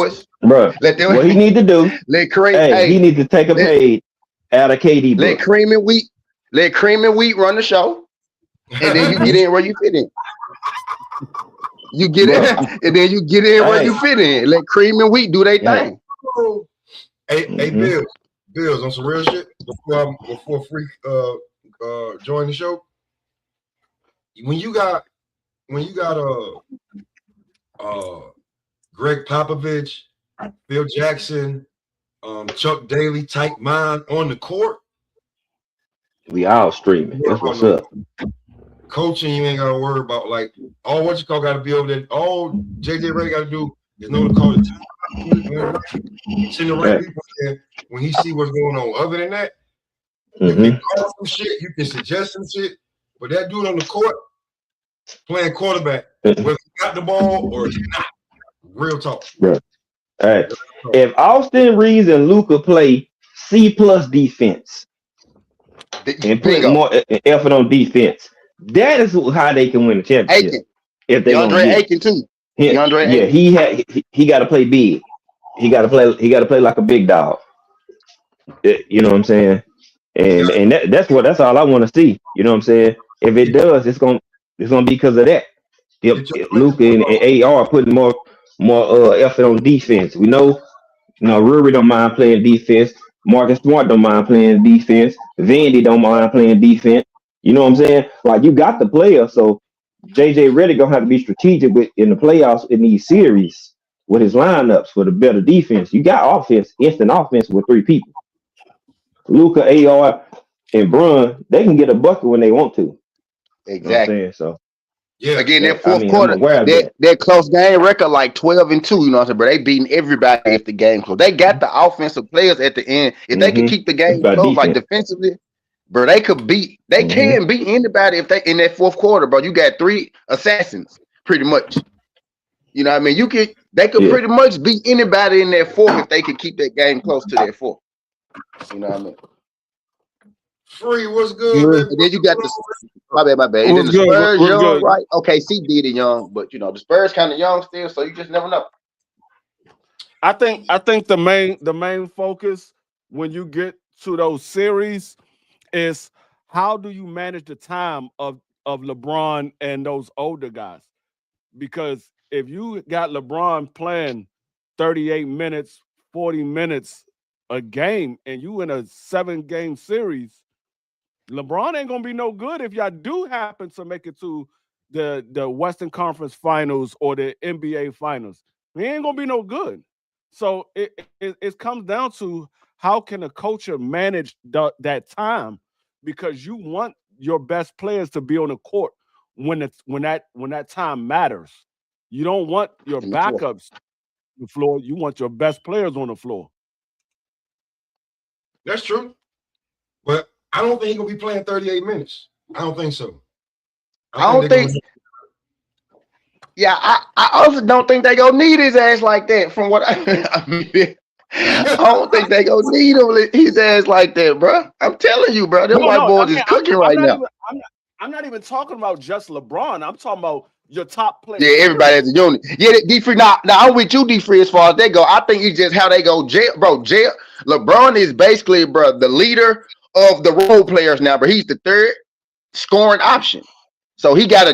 boys. bro. Let them. What he need to do? Let Kareem. Hey, he needs to take a page out of KD. Let Cream and Wheat. Let Cream and Wheat run the show, and then you get in where you fit in. You get in, and then you get in where you fit in. Let Cream and Wheat do their thing. Hey, Bills, on some real shit. Before Freak join the show, when you got Greg Popovich, Phil Jackson, Chuck Daly type mind on the court, we all streaming. That's what's up. Coaching, you ain't gotta worry about like all what you call got to be over there. All JJ Ray got to do is know to call the team. Send the right people there when he see what's going on. Other than that, you can call some shit, you can suggest some shit, but that dude on the court playing quarterback, whether he got the ball or he's not. Real talk. Bro. All right. If Austin Reeves and Luka play C+ defense and put more effort on defense, that is how they can win the championship. Aiken. If they DeAndre Aiken too. He got to play big. He got to play like a big dog. You know what I'm saying? And that's all I want to see. You know what I'm saying? If it does, it's gonna be because of that. If Luka and AR putting more effort on defense. We know, Ruri don't mind playing defense. Marcus Smart don't mind playing defense. Vandy don't mind playing defense. You know what I'm saying? Like, you got the player, so JJ Redick gonna have to be strategic in the playoffs in these series with his lineups for the better defense. You got offense, instant offense with 3 people. Luka, AR, and Brun, they can get a bucket when they want to. Exactly. You know so yeah, again, that fourth quarter, that close game record like 12-2. You know what I'm saying? But they beating everybody if the game close. They got the offensive players at the end. If they can keep the game close, like defensively, bro, they could beat. They can beat anybody if they in that fourth quarter, bro. You got 3 assassins, pretty much. You know what I mean? They could pretty much beat anybody in that fourth if they could keep that game close to their fourth. You know what I mean? Free, what's good? And then you got the my bad. And then the Spurs young, right? Okay, C did it young, but the Spurs kind of young still, so you just never know. I think the main focus when you get to those series is how do you manage the time of LeBron and those older guys? Because if you got LeBron playing 38 minutes, 40 minutes a game, and you in a 7-game series, LeBron ain't gonna be no good if y'all do happen to make it to the Western Conference Finals or the NBA Finals. He ain't gonna be no good. So it comes down to how can a coach manage that time, because you want your best players to be on the court when that time matters. You don't want your backups on the floor. You want your best players on the floor. That's true, but I don't think he's gonna be playing 38 minutes. I don't think so. I don't think. Yeah, I also don't think they gonna need his ass like that. From what I mean, I don't think they gonna need his ass like that, bro. I'm telling you, bro. Them white boys is cooking right now. I'm not even talking about just LeBron. I'm talking about your top players. Yeah, everybody as a unit. Yeah, D-Free. Now I'm with you, D-Free, as far as they go. I think it's just how they go. LeBron is basically, bro, the leader of the role players now, but he's the third scoring option. So he gotta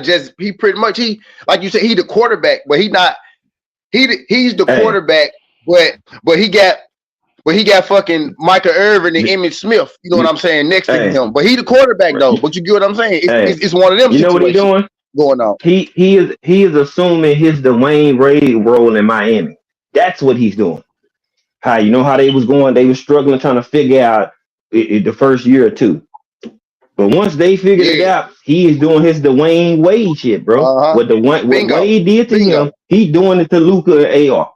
pretty much like you said, he the quarterback, but he's the quarterback, but he got fucking Michael Irvin and Emmitt Smith, you know what I'm saying, next to him. But he the quarterback though. But you get what I'm saying? It's one of them. You know what he's doing? Going on. He is assuming his Dwayne Wade role in Miami. That's what he's doing. How they was going? They were struggling trying to figure out the first year or two. But once they figured it out, he is doing his Dwayne Wade shit, bro. What Wade did to him, he doing it to Luka and AR.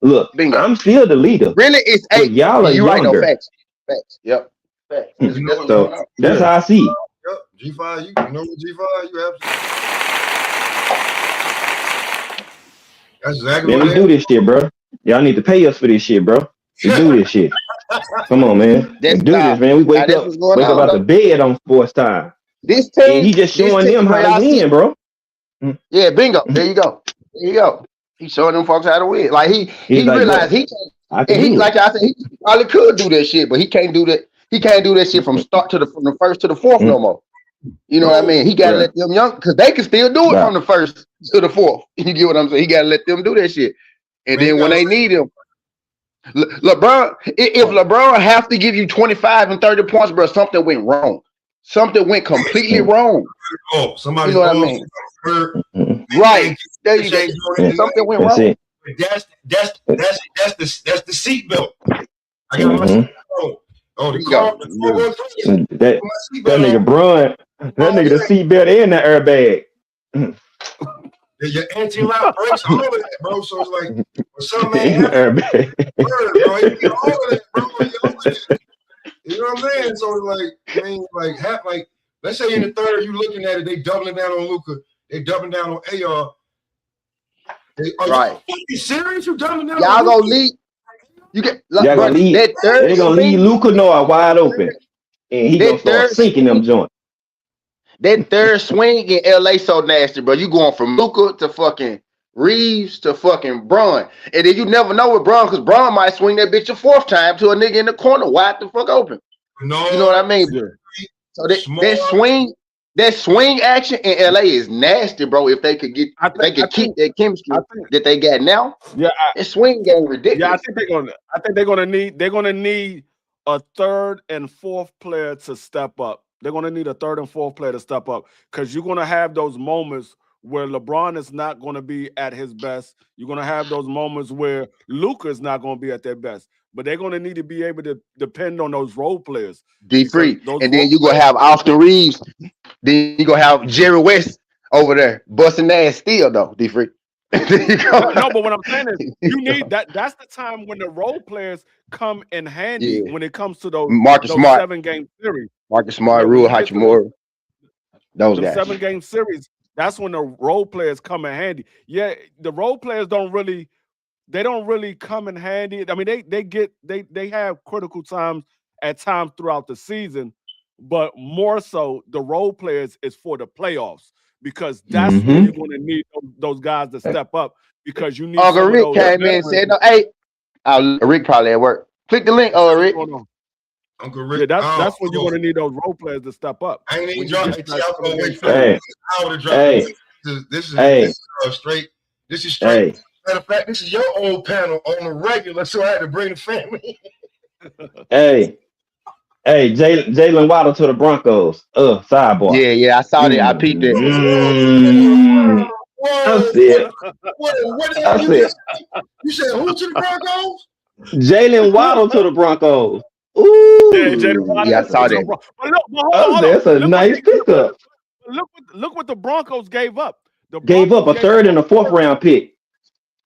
Look, I'm still the leader. Really, it's y'all are younger. Right, no, facts. Yep. Facts. So that's how I see it. Yep. G5, you know what G5? You have. That's exactly man, we do this shit, bro. Y'all need to pay us for this shit, bro. We do this shit. Come on, man. We do this, man. We wake up out the bed on sports time. This team, and he just showing them how to win, bro. Yeah, bingo. There you go. He showing them folks how to win. Like He's he like, bro, realized he I and can he do like it. I said he probably could do that shit, but he can't do that. He can't do that shit from the first to the fourth no more. You know what I mean? He gotta Right. let them young because they can still do it Right. from the first to the fourth. You get what I'm saying? He gotta let them do that shit. And Man, you then when gotta they need him, LeBron, if LeBron have to give you 25 and 30 points, bro, something went wrong. Something went completely wrong. oh, You somebody's know what I off, mean? hurt, Mhm. Right. There you go. change doing Something went That's wrong. it. That's the seatbelt. I got my Mhm. seatbelt on. Oh, There the you go. car was crazy. That My that seatbelt nigga on. Brun, that nigga the seatbelt and the airbag. Your anti-lock brakes, all of that, bro. So it's like, when something ain't In the happening, airbag. bro, he get all of that, bro. He all of that. You know what I'm saying? So it's like, I mean, like, let's say in the third, you looking at it, they doubling down on Luka, they doubling down on AR. Are Right. y'all fucking serious? You doubling down Y'all on gonna Luka? lead. You get Y'all bro, gonna leave. that third They gonna leave swing, Luca Noah wide open, and he gonna that start third sinking them swing, joints. that third swing in LA so nasty, bro. You going from Luka to fucking Reeves to fucking Braun. And then you never know with Braun, because Braun might swing that bitch a fourth time to a nigga in the corner wide the fuck open. You know what I No, mean? Yeah. So smart. that swing action in LA is nasty, bro. If they could get I if they think I could keep think that chemistry I think that they got now, yeah, that swing game I ridiculous. think they're gonna need a third and fourth player to step up. They're gonna need a third and fourth player to step up because you're gonna have those moments where LeBron is not gonna be at his best. You're gonna have those moments where Luka is not gonna be at their best. But they're gonna need to be able to depend on those role players D because free. those And then role you gonna players. have Austin Reeves. Then you gonna have Jerry West over there busting ass still though, D free. There you go. No, but what I'm saying is you need that. That's the time when the role players come in handy Yeah. when it comes to those Marcus those Smart, 7 game series. Marcus Yeah, Smart, when Rule you get to those Hachimura, those them guys. 7 game series, that's when the role players come in handy. Yeah, the role players don't really come in handy. I mean, they have critical times at times throughout the season, but more so the role players is for the playoffs because that's when you're Mm-hmm. going to need those guys to step up because you need Uncle some of Rick those came in and veterans. said, no, hey, Rick probably at work. Click the link, What's Rick. going on? Uncle Yeah, Rick. that's when you're going to need those role players to step up. I ain't even When you dropped get it. to that I was gonna 7 game wait for series. Hey, an hour to drop hey, it. This hey, is straight. This is straight. hey, Matter of fact, this is your old panel on the regular, so I had to bring the family. hey, hey, Jalen Waddle to the Broncos. Sidebar. Yeah, I saw that. I peeped it. Mm-hmm. I Whoa, said, what the I hell you said, just you said who to the Broncos? Jalen Waddle to the Broncos. Yeah, Jaden Ooh, Yeah, I Waddle saw to the that. Broncos. But look, but I hold said on. that's a Look what nice they but pickup. look what the Broncos gave up. The Gave up Broncos a gave up third a and a fourth first. round pick.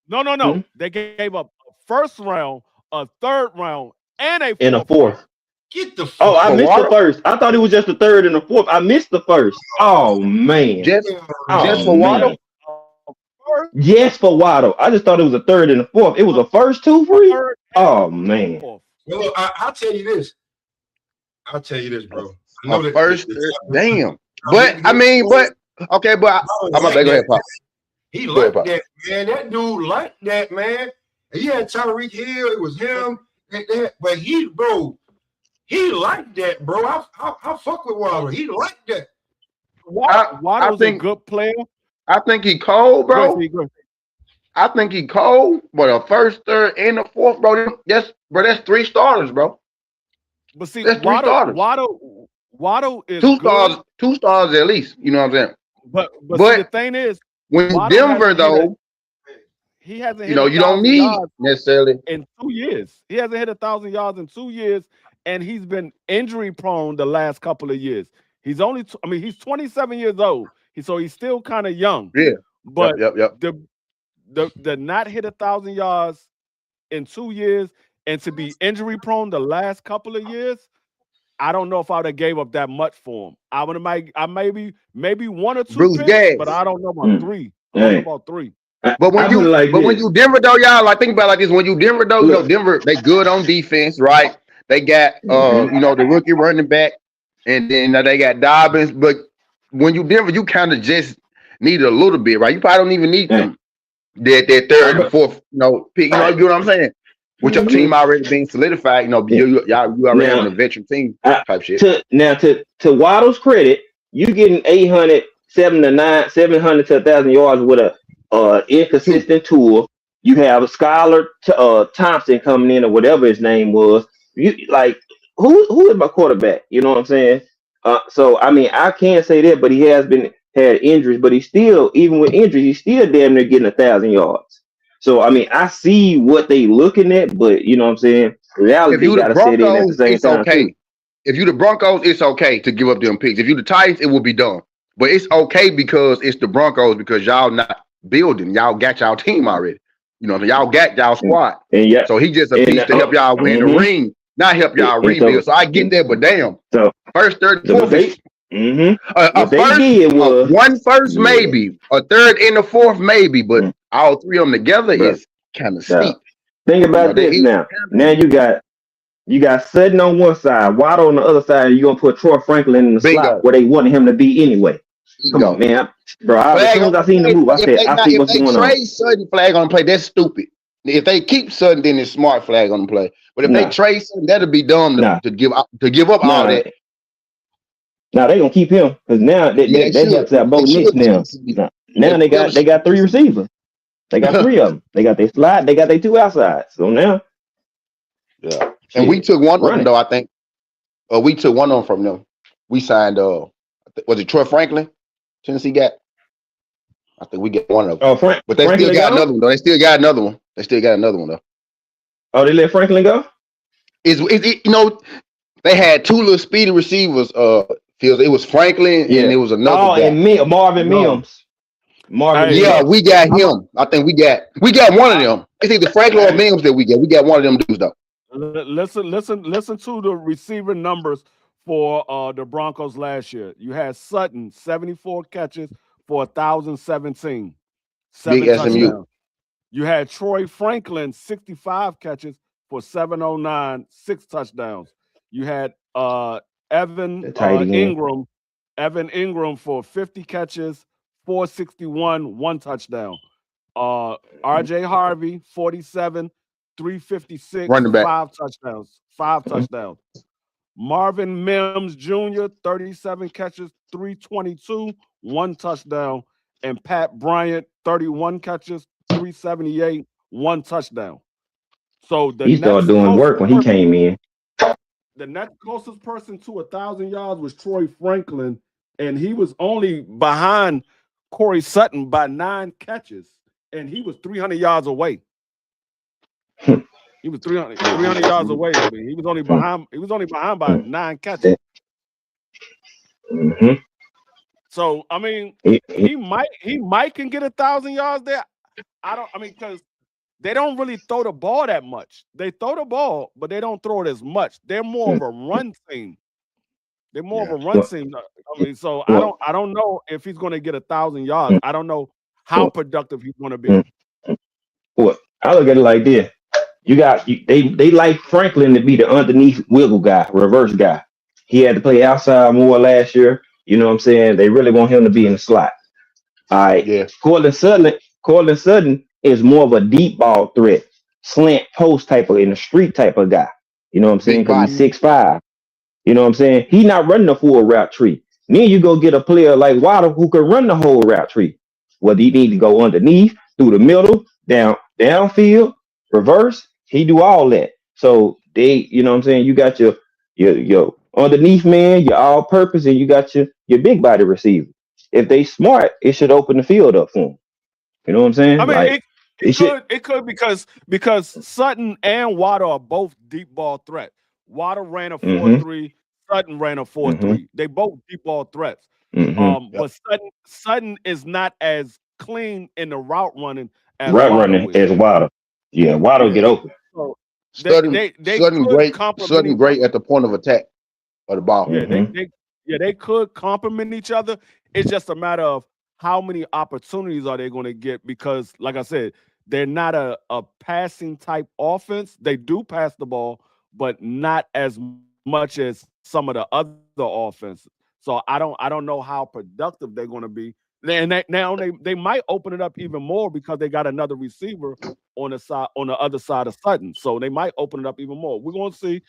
No. Hmm? They gave up a first round, a third round, and a And a fourth round. fourth. Get the Oh, fuck I For missed the Waddle? first. I thought it was just the third and the fourth. I missed the first. Oh man. Just Oh for man. Waddle? A first, Yes, for Waddle. I just thought it was a third and a fourth. It was a first two a free. third, and Oh a man. fourth. Well, I'll tell you this. I'll tell you this, bro. I A know that first, damn. But I mean, okay, but I'm gonna go ahead, Pop. He Go ahead, liked Pop. that, man. That dude liked that, man. And he had Tyreek Hill. It was him. But he liked that, bro. I fuck with Waddle. He liked that. I Waddle's a think good player. he cold, Go ahead, bro. T, go ahead. I think he cold, but a first, third, and a fourth, bro. That's 3 starters, bro. But see, That's 3 starters. Waddle is 2 good. stars, 2 stars at least. You know what I'm saying? But see, the But thing is, when Waddle Denver hasn't hit though, he hasn't you hit know, you don't 1,000 need yards necessarily. in 2 years. He hasn't hit 1,000 yards in 2 years, and he's been injury prone the last couple of years. He's only, he's 27 years old. So he's still kind of young. Yeah. But Yep. the not hit 1,000 yards in 2 years and to be injury prone the last couple of years, I don't know if I would have gave up that much for him. I would have maybe 1 or 2 Bruce picks, Gass. but I don't know about 3. I don't know Hey, about 3. But when I put it like when this. you Denver though, y'all, like think about it like this. When you Denver though, you know, Look. Denver, they good on defense, right? They got Mhm. you know, the rookie running back, and then they got Dobbins. But when you Denver, you kind of just need a little bit, right? You probably don't even need Hey, them that third and fourth, pick. You know what I'm saying? With your team Mhm. already being solidified, you already having Now, a veteran team I, type shit. to Waddle's credit, you getting 800, 700 to 1,000 yards with a Two. inconsistent tool. You have a Skylar Thompson coming in or whatever his name was. You like who is my quarterback? You know what I'm saying? So I mean I can't say that, but he has been had injuries, but he's still even with injuries, he's still damn near getting 1,000 yards. So I mean I see what they looking at, but you know what I'm saying. If Reality you the got to set in at the Broncos, same it's time too. okay. If you the Broncos, it's okay to give up them picks. If you the Titans, it will be done. But it's okay because it's the Broncos because y'all not building. Y'all got y'all team already. Y'all got y'all squad. And yeah, So he just a and piece to help y'all win the ring, not help y'all and rebuild. So I get that, but damn, so first, third, and what fourth they is a what they first, did was one first yeah, maybe, a third and a fourth maybe, but mm, all three of them together bro. is kind of Now steep. think about That this is now. kind Now of you got Sutton on one side, Waddle on the other side, and you're gonna put Troy Franklin in the slot bingo, where they wanted him to be anyway. Come on, bingo. man. Bro, as Flag soon as on I the seen the play. move, I If said, they I not, see if what's they going on. trade Sutton, flag on the play, that's stupid. If they keep Sutton, then it's smart flag on the play. But if they Nah, trade Sutton, that'll be dumb nah, to give up all nah, that. nah, they gonna keep him because now Yeah, they they should. helps out They both should nicks keep now. Sutton. They Now probably they should got keep three Sutton. receivers. They got three of them. They got their slide, they got their two outsides. So now Yeah, and we shit, took one of run them it. though. I think we took one of them from them. We signed. Was it Troy Franklin? Tennessee got. I think we get one of them. Oh, But they still Franklin got gone? another one though. They still got another one. They still got another one though. Oh, they let Franklin go? Is it? They had two little speedy receivers. Fields. It was Franklin and Yeah. it was another Oh, guy. and Marvin No, Mims. Marvin Hey, Yeah, Mims. we got I'm a, him. I think we got one of I, them. It's either Franklin or hey, Mims that we get. We got one of them dudes though. listen to the receiver numbers for the Broncos last year. You had Sutton 74 catches for 1,017, Big seven SMU. touchdowns. You had Troy Franklin 65 catches for 709, six touchdowns. You had Evan The tight end. Ingram, Evan Ingram for 50 catches, 461, one touchdown. Uh, RJ Harvey, 47, 356, Running back. five touchdowns, five touchdowns. Marvin Mims Jr., 37 catches, 322, one touchdown. And Pat Bryant, 31 catches, 378, one touchdown. So He started doing work when he came in. the next closest person to 1,000 yards was Troy Franklin, and he was only behind Corey Sutton by 9 catches, and he was 300 yards away. He was 300 yards away. I mean, he was only behind. He was only behind by 9 catches. Mm-hmm. So I mean, he might can get 1,000 yards there. I don't. I mean, because they don't really throw the ball that much. They throw the ball, but they don't throw it as much. They're more of a run team. They're more of Yeah. a run team. I mean, so I Well, don't. I don't know if he's going to get 1,000 yards. I don't know how well, productive he's going to be. well, well, I look at it like this. They like Franklin to be the underneath wiggle guy, reverse guy. He had to play outside more last year. You know what I'm saying? They really want him to be in the slot. All right. Yeah. Cortland Sutton is more of a deep ball threat, slant post type of in the street type of guy. You know what I'm saying? Big Because he's body. 6'5". You know what I'm saying? He not running the full route tree. Then you go get a player like Waddle who can run the whole route tree. Whether he need to go underneath, through the middle, downfield, reverse, he do all that. So you know what I'm saying? You got your underneath man, your all purpose, and you got your big body receiver. If they smart, it should open the field up for them. You know what I'm I saying? mean, Like it it should. could because Sutton and Waddle are both deep ball threat. Waddle ran a four Mm-hmm. three, Sutton ran a four Mm-hmm. three. They both deep ball threats. Mm-hmm. Yep. But Sutton is not as clean in the route running as Route Waddle running is. as Waddle. Yeah, Waddle Yeah. get open. So Sudden, they sudden could great, complement sudden each other. great at the point of attack of the ball. Yeah, Mm-hmm. they could complement each other. It's just a matter of how many opportunities are they going to get because, like I said, they're not a passing type offense. They do pass the ball, but not as much as some of the other offenses. So I don't know how productive they're going to be And they might open it up even more because they got another receiver on the other side of Sutton. So they might open it up even more. We're gonna see.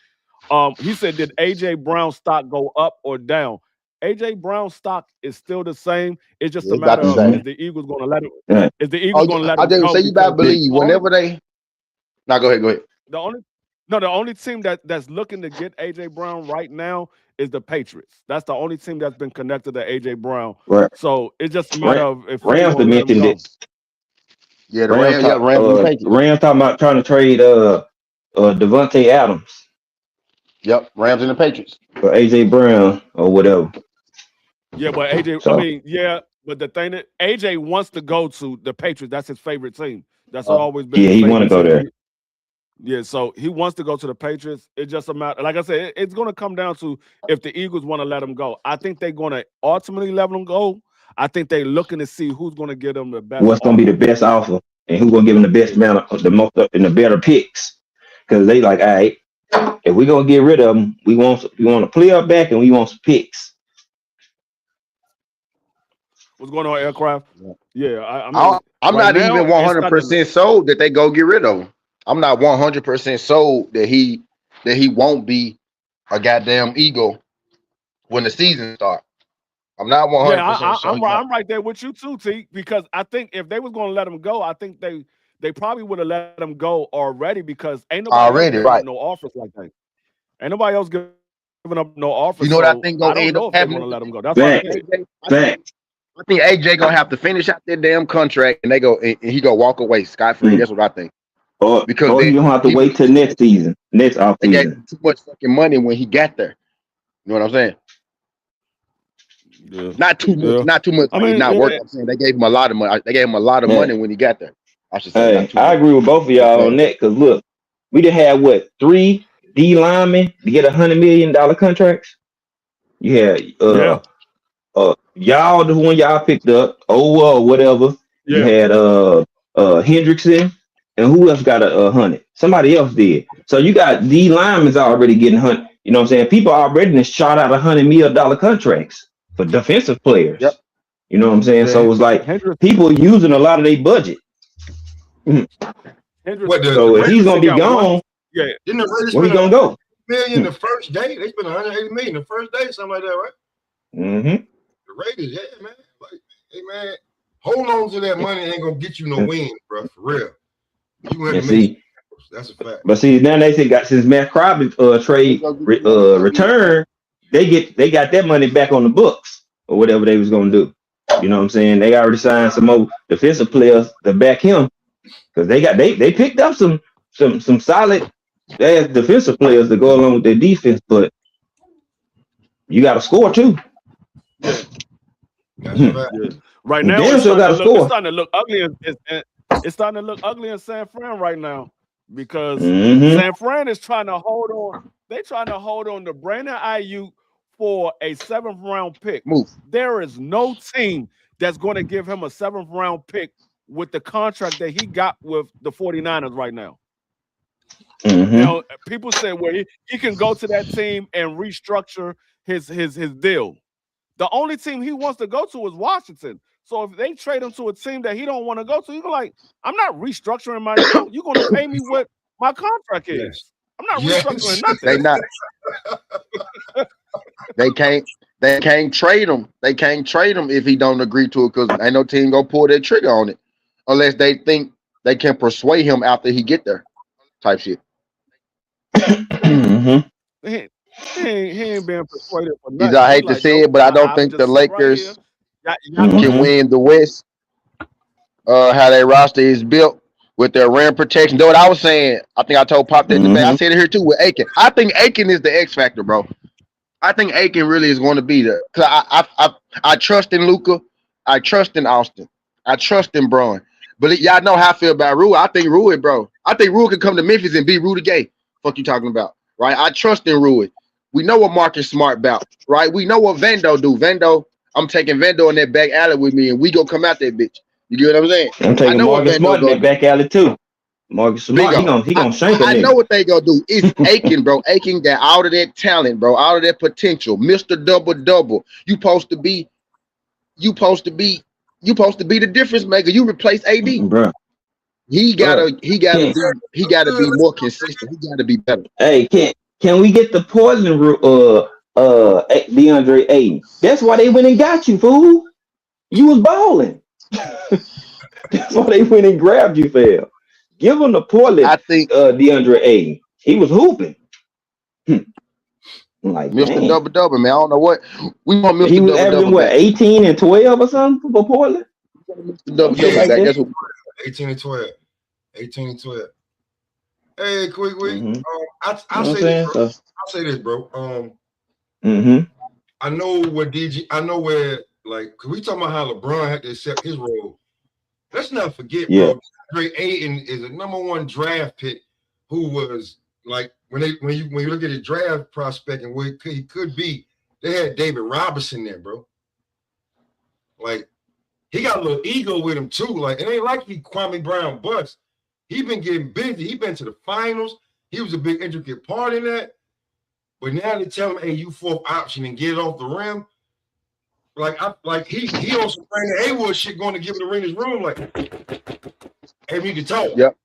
He said, did AJ Brown stock go up or down? AJ Brown stock is still the same. It's just a It's about matter the of same. is the Eagles gonna let him Yeah. is the Eagles Oh, gonna let I him didn't go? say you better Because believe whenever they. Now go ahead. the only the only team that's looking to get AJ Brown right now is the Patriots. That's the only team that's been connected to AJ Brown. Right. So it's just a matter of if they Rams want to let him mentioned go. it. Yeah, the Rams. Yeah, Rams and the Patriots. Rams talking about trying to trade Devontae Adams Yep, Rams and the Patriots. for AJ Brown or whatever. Yeah, but AJ, So but the thing that AJ wants to go to the Patriots, that's his favorite team. That's always been yeah, his he want to favorite go team. there. Yeah, so he wants to go to the Patriots. It's just a matter, like I said, it's going to come down to if the Eagles want to let him go. I think they're going to ultimately let him go. I think they're looking to see who's going to give them the best. What's going to be the best offer and who's going to give them the best amount of the most and the better picks? Because they like, all right, if we're going to get rid of them, we want a player back and we want some picks. What's going on, Aircraft? Yeah, I mean, I'm right not now, even it's starting to 100% sold that they go get rid of him. I'm not 100% sold that he won't be a goddamn Eagle when the season starts. I'm not 100% sold. I'm right there with you too, T. Because I think if they was going to let him go, I think they probably would have let him go already because ain't nobody else Already, giving right. up no offers like that. Ain't nobody else giving up no offers. You know what I So think I gonna don't end know up if they happening? want to let him go. That's why I said I think AJ gonna have to finish out their damn contract and he gonna walk away scot free. That's what I think. Because you don't have to wait till next season, next off they gave season. him too much fucking money when he got there. You know what I'm saying? Yeah. Not too much. Yeah. Not too much. I He's mean, not worth. I'm saying they gave him a lot of money. They gave him a lot of money when he got there. I should say. Hey, Not too I much. agree with both of y'all on that. Because look, we done had what 3 D linemen to get $100 million contracts. You had yeah. y'all the one y'all picked up, or whatever. You Yeah. had Hendrickson, and who else got a 100? Somebody else did. So you got D linemen's already getting 100. You know what I'm saying? People already done shot out $100 million contracts for defensive players. Yep. You know what I'm saying? Yeah. So it's like people using a lot of their budget. So if he's gonna be gone, yeah. Didn't the Raiders where he spend gonna go? $100 million the first day? They spent $180 million the first day, something like that, right? Mm-hmm. The Raiders, yeah, man. Like, hey, man, hold on to that money. Ain't gonna get you no wins, bro. For real. You gonna have to make. That's a fact. But see, now they since Matt Crosby trade return, they got that money back on the books or whatever they was gonna do. You know what I'm saying? They already signed some more defensive players to back him because they picked up some solid defensive players to go along with their defense, but you got to score too. Yeah. That's a fact. Yeah. Right now, it's starting to look ugly. It's starting to look ugly in San Fran right now because San Fran is trying to hold on. They're trying to hold on to Brandon Ayuk for a 7th round pick. There is no team that's going to give him a 7th round pick with the contract that he got with the 49ers right now. You know, people say, well, he can go to that team and restructure his deal. The only team he wants to go to is Washington. So if they trade him to a team that he don't want to go to, he's like, I'm not restructuring my deal. You're going to pay me what my contract is. Yes. I'm not restructuring nothing. They not. They can't trade him. They can't trade him if he don't agree to it because ain't no team gonna pull their trigger on it unless they think they can persuade him after he get there. Type shit. He ain't being persuaded for nothing. I hate to say it, but I don't think the Lakers can win the West. How their roster is built with their rim protection. Though what I was saying, I think I told Pop that in the back. I said it here too with Aiken. I think Aiken is the X factor, bro. I think Aiken really is going to be there. Cause I trust in Luka. I trust in Austin. I trust in Braun. But y'all know how I feel about Rue. I think Rue, bro. I think Rue can come to Memphis and be Rue the Gay. Fuck you talking about, right? I trust in Rue. We know what Marcus Smart about, right? We know what Vando do. Vando, I'm taking Vando in that back alley with me, and we gonna come out that bitch. You get what I'm saying? I'm taking Marcus Smart in that back alley too. Marcus Smart, he gonna shank a nigga. I know what they gonna do. It's Aiken, bro. Aiken got all of that talent, bro. All of that potential. Mr. Double Double. You supposed to be You supposed to be the difference maker. You replace AD. Bro. He gotta Can't- be more consistent. He gotta be better. Hey, can we get the poison DeAndre Ayton? That's why they went and got you, fool. You was balling. That's why they went and grabbed you, fam. Give him the Portland I think DeAndre Ayton. He was hooping. Like, Mr. man. Double, man. I don't know what we want Mr. He was Double averaging what, back. 18 and 12 or something for Portland? Mr. Double like back. that. That's what 18 and 12. 18 and 12. Hey, quick. Mhm. I'll say this, bro. I know where like, cause we talking about how LeBron had to accept his role. Let's not forget, bro. Andre Ayton is a #1 draft pick who was like when you look at his draft prospect and what he could be, they had David Robinson there, bro. Like he got a little ego with him too. Like it ain't like he Kwame Brown bust. He been getting busy. He been to the finals. He was a big intricate part in that. But now they tell him, hey, you fourth option and get it off the rim. Like he on some Brandon Haywood shit going to give the ring his room. Like, hey, we can talk. Yep.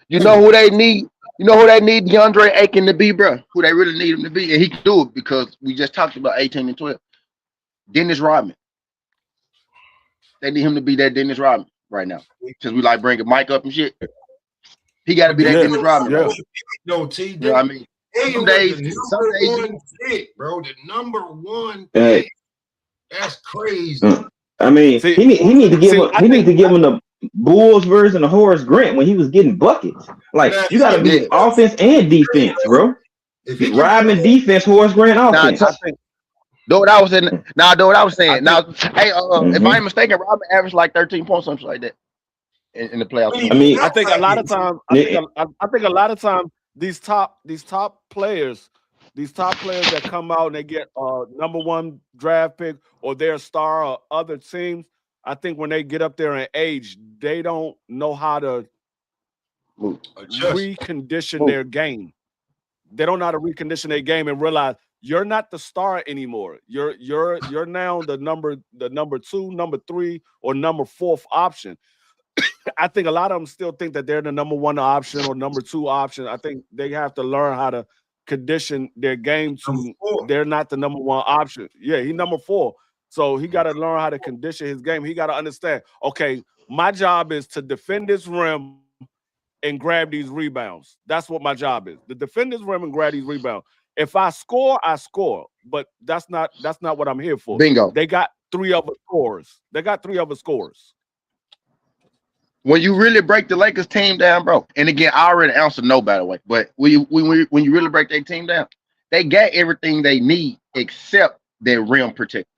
You know who they need? You know who they need DeAndre Ayton to be, bro? Who they really need him to be? And he can do it because we just talked about 18 and 12. Dennis Rodman. They need him to be that Dennis Rodman right now. Because we like bringing Mike up and shit. He got to be that Dennis Rodman. Yeah. Right? No, T. You know what I mean? Some days, #1 pick, bro. The #1 pick. That's crazy. I mean, he need to give him the Bulls version of Horace Grant when he was getting buckets. Like you got to be offense and defense, bro. Rodman defense, Horace Grant offense. Know what I was saying? Know what I was saying. Hey, if I ain't mistaken, Rodman averaged like 13 points, something like that, in the playoffs. I mean, I think a lot of times, I think a lot of times these top players that come out and they get #1 draft pick or their star or other teams, I think when they get up there in age, they don't know how to recondition their game. They don't know how to recondition their game and realize you're not the star anymore. You're now the number 2, number 3, or number 4th option. I think a lot of them still think that they're the #1 option or number 2 option. I think they have to learn how to condition their game to they're not the #1 option. Yeah, he's number 4. So he got to learn how to condition his game. He got to understand, okay, my job is to defend this rim and grab these rebounds. That's what my job is. To defend this rim and grab these rebounds. If I score, I score. But that's not what I'm here for. Bingo. They got 3 other scorers. When you really break the Lakers team down, bro, and again, I already answered no, by the way, but when you really break their team down, they got everything they need except their rim protector.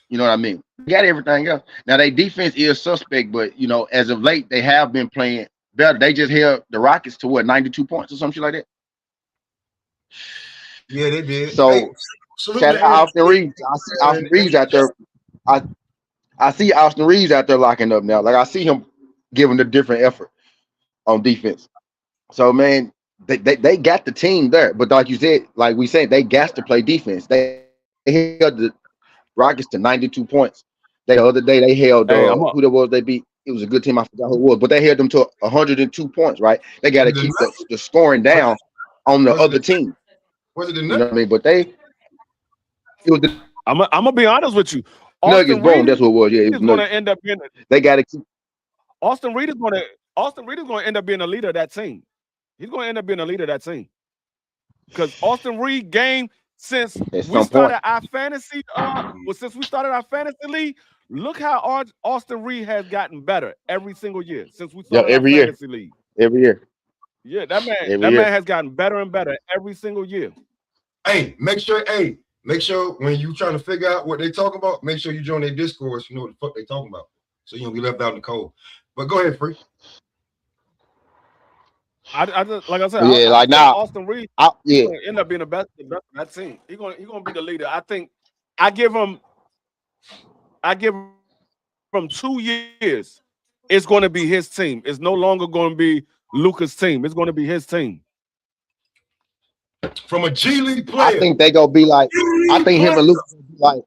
You know what I mean? They got everything else. Now, their defense is suspect, but, as of late, they have been playing better. They just held the Rockets to, 92 points or something like that? Yeah, they did. So, shout out Austin Reeves. I see Austin Reeves out there. I see Austin Reeves out there locking up now. Like I see him giving a different effort on defense. So man, they got the team there. But like you said, like we said, they got to play defense. They held the Rockets to 92 points. The other day they held who there was they beat. It was a good team. I forgot who it was, but they held them to 102 points. Right? They got to keep the scoring down on the other team. Was it the Nuggets? You know what I mean? But it was the. I'm gonna be honest with you. Nuggets, boom. That's what it was. Yeah, it was going to end up being. They got to keep. Austin Reed is going to end up being a leader of that team. He's going to end up being a leader of that team because Austin Reed game since we started our fantasy. Since we started our fantasy league, look how Austin Reed has gotten better every single year since we started our fantasy league. Every year. Yeah, that man has gotten better and better every single year. Hey, make sure when you trying to figure out what they talking about, make sure you join their Discord so you know what the fuck they talking about. So you don't be left out in the cold. But go ahead, Free. I just, like I said, Austin Reed end up being the best of that team. He's gonna be the leader. I think I give him 2 years. It's going to be his team. It's no longer going to be Luka's team. It's going to be his team. From a G League player. I think they gonna be like. I think him and Luka will be like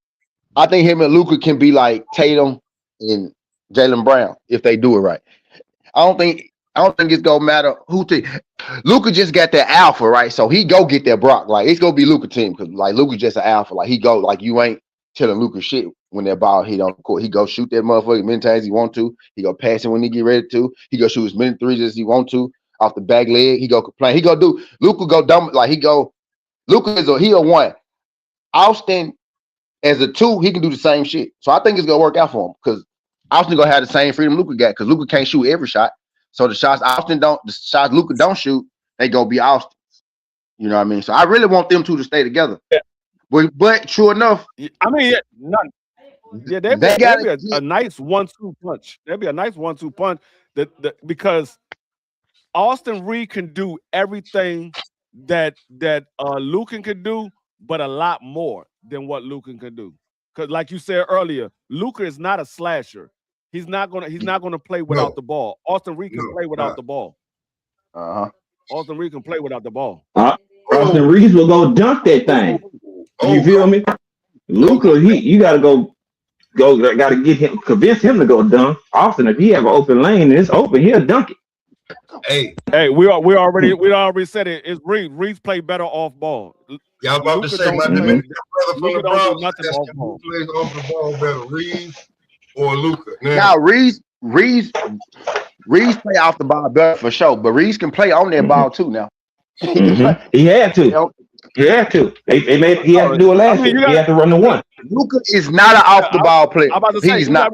I think him and Luka can be like Tatum and Jalen Brown if they do it right. I don't think it's gonna matter who team. Luka just got that alpha, right? So he go get that Brock. Like it's gonna be Luka team because like Luka just an alpha. Like he go like you ain't telling Luka shit when that ball hit on the court. He go shoot that motherfucker as many times as he want to. He go pass it when he get ready to. He go shoot as many threes as he want to off the back leg. He go complain. He go do Luka go dumb like he go. Luka is he a one. Austin as a two, he can do the same shit. So I think it's gonna work out for him because Austin gonna have the same freedom Luka got because Luka can't shoot every shot. So the shots Luka don't shoot, they gonna be Austin. You know what I mean? So I really want them two to stay together. Yeah. But true enough, I mean, yeah, they there'd gotta be a get, nice 1-2 punch. There'd be a nice 1-2 punch because Austin Reed can do everything that Luka can do, but a lot more than what Luka can do. Because, like you said earlier, Luka is not a slasher. He's not gonna play without the ball. Austin Reed can play without the ball. Austin Reed can play without the ball. Austin Reed will go dunk that thing. You feel me? Luka, you gotta gotta get him, convince him to go dunk. Austin, if he have an open lane and it's open, he'll dunk it. Hey, we already said it. It's Reed. Reed's play better off ball. Y'all about Luka to say my don't brother play- from Luka the don't do Bronx nothing asking off who ball. plays off the ball better, Reed or Luka? now Reeves play off the ball better for sure, but Reeves can play on that ball too now. He had to. He had to. He had to do it last year. He had to run the one. Luka is not an off the ball player. I'm about to say He's not.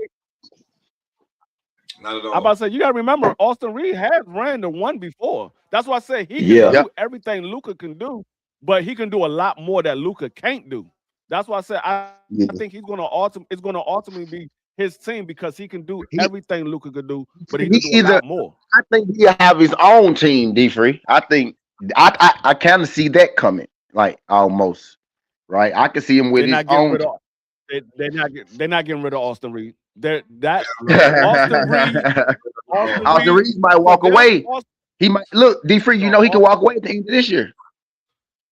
Not at all. I'm about to say you gotta remember Austin Reed has ran the one before. That's why I say he can do everything Luka can do, but he can do a lot more that Luka can't do. That's why I said I think it's gonna ultimately be his team because he can do everything Luka could do, but he can do a lot more. I think he'll have his own team, D3. I think I kind of see that coming, like almost. Right? I can see him with his own. They're not getting rid of Austin Reed. Austin Reed might walk away. He might look D3. You know he can walk away at the end of this year.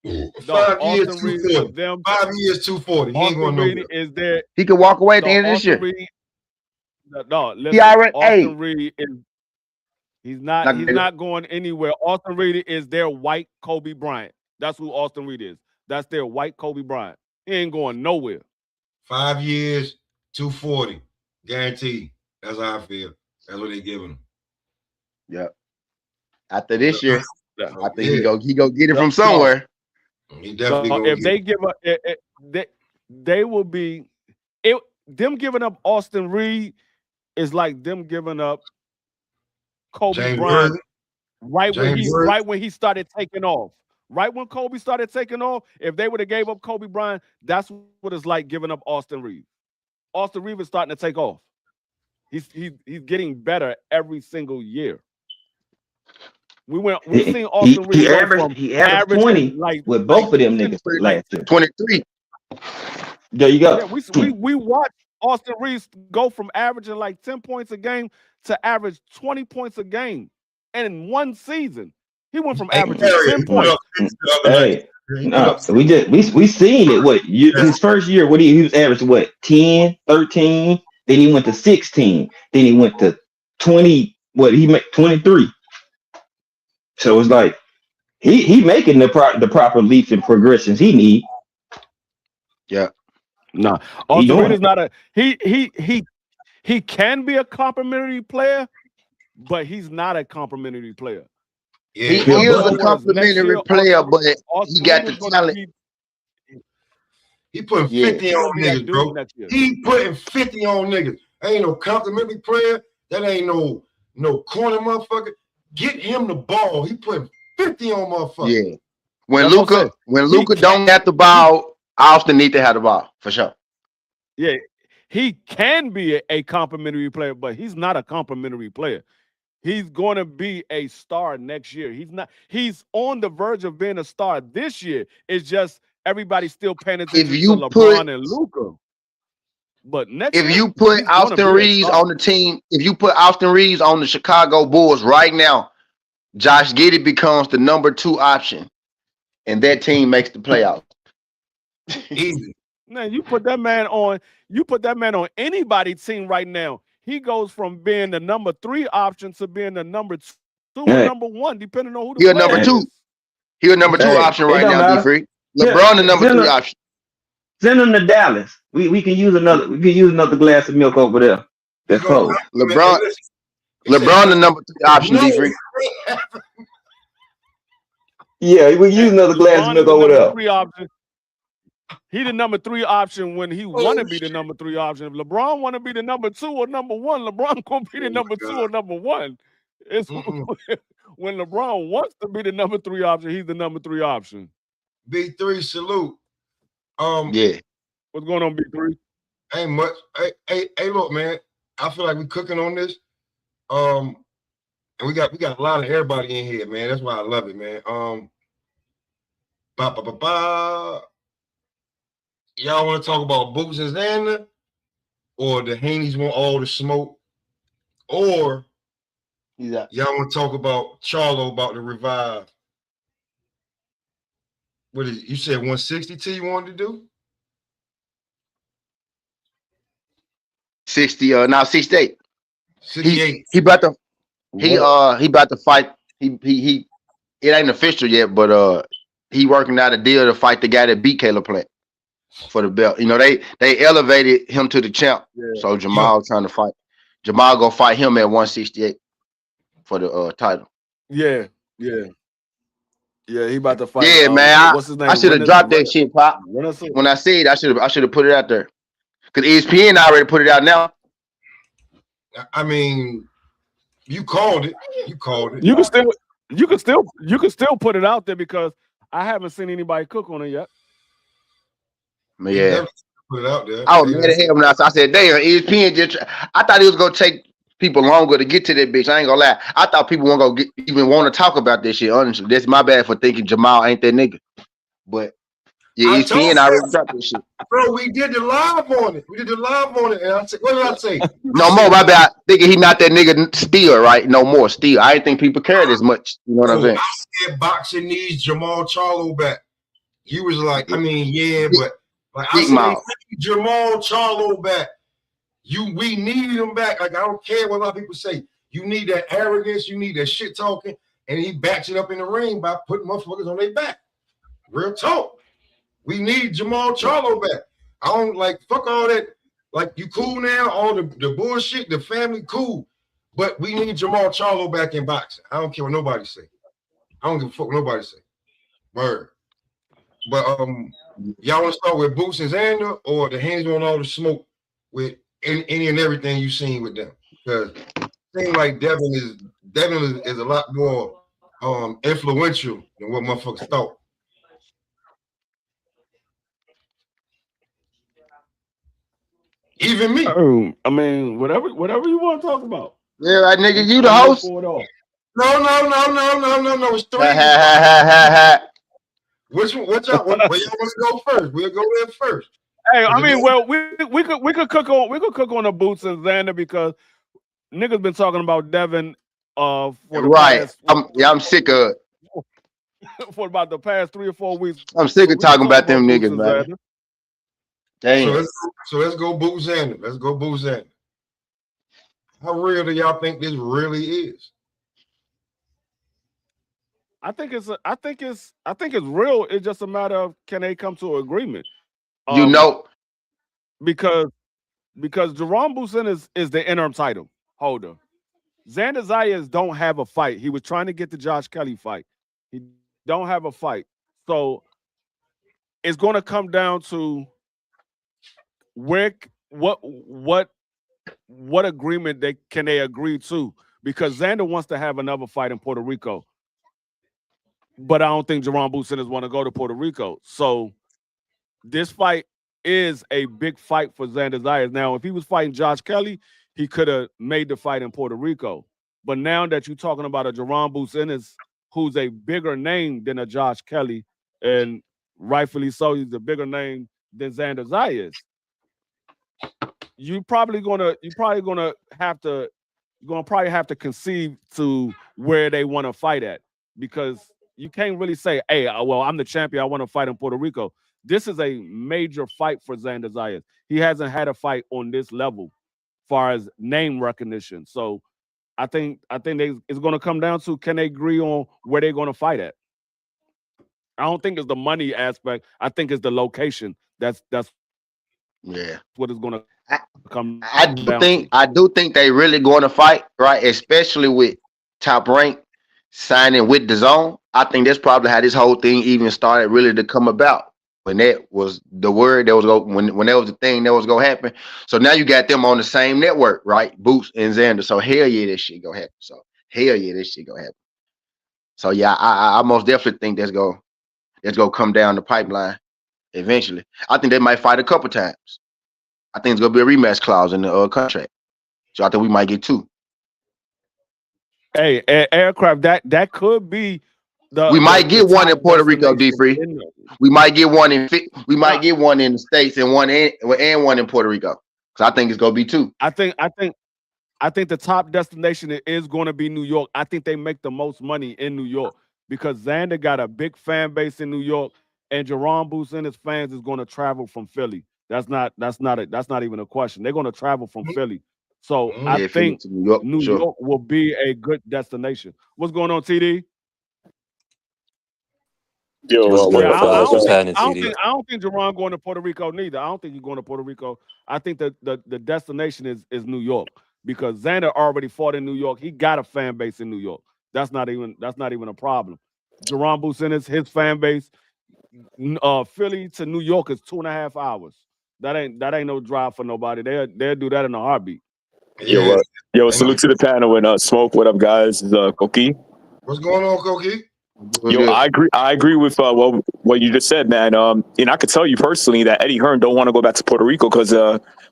5 years, 240. 5 years, 240. He ain't going nowhere. Is there? He can walk away at the end of this year. Listen, Austin Reed is. He's not going anywhere. Austin Reed is their white Kobe Bryant. That's who Austin Reed is. That's their white Kobe Bryant. He ain't going nowhere. 5 years, 240. Guaranteed. That's how I feel. That's what they giving him. Yep. After this year, I think he go get it from somewhere. He definitely so if they give up, they will be. Them giving up Austin Reed is like them giving up Kobe Bryant right when he started taking off. Right when Kobe started taking off, if they would have gave up Kobe Bryant, that's what it's like giving up Austin Reeves. Austin Reeves is starting to take off. He's getting better every single year. We've seen Austin Reeves he averaged 20 with both of them niggas last year. 23. There you go. Yeah, we watched Austin Reeves go from averaging like 10 points a game to average 20 points a game. And in one season, he went from averaging 10 points. Hey, no, we seen it. His first year, he was averaging 10, 13, then he went to 16, then he went to 20, he made 23. So it's like he making the proper leaps and progressions he need. Yeah. No, Austin Reed is not he can be a complimentary player, but he's not a complimentary player. Yeah, he is a complimentary player, but he got the talent. He putting 50 on niggas, bro. He putting 50 on niggas. Ain't no complimentary player. That ain't no corner motherfucker. Get him the ball. He putting 50 on motherfucker. Yeah. When Luka don't have the ball, Austin need to have the ball for sure. Yeah, he can be a complimentary player, but he's not a complimentary player. He's going to be a star next year. He's on the verge of being a star this year. It's just everybody's still paying attention to LeBron and Luka. But if you put Austin Reeves on the team, if you put Austin Reeves on the Chicago Bulls right now, Josh Giddey becomes the number 2 option, and that team makes the playoffs. Easy. Man, you put that man on you put that man on anybody's team right now, he goes from being the number 3 option to being the number 2 or number Hey, 1, depending on who the He a player number hey, is. two. He a number two hey, option it right don't now, D matter. Free. Yeah, LeBron the number send three him, option. send him to Dallas. We can use another glass of milk over there. He That's gonna cold. compliment. Hey, LeBron listen. He said, LeBron the number 3 option, "No, D Free. Yeah, we can Hey, use another glass of LeBron is milk the over number there. 3 option. He the number 3 option when he want to oh be the shit, number 3 option. If LeBron want to be the number 2 or number 1, LeBron gonna be the oh my number 2 god." or number 1. It's Mm-mm. when LeBron wants to be the number 3 option, he's the number 3 option. B3 salute. Yeah. What's going on, B3? Ain't much. Hey, look, man. I feel like we cooking on this. And we got a lot of everybody in here, man. That's why I love it, man. Ba ba ba ba. Y'all want to talk about Boots and Xander, or the Haneys want all the smoke, or He's out. y'all want to talk about Charlo about the revive? What is it? You said 160 T you wanted to do? 60 now 68. 68. He about to What? he about to fight. He it ain't official yet, but he working out a deal to fight the guy that beat Caleb Plant for the belt. You know, they elevated him to the champ. Yeah. So Yo, Jamal trying to fight. Jamal gonna fight him at 168 for the title. Yeah. Yeah. Yeah, he about to fight Yeah, man. what's his I name? should have dropped that shit, Pop. Rennes. When I said I should have put it out there. Cause ESPN already put it out now. I mean, you called it. You called it. You can still put it out there because I haven't seen anybody cook on it yet. But You yeah. definitely put it out there. I was mad at him when I said, damn, ESPN just I thought it was gonna take people longer to get to that bitch. I ain't gonna lie. I thought people weren't gonna even want to talk about this shit, honestly. That's my bad for thinking Jamal ain't that nigga. But yeah, I told ESPN you, already dropped this shit. bro. We did the live on it. And I said, what did I say? No more, my bad. Thinking he not that nigga still, right? No more, still. I didn't think people cared as much. You know what I'm Bro, saying? I said boxing needs Jamal Charlo back. You was like, I mean, yeah, but like I Big said, mouth. we need Jamal Charlo back. We need him back. Like I don't care what a lot of people say. You need that arrogance. You need that shit talking, and he backs it up in the ring by putting motherfuckers on their back. Real talk. We need Jamal Charlo back. I don't like fuck all that. Like you cool now, all the bullshit, the family cool, but we need Jamal Charlo back in boxing. I don't care what nobody say. I don't give a fuck what nobody say. Word. But y'all want to start with Boots and Xander, or the hands on all the smoke with any and everything you've seen with them? Because it seems like Devin is a lot more influential than what motherfuckers thought. Even me. Oh, I mean, whatever you want to talk about. Yeah, right, nigga. You the I'm here host. for it all. No. It's three. Which one? Where y'all want to go first? We'll go there first. Hey, I mean, well, we could cook on the Boots and Xander because niggas been talking about Devin for the Right. past I'm sick of it. for about the past 3 or 4 weeks. I'm sick So of we can talking talk about them Boots niggas, and man. Xander. Damn. So let's go Boots Xander. Let's go Boots Xander. How real do y'all think this really is? I think it's real. It's just a matter of can they come to an agreement? You know, because Jerome Busin is the interim title holder. Xander Zayas don't have a fight. He was trying to get the Josh Kelly fight. He don't have a fight. So it's going to come down to what agreement they agree to, because Xander wants to have another fight in Puerto Rico. But I don't think Jerome Busin want to go to Puerto Rico. So this fight is a big fight for Xander Zayas. Now, if he was fighting Josh Kelly, he could have made the fight in Puerto Rico. But now that you're talking about a Jerome Busin who's a bigger name than a Josh Kelly, and rightfully so, he's a bigger name than Xander Zayas. You're probably gonna have to concede to where they want to fight at, because you can't really say, hey, well, I'm the champion, I want to fight in Puerto Rico. this is a major fight for Xander Zayas. He hasn't had a fight on this level, far as name recognition. So I think it's going to come down to, can they agree on where they're going to fight at. I don't think it's the money aspect. I think it's the location. That's Yeah. what it's going to I, come I down do to. think I do think they really going to fight, right? Especially with Top Rank signing with the zone. I think that's probably how this whole thing even started really to come about. When that was the word that was go when that was the thing that was gonna happen. So now you got them on the same network, right? Boots and Xander. So hell yeah, this shit gonna happen. So hell yeah, this shit gonna happen. So yeah, I most definitely think that's gonna come down the pipeline eventually. I think they might fight a couple times. I think it's gonna be a rematch clause in the contract. So I think we might get two. Hey, aircraft, that could be We might the get one top in Puerto Rico, D destination free. in the, We might get one in we might nah, get one in the States and one in Puerto Rico. So I think it's gonna be two. I think I think I think the top destination is going to be New York. I think they make the most money in New York because Xander got a big fan base in New York, and Jerome Booth and his fans is going to travel from Philly. That's not even a question. They're going to travel from Philly, so I Mm. Yeah, Philly think to New York for New sure. York will be a good destination. What's going on, TD? Yo, What's Yeah, good, what's up? fellas? What's What's up? happening, TD? I don't think Jerron going to Puerto Rico neither. I don't think he's going to Puerto Rico. I think that the destination is New York because Xander already fought in New York. He got a fan base in New York. That's not even a problem. Jerron Businis, his fan base, Philly to New York is 2.5 hours. That ain't no drive for nobody. They'll do that in a heartbeat. Yo, Yeah. And salute to the panel and smoke. What up, guys? This is Koki. what's going on, Koki? What's Yo, good? I agree with what you just said, man. And I could tell you personally that Eddie Hearn don't want to go back to Puerto Rico because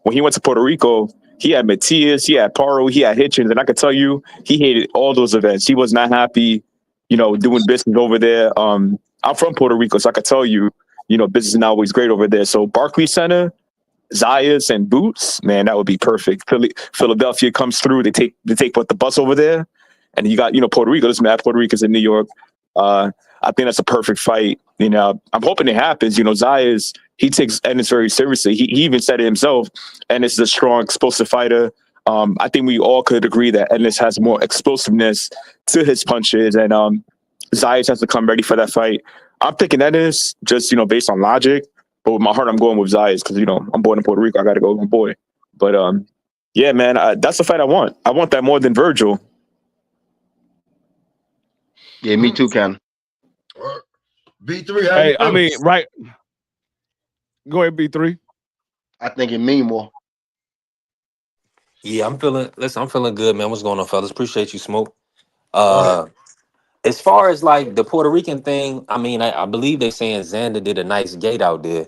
when he went to Puerto Rico, he had Matias, he had Paro, he had Hitchens, and I could tell you he hated all those events. He was not happy, doing business over there. I'm from Puerto Rico, so I could tell you, business is not always great over there. So Barclays Center, Zayas and Boots, man, that would be perfect. Philadelphia comes through. They take what the bus over there, and you got Puerto Rico. Doesn't matter. Puerto Rico's in New York. I think that's a perfect fight. I'm hoping it happens. Zayas, he takes Ennis very seriously. He even said it himself. Ennis is a strong, explosive fighter. I think we all could agree that Ennis has more explosiveness to his punches, and Zayas has to come ready for that fight. I'm thinking Ennis just based on logic. But with my heart, I'm going with Zayas because I'm born in Puerto Rico. I got to go with my boy. But yeah, man, that's the fight I want. I want that more than Virgil. Yeah, me too, Ken. B3, how you Hey, I feeling? mean, right? Go ahead, B3. I think it mean more. Yeah, I'm feeling good, man. What's going on, fellas? Appreciate you, Smoke. All right. Uh, as far as like the Puerto Rican thing, I mean, I believe they saying Xander did a nice gate out there,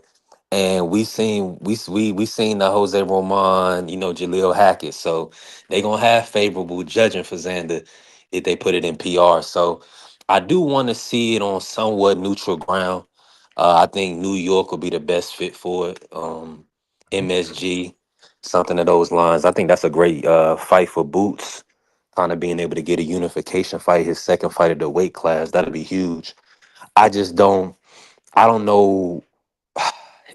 and we seen the Jose Roman, Jaleel Hackett, so they gonna have favorable judging for Xander if they put it in PR. So I do want to see it on somewhat neutral ground. I think New York will be the best fit for it. MSG, something of those lines. I think that's a great fight for Boots, kind of being able to get a unification fight, his second fight at the weight class. That'd be huge. I just don't. I don't know.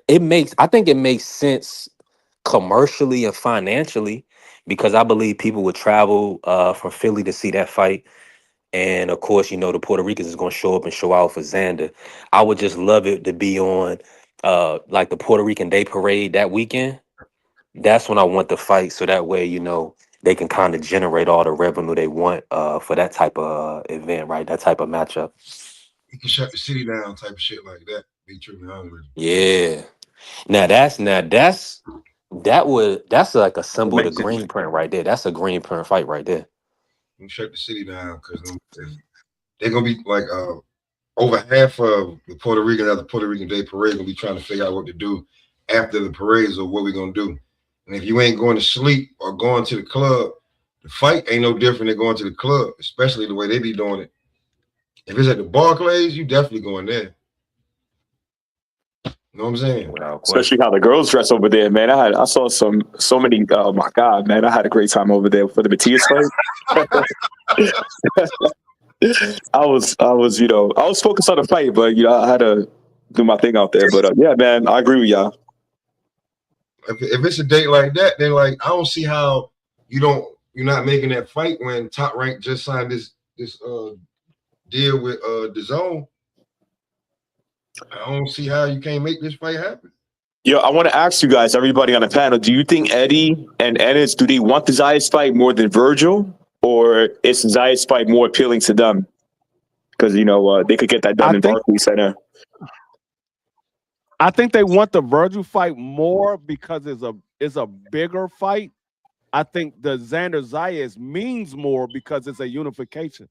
I think it makes sense commercially and financially because I believe people would travel from Philly to see that fight. And of course, the Puerto Ricans is going to show up and show out for Xander. I would just love it to be on like the Puerto Rican Day Parade that weekend. That's when I want the fight, so that way, they can kind of generate all the revenue they want for that type of event, right? That type of matchup. You can shut the city down, type of shit like that. Be tripping out with you. Yeah. That's like a That would symbol of the make sense. green print right there. That's a green print fight right there. You can shut the city down because they're gonna be like over half of the Puerto Rican at the Puerto Rican Day Parade gonna be trying to figure out what to do after the parades or what we're gonna do. And if you ain't going to sleep or going to the club, the fight ain't no different than going to the club, especially the way they be doing it. If it's at the Barclays, you definitely going there. You know what I'm saying? Without Especially question. how the girls dress over there, man. I saw so many. Oh my god, man! I had a great time over there for the Matias fight. I was focused on the fight, but I had do my thing out there. But yeah, man, I agree with y'all. If it's a date like that, then like I don't see how you're not making that fight when Top Rank just signed this deal with DAZN. I don't see how you can't make this fight happen. Yo, I want to ask you guys, everybody on the panel, do you think Eddie and Ennis, do they want the Zayas fight more than Virgil, or is the Zayas fight more appealing to them? Because they could get that done in Barclays Center. I think they want the Virgil fight more because it's a bigger fight. I think the Xander Zayas means more because it's a unification.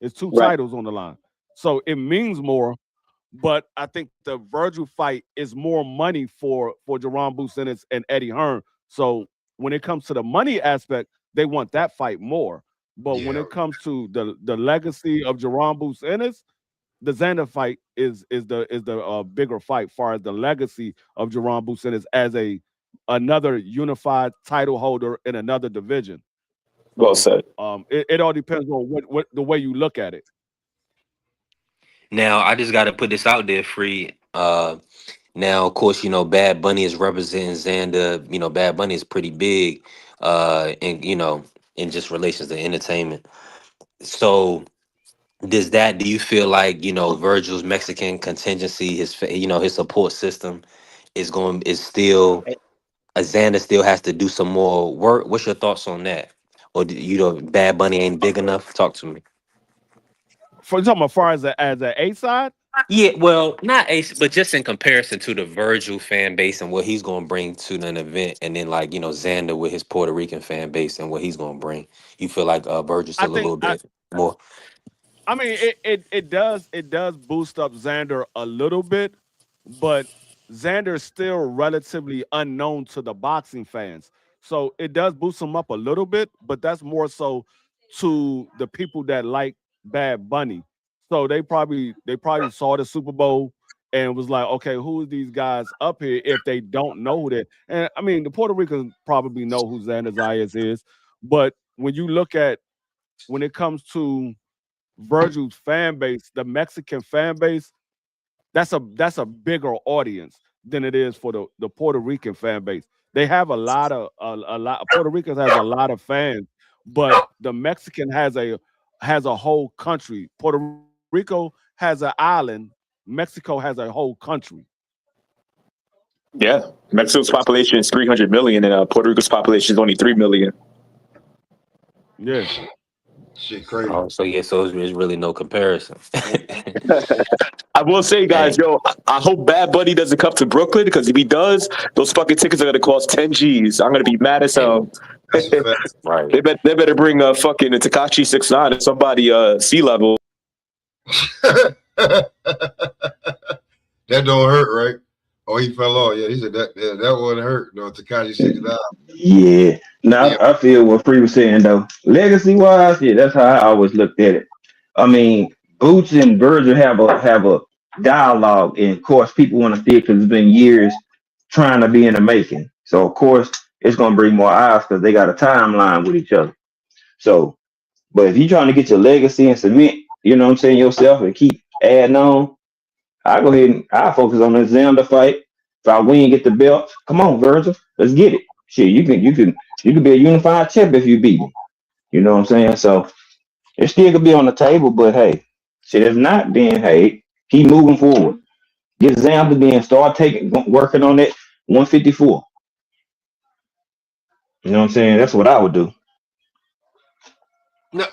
It's two titles on the line, so it means more. But I think the Virgil fight is more money for Jerron Boots and Eddie Hearn. So when it comes to the money aspect, they want that fight more. But when it comes to the legacy of Jerron Boots the Xander fight is the bigger fight, far as the legacy of Jerron Boots as another unified title holder in another division. So, well said. It all depends on what the way you look at it. Now, I just got to put this out there, Free. Now, of course, Bad Bunny is representing Xander. Bad Bunny is pretty big, in just relations to entertainment. So, do you feel like Virgil's Mexican contingency, his support system is still Xander still has to do some more work? What's your thoughts on that? Or Bad Bunny ain't big enough? Talk to me. For talking about far as an A side. Yeah, well, not Ace, but just in comparison to the Virgil fan base and what he's going to bring to an event, and then Xander with his Puerto Rican fan base and what he's going to bring. You feel like Virgil's still a little bit more. I mean, it does boost up Xander a little bit, but Xander is still relatively unknown to the boxing fans. So it does boost him up a little bit, but that's more so to the people that like Bad Bunny. So they probably saw the Super Bowl and was like, okay, who are these guys up here if they don't know who they? And I mean, the Puerto Ricans probably know who Xander Zayas is, but when it comes to Virgil's fan base, the Mexican fan base, that's a bigger audience than it is for the Puerto Rican fan base. They have a lot Puerto Ricans has a lot of fans, but the Mexican has a whole country. Puerto Rico has an island. Mexico has a whole country. Yeah, Mexico's population is 300 million, and Puerto Rico's population is only 3 million. Yeah. Shit crazy. Oh, so there's really no comparison. I will say, guys, I hope Bad Bunny doesn't come to Brooklyn, because if he does, those fucking tickets are gonna cost 10 G's. I'm gonna be mad as hell. Right. They better bring fucking Tekashi 6ix9ine and somebody sea level. That don't hurt, right? Oh, he fell off. Yeah, he said that. Yeah, that wouldn't hurt. No, Tekashi 6ix9ine. Yeah. Now I feel what Free was saying though. Legacy wise, yeah, that's how I always looked at it. I mean, Boots and Virgil have a dialogue, and of course, people want to see it because it's been years trying to be in the making. So of course, it's gonna bring more eyes because they got a timeline with each other. So, but if you're trying to get your legacy and submit, yourself and keep adding on, I go ahead and I focus on the Xander fight. If I win, get the belt. Come on, Virgil, let's get it. Shit, you can be a unified champ if you beat me. You know what I'm saying? So it still could be on the table, but hey, shit, if not, then hey, keep moving forward. Get Xander, then start working on that 154. You know what I'm saying? That's what I would do. No,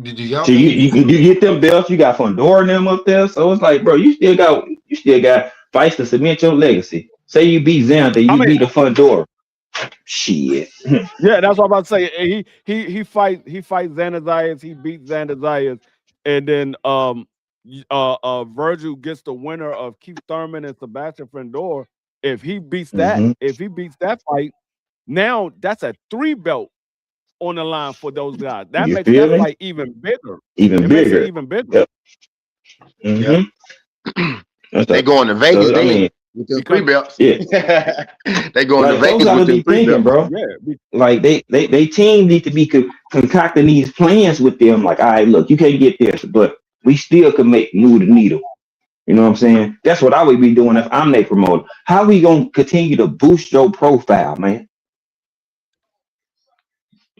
did y'all? So you get them belts. You got Fondora and them up there. So it's like, bro, you still got fights to cement your legacy. Say you beat Xander, beat the Fondora. Shit. Yeah, that's what I'm about to say. He fights Xander Zayas. He beats Xander Zayas, and then Virgil gets the winner of Keith Thurman and Sebastian Fondora. If he beats that fight, now that's a 3 belt on the line for those guys. That makes that fight even bigger. Even bigger. Yep. Mm-hmm. They going to Vegas then with the 3 belts. Yeah. They going to Vegas with the 3 belts, bro. Yeah. Like they team need to be concocting these plans with them. Like, all right, look, you can't get this, but we still could move the needle. You know what I'm saying? That's what I would be doing if I'm their promoter. How we gonna continue to boost your profile, man?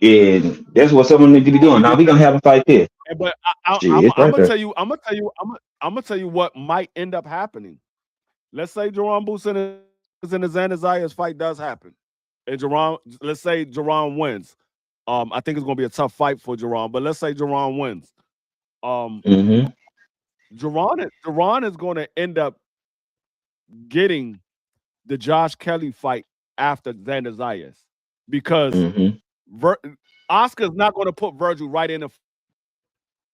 And that's what someone need to be doing. Now we gonna have a fight here. But Shit, it's I'm right gonna there. tell you, I'm gonna tell you what might end up happening. Let's say Jerron Boots and the Xander Zayas fight does happen, and let's say Jerron wins. I think it's gonna be a tough fight for Jerron, but let's say Jerron wins. Um, Mm-hmm. Jerron is going to end up getting the Josh Kelly fight after Xander Zayas because Mm-hmm. Oscar's not going to put Virgil right in a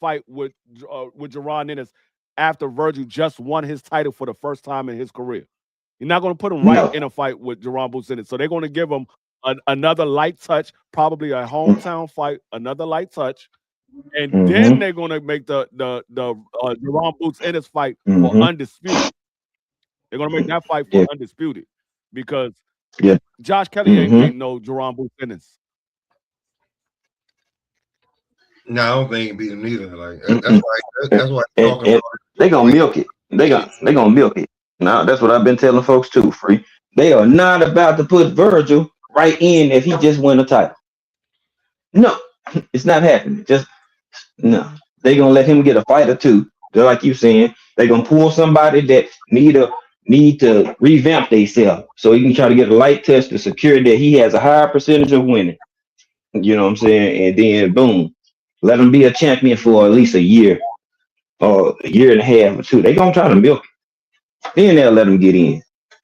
fight with Jerron Ennis after Virgil just won his title for the first time in his career. You're not going to put him right No. in a fight with Jerron Boots in it. So they're going to give him another light touch, probably a hometown fight, another light touch, and then Mm-hmm. they're going to make the Jerron Boots Ennis fight for Mm-hmm. undisputed. They're going to make that fight for Yeah. undisputed because Yeah. Josh Kelly Mm-hmm. ain't no Jerron Boots Ennis. No, I don't think it beat him neither. Like that's why I'm talking And about they gonna milk it. They gonna milk it. Now that's what I've been telling folks too. Free. They are not about to put Virgil right in if he just win a title. No, it's not happening. Just no. They gonna let him get a fight or two. Just like you saying, they gonna pull somebody that need to revamp themselves so he can try to get a light test to secure that he has a higher percentage of winning. You know what I'm saying? And then boom, let him be a champion for at least a year or a year and a half or two. They gonna try to milk it. Then they'll let him get in.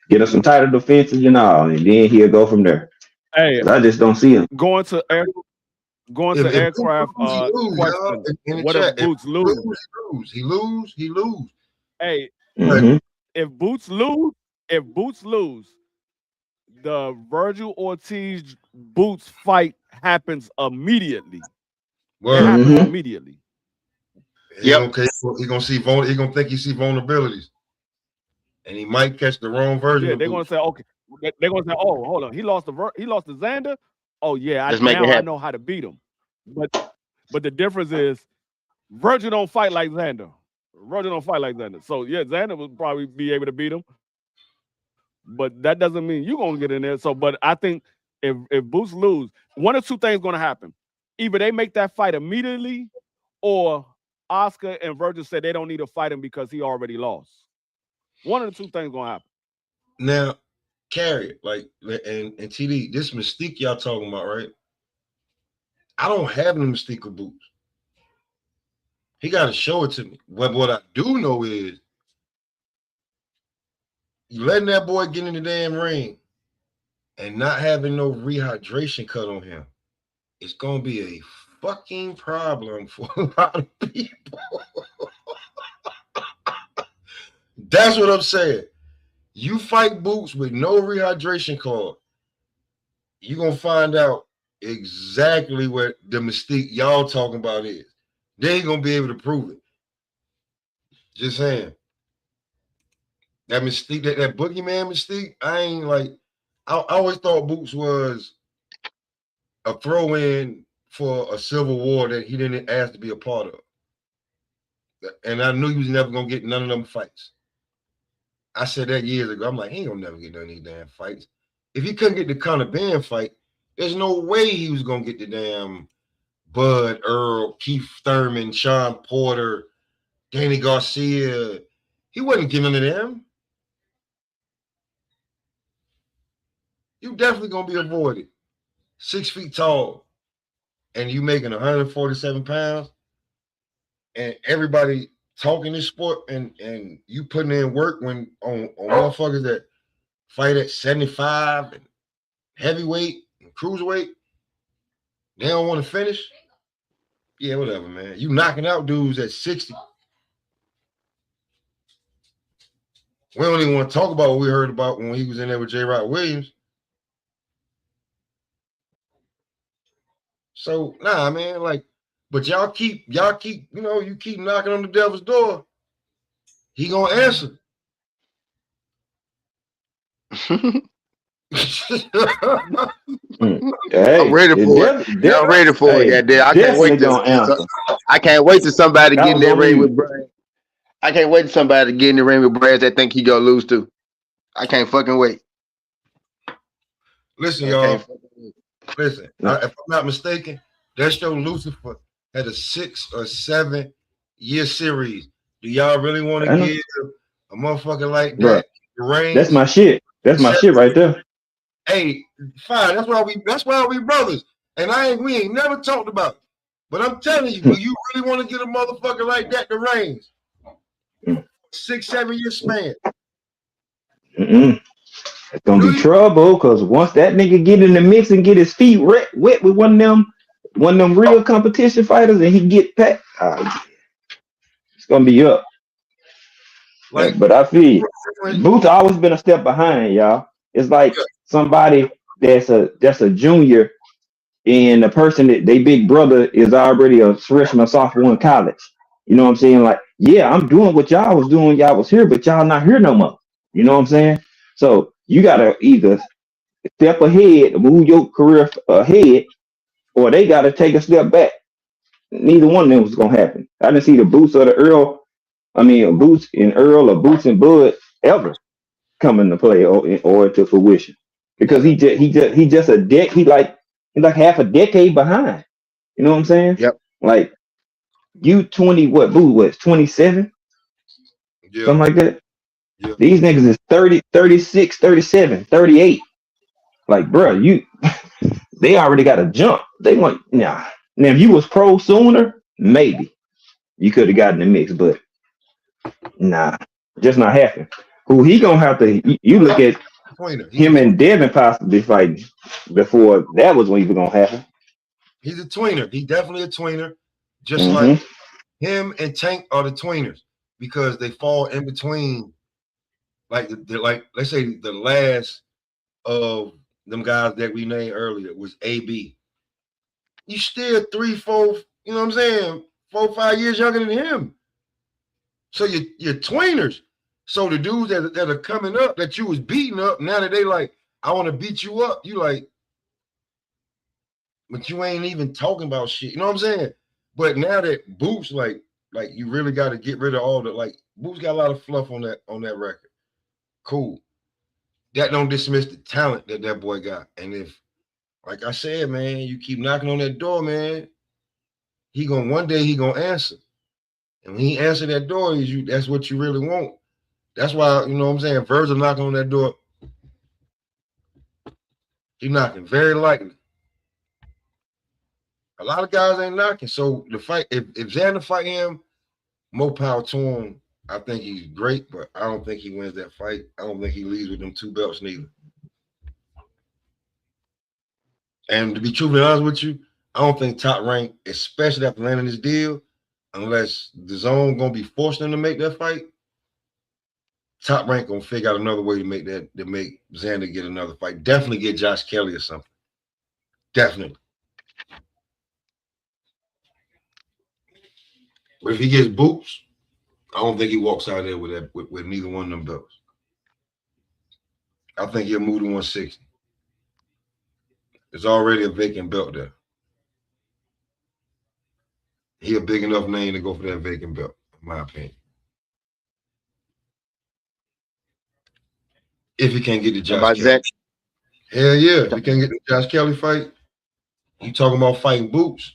Get us some title defenses and all, and then he'll go from there. Hey, 'Cause I just don't see him. going to if aircraft Boots lose, he lose, y'all. question. In the What chat, if Boots lose? he lose. Hey, Mm-hmm. if Boots lose, the Virgil Ortiz Boots fight happens immediately. It Word. happens Mm-hmm. immediately. He Yep. gonna see he gonna think he see vulnerabilities, and he might catch the wrong version Yeah, of they're gonna Boots. say, okay. They're gonna say, oh, hold on, he lost to Xander. Oh yeah, Let's make it now I happen. know how to beat him. But the difference is Virgil don't fight like Xander. Virgil don't fight like Xander. So yeah, Xander would probably be able to beat him, but that doesn't mean you're gonna get in there. So, but I think if Boots lose, one or two things gonna happen. Either they make that fight immediately, or Oscar and Virgil said they don't need to fight him because he already lost. One of the two things gonna happen. Now, Carry like and TD, this mystique y'all talking about, right? I don't have the mystique of Boots. He got to show it to me. But what I do know is you letting that boy get in the damn ring and not having no rehydration cut on him. It's gonna be a fucking problem for a lot of people. That's what I'm saying. You fight Boots with no rehydration card, you're gonna find out exactly what the mystique y'all talking about is. They ain't gonna be able to prove it. Just saying. That mystique, that boogeyman mystique, I ain't like. I always thought Boots was a throw-in for a civil war that he didn't ask to be a part of, and I knew he was never gonna get none of them fights. I said that years ago. I'm like, he ain't gonna never get none of these damn fights. If he couldn't get the Conor Ben fight, there's no way he was gonna get the damn Bud, Earl, Keith Thurman, Sean Porter, Danny Garcia. He wasn't getting none of them. You definitely gonna be avoided. 6 feet tall, and you making 147 pounds, and everybody talking this sport, and you putting in work when on motherfuckers that fight at 75 and heavyweight and cruiserweight, they don't want to finish. Yeah, whatever, man. You knocking out dudes at 60. We don't even want to talk about what we heard about when he was in there with J. Rod Williams. So nah, man, like, but y'all keep, you keep knocking on the devil's door. He gonna answer. I'm Hey, ready for it. Yeah, I'm ready for it. hey, Goddamn. I can't definitely wait to. gonna answer. I can't wait till somebody I get in was that on ring mute. with Brad. I can't wait till somebody get in the ring with Brad that think he gonna lose to. I can't fucking wait. Listen, I y'all. can't fucking wait. Listen, if I'm not mistaken, that show Lucifer had a 6 or 7 year series. Do y'all really want to I know, give a motherfucker like bro. that the reins? That's my shit. That's my shit right there. Hey, fine. That's why we brothers. And we ain't never talked about it. But I'm telling you, do you really want to get a motherfucker like that the reins? 6, 7 year span. It's gonna be trouble because once that nigga get in the mix and get his feet wet with one of them real competition fighters, and he get packed, it's gonna be up. Like, But I feel you. Boots always been a step behind, y'all. It's like somebody that's a junior, and the person that they big brother is already a freshman, sophomore in college. You know what I'm saying? Like, yeah, I'm doing what y'all was doing. Y'all was here, but y'all not here no more. You know what I'm saying? So you gotta either step ahead, move your career ahead, or they got to take a step back. Neither one of them was gonna happen. I didn't see the Boots or the Earl. I mean, Boots and Earl or Boots and Bud ever come into play or to fruition because he just a deck. He's like half a decade behind. You know what I'm saying? Yep. Like you 20, what Boo was 27, something like that. Yeah. These niggas is 30, 36, 37, 38. Like, bro, they already got a jump. They want nah. Now, if you was pro sooner, maybe you could have gotten the mix, but nah, just not happening. Who he gonna have to? You look at him and Devin possibly fighting before that was even gonna happen. He's a tweener. He's definitely a tweener. Just like him and Tank are the tweeners because they fall in between. Like let's say the last of them guys that we named earlier was AB. You still 3, 4, you know what I'm saying? 4, 5 years younger than him. So you're tweeners. So the dudes that are coming up that you was beating up, now that they like, I want to beat you up, you like, but you ain't even talking about shit. You know what I'm saying? But now that Boots, like you really got to get rid of all the Boots got a lot of fluff on that record. Cool. That don't dismiss the talent that boy got. And if, like I said, man, you keep knocking on that door, man, one day he gonna answer. And when he answer that door, that's what you really want. That's why, you know what I'm saying, Virgil knocking on that door. He knocking very likely. A lot of guys ain't knocking. So the fight, if Xander fight him, more power to him. I think he's great, but I don't think he wins that fight. I don't think he leaves with them 2 belts neither. And to be truthfully honest with you, I don't think Top Rank, especially after landing this deal, unless the zone gonna be forced him to make that fight, Top Rank gonna figure out another way to make Xander get another fight. Definitely get Josh Kelly or something. Definitely. But if he gets Boots, I don't think he walks out there with neither one of them belts. I think he'll move to 160. There's already a vacant belt there. He a big enough name to go for that vacant belt, in my opinion. If he can't get the Josh Kelly. Hell yeah. If he can't get the Josh Kelly fight, you talking about fighting Boots.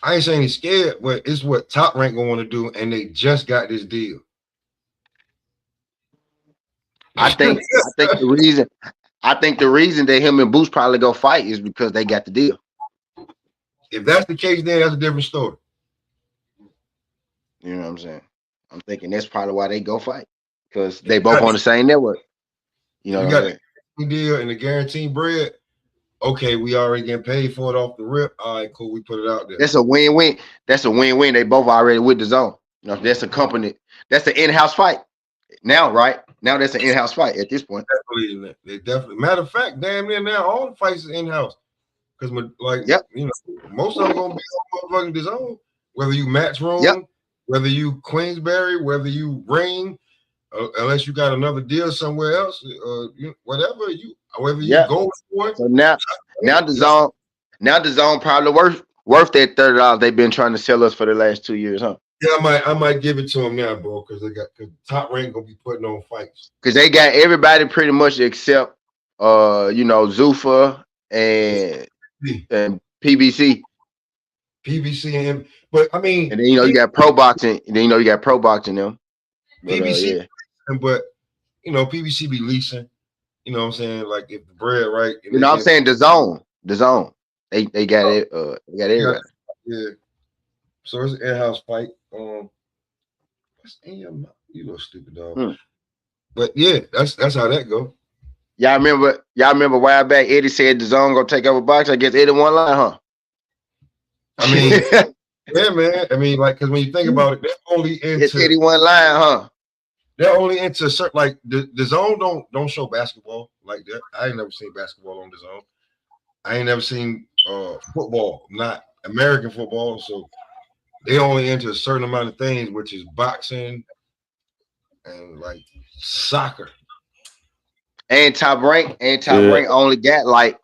I ain't saying he's scared, but it's what Top Rank gonna want to do, and they just got this deal. I think the reason that him and Boots probably go fight is because they got the deal. If that's the case, then that's a different story. You know what I'm saying? I'm thinking that's probably why they go fight because they both on the same network. You know what I'm saying? The deal and the guaranteed bread. Okay, we already getting paid for it off the rip. All right, cool. We put it out there. That's a win-win. That's a win-win. They both already with the zone. You know, that's a company. That's an in-house fight. Now, right? Now that's an in-house fight at this point. They definitely. Matter of fact, damn near now, all the fights is in-house. Because you know, most of them gonna be on motherfucking DAZN. Whether you match room, whether you Queensberry, whether you ring, unless you got another deal somewhere else, whatever you Yeah. go for it. So now the zone probably worth that $30 they've been trying to sell us for the last 2 years, huh? Yeah, I might give it to them now, bro, because Top Rank gonna be putting on fights. Because they got everybody pretty much except Zuffa and PBC. PBC and but I mean, And then you got pro boxing, and then you got pro boxing them. But PBC, yeah. but PBC be leasing. You know what I'm saying? Like if the bread right, You know what I'm saying? The zone. They got it. They got everybody. Yeah. So it's an in-house fight. You little stupid dog. But yeah, that's how that go. Y'all remember a while back Eddie said the zone gonna take over boxing? I guess Eddie won line, huh? I mean, yeah, man. I mean, like, because when you think about it, they're only into Eddie won line, huh? They're only into certain, like the zone don't show basketball like that. I ain't never seen basketball on the zone. I ain't never seen football, not American football. So they only into a certain amount of things, which is boxing and like soccer. And Top Rank only got like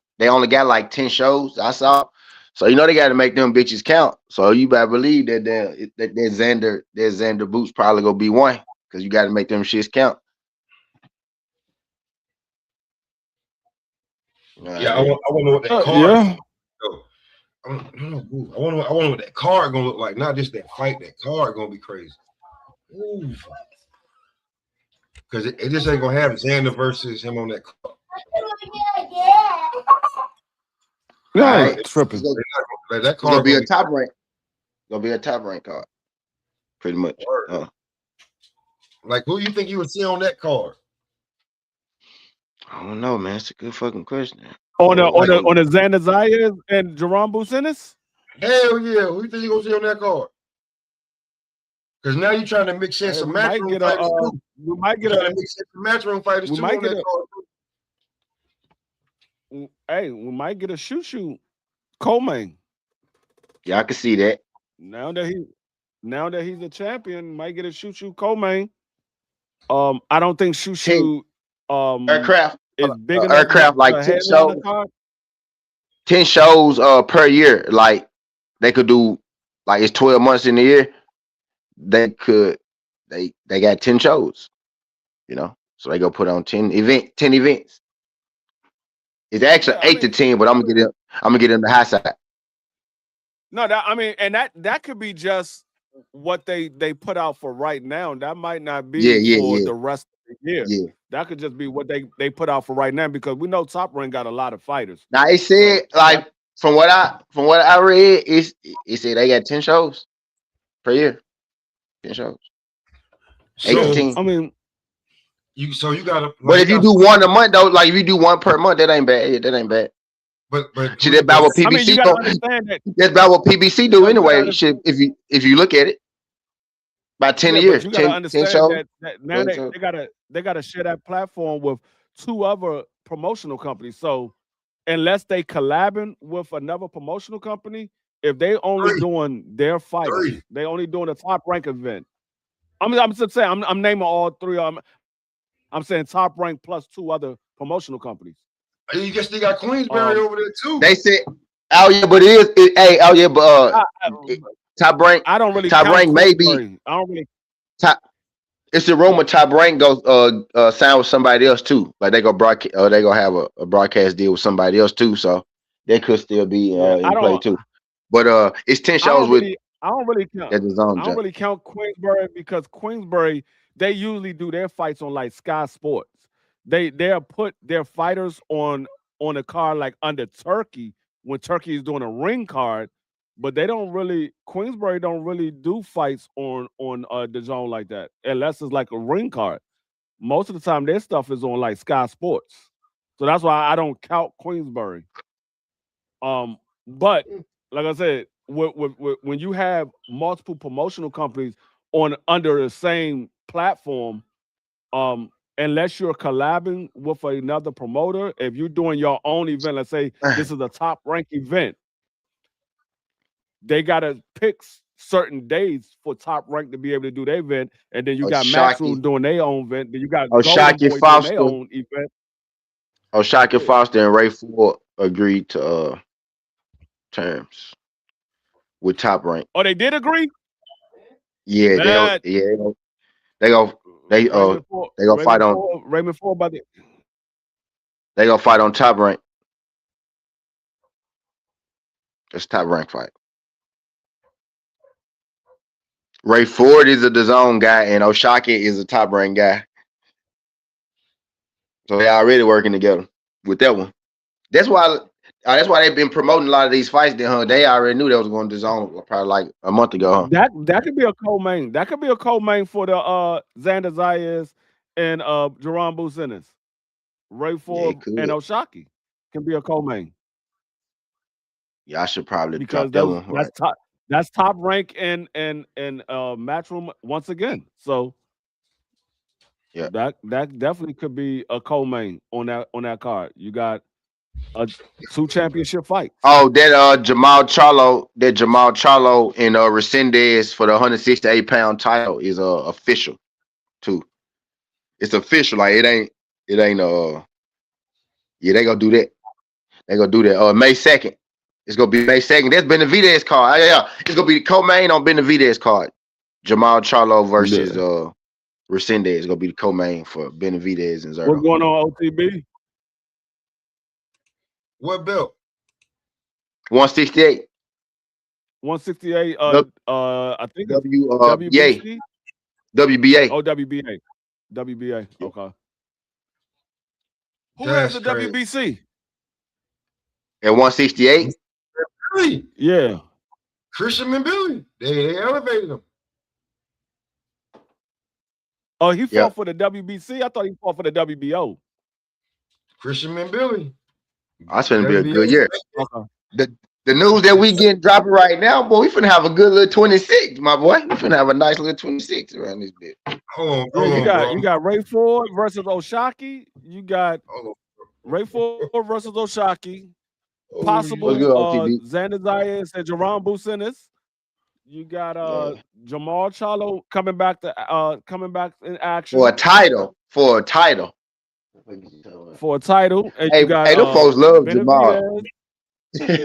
10 shows. I saw. So they got to make them bitches count. So you better believe that that Xander Boots probably gonna be one, because you got to make them shits count. Yeah, I want to know what that card. Yeah. I wonder what that card gonna look like. Not just that fight. That card gonna be crazy. Because it just ain't gonna have Xander versus him on that card. No, tripping. That card gonna be a Top Rank. Gonna be a Top Rank card, pretty much. Like, who you think you would see on that card? I don't know, man. It's a good fucking question. On the Xander Zayas and Jerome Businis? Hell yeah. Who you think you gonna see on that card? Because now you're trying to mix in some matchroom fighters too. We might get a matchroom fighters too on that card. Hey, we might get a shoot co-main. Yeah, I can see that. Now that he's a champion, might get a shoot co-main. I don't think shoot aircraft is big enough. Aircraft like 10 shows. 10 shows per year. Like they could do, like it's 12 months in the year. They got 10 shows, so they go put on 10 events. It's actually 8 to 10, but I'm gonna get in the high side. No, that could be just what they put out for right now. That might not be for the rest of the year. Yeah. That could just be what they put out for right now, because we know Top Rank got a lot of fighters. Now it said, like, from what I read, it said they got 10 shows per year. 10 shows. 8 to 10. I mean, you gotta. But if you do one a month though, like if you do one per month, that ain't bad. Yeah, that ain't bad. But see, that's about what PBC you gotta understand that. That's about what PBC do anyway. If you look at it, about 10 a year. You gotta understand 10 shows. that now they gotta share that platform with 2 other promotional companies. So unless they collabing with another promotional company, if they only doing their fight, they only doing a Top Rank event. I'm just saying, I'm naming all 3 of them. I'm saying Top Rank plus 2 other promotional companies. You guess they got Queensberry over there too. They said, but Top Rank. I don't really. Top Rank maybe. I don't really. It's a rumor Top Rank goes sign with somebody else too. Like they go broadcast, or they gonna have a broadcast deal with somebody else too. So they could still be in play too. But it's 10 shows I don't really count. I don't really count Queensberry, because Queensberry, they usually do their fights on like Sky Sports. They'll put their fighters on a card like under Turkey, when Turkey is doing a ring card, but Queensberry don't really do fights on the zone like that, unless it's like a ring card. Most of the time their stuff is on like Sky Sports. So that's why I don't count Queensberry. But like I said, when you have multiple promotional companies under the same platform, unless you're collabing with another promoter, if you're doing your own event, let's say this is a Top Rank event, they gotta pick certain days for Top Rank to be able to do their event, and then you got O'Shaquie. Matchroom doing their own event, then you got O'Shaquie Golden Boy doing Foster. their own event. O'Shaquie Yeah. Foster and Ray Ford agreed to terms with Top Rank. Oh, they did agree? Yeah, That they go fight on Raymond Ford by the they go fight on Top Rank. It's Top Rank fight. Ray Ford is a DAZN guy, and O'Shaquie is a Top Rank guy. So they already working together with that one. That's why they've been promoting a lot of these fights. They already knew they was going to DAZN probably like a month ago. That could be a co-main. That could be a co-main for the Xander Zayas and Jerome Businis. Ray Ford and O'Shaquie can be a co-main. Yeah, I should probably because drop that one. That's Top Rank and Matchroom once again. So yeah, that definitely could be a co-main on that card. You got 2 championship fights. Oh, that Jamal Charlo and Resendez for the 168-pound title is official too. It's official. Like it ain't yeah, they gonna do that. May 2nd. It's gonna be May 2nd. That's Benavidez card. Yeah. It's gonna be the co-main on Benavidez card. Jamal Charlo versus Resendez is gonna be the co-main for Benavidez and Zerto. What's going on, OTB? What belt? 168. 168. I think it's WBC. WBA. Oh, WBA. WBA. Okay. Who has the WBC? At 168? Billy. Yeah. Christian and Billy. They elevated him. Oh, he fought for the WBC? I thought he fought for the WBO. Christian and Billy. That's gonna be a good year. Okay. The news that we getting dropping right now, boy, we finna have a good little 26, my boy. We finna have a nice little 26 around this bit. Hold on, you got Ray Ford versus O'Shaquie. You got Ray Ford versus O'Shaquie. Possible Xander Zayas and Jerome Businis. You got Jamal Charlo coming back in action for a title. And Hey, you got, them folks love Jamal.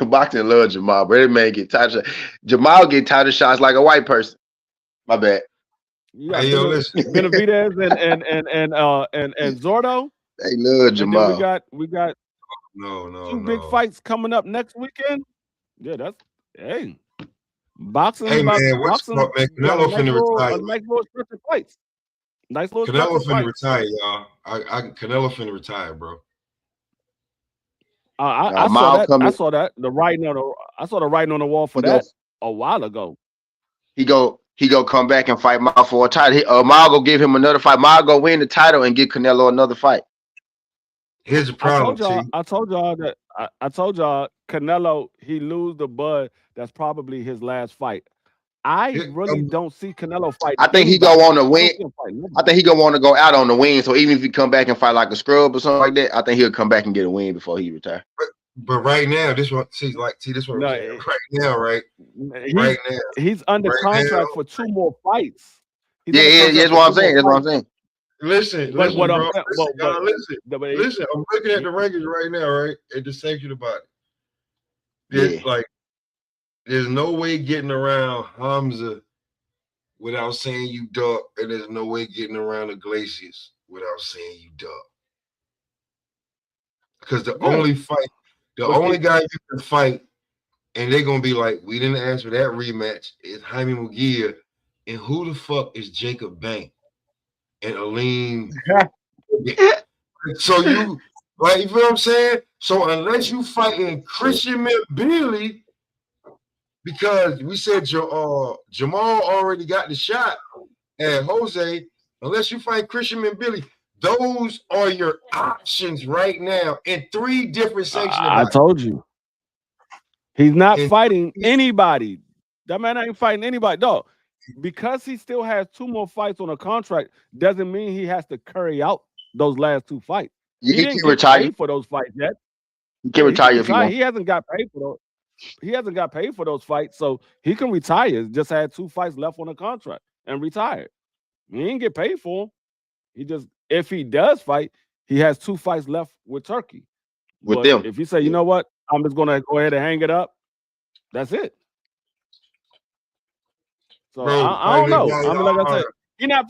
Boxing love Jamal, but that man get title. Jamal get title shots like a white person. My bad. Hey, yo, listen. Benavidez and Zordo. They love Jamal. And then we got two big fights coming up next weekend. Yeah, that's boxing. Hey man, what's boxing, up, man? Canelo finna retire. Nice little stretch of fights. Nice little Canelo stretch of finna retire, y'all. Canelo finna retire, bro. I saw that. I saw the writing on the wall for that a while ago. He go come back and fight Mao for a title. Mao go give him another fight. Mao go win the title and give Canelo another fight. Here's the problem. I told y'all Canelo, he lose the Bud. That's probably his last fight. I really don't see Canelo fighting. I think he go on to win. I think he gonna want to go out on the win. So even if he come back and fight like a scrub or something like that, I think he'll come back and get a win before he retire. But right now, this one, this one. Right now, right now, he's under contract for 2 more fights. That's what I'm saying. Listen, I'm looking at the rankings right now, right? At the section about it. There's no way getting around Hamza without saying you duck, and there's no way getting around Iglesias without saying you duck. Because the only guy you can fight, and they're gonna be like, we didn't ask for that rematch, is Jaime Munguia, and who the fuck is Jacob Bank and Aline? So you feel what I'm saying? So unless you fighting Christian Billy, because we said Jamal already got the shot at Jose, unless you fight Christian and Billy, those are your options right now in 3 different sections. I told you. He's not fighting anybody. That man ain't fighting anybody. Dog. Because he still has 2 more fights on a contract doesn't mean he has to carry out those last 2 fights. He didn't get paid for those fights yet. He can retire if he wants. He hasn't got paid for those. got paid for those fights, so he can retire. Just had 2 fights left on the contract and retired. He didn't get paid for them. He just, if he does fight, he has 2 fights left with Turkey. with But them. if you say, you know what, I'm just gonna go ahead and hang it up, that's it. So Bro, I don't know. guy, I mean, like I said, He's not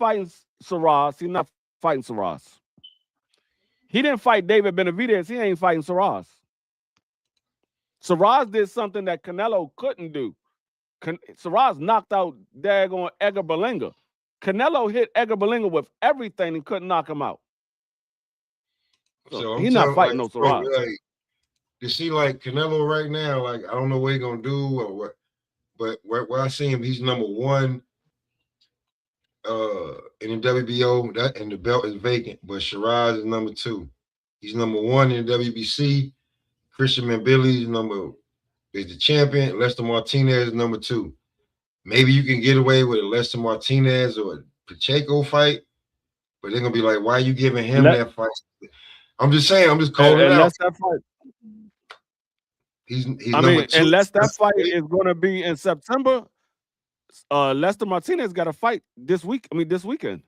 fighting Saras. He's not fighting Saras. He didn't fight David Benavidez. He ain't fighting Saras. Saras did something that Canelo couldn't do. Saras knocked out daggone Edgar Berlanga. Canelo hit Edgar Berlanga with everything and couldn't knock him out. So he's not fighting no Saras. Like, you see, like Canelo right now, like I don't know what he's gonna do or what, but where I see him, he's number 1 in the WBO, that and the belt is vacant. But Shiraz is number 2. He's number 1 in the WBC. Christian Mbili is the champion. Lester Martinez is number 2. Maybe you can get away with a Lester Martinez or a Pacheco fight, but they're gonna be like, why are you giving him that fight? I'm just saying, I'm just calling it out. That fight. He's number 2. Unless that fight is gonna be in September, Lester Martinez got a fight this weekend.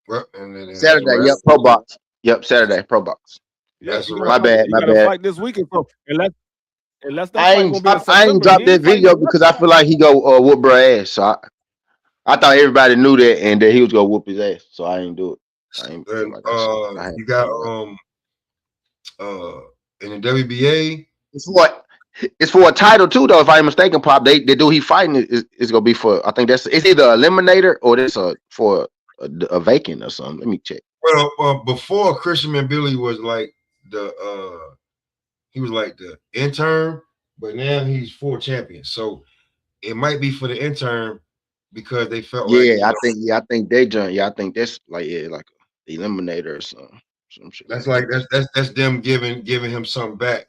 Well, and then Saturday, yep, pro box. Yep, Saturday, pro box. That's my bad. He got a fight this weekend. So unless that I ain't dropped that video because I feel like he go whoop bro ass. So I thought everybody knew that and that he was gonna whoop his ass. So I ain't do it. You got in the WBA. It's for a title too, though. If I'm mistaken, Pop, the dude he fighting is gonna be for. I think it's either eliminator or it's for a vacant or something. Let me check. Well, before Christian Mbili was like he was like the intern, but now he's full champion. So it might be for the intern because they felt I think they joined. I think that's like like a eliminator or something. Some shit. That's them giving him something back,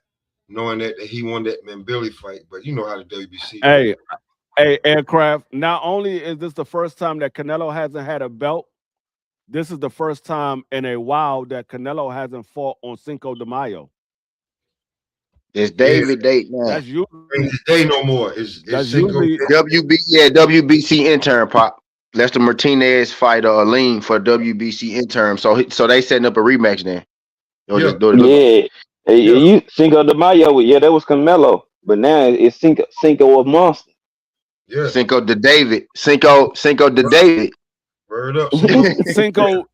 knowing that he won that Mbili fight. But you know how the WBC. Hey, Aircraft. Not only is this the first time that Canelo hasn't had a belt, this is the first time in a while that Canelo hasn't fought on Cinco de Mayo. It's David date now. That's usually day no more. It's usually WBC intern, Pop. Lester Martinez fight Lean for WBC intern. So they setting up a rematch then. You Cinco de Mayo, that was Canelo, but now it's Cinco of Monster. Yeah, Cinco de David. Cinco de David. Word up. Cinco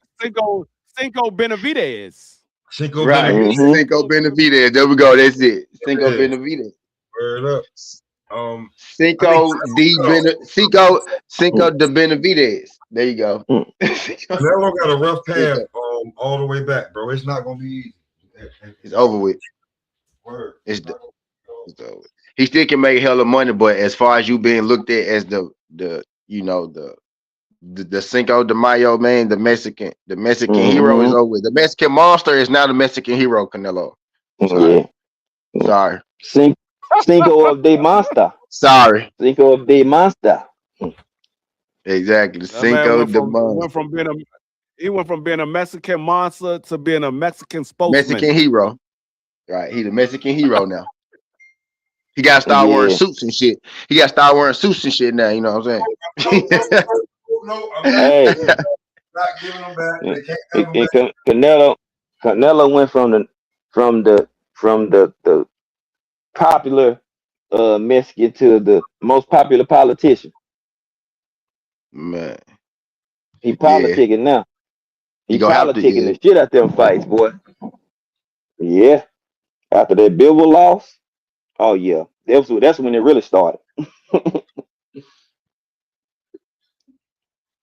Benavidez. Cinco right. Benavidez. Cinco Benavidez. There we go. That's it. Cinco Benavidez. Word up. Cinco de Benavidez. There you go. Canelo got a rough path all the way back, bro. It's not gonna be easy. It's over with. Word. It's over. He still can make hella money, but as far as you being looked at as the Cinco de Mayo man, the Mexican hero is over. The Mexican monster is now the Mexican hero, Canelo. Sorry. Cinco of the Monster. Sorry. Cinco of the Monster. Exactly. Cinco de Monster. He went from being a Mexican monster to being a Mexican spokesman. Mexican hero. Right. He's the Mexican hero now. He got to start wearing suits and shit. Now, you know what I'm saying? No, I'm not giving them back. They can't give them back. Canelo went from the popular Mexican to the most popular politician. Man. He politicking now. He politicking the shit out them fights, boy. Yeah. After that bill was lost, oh yeah. That's when it really started.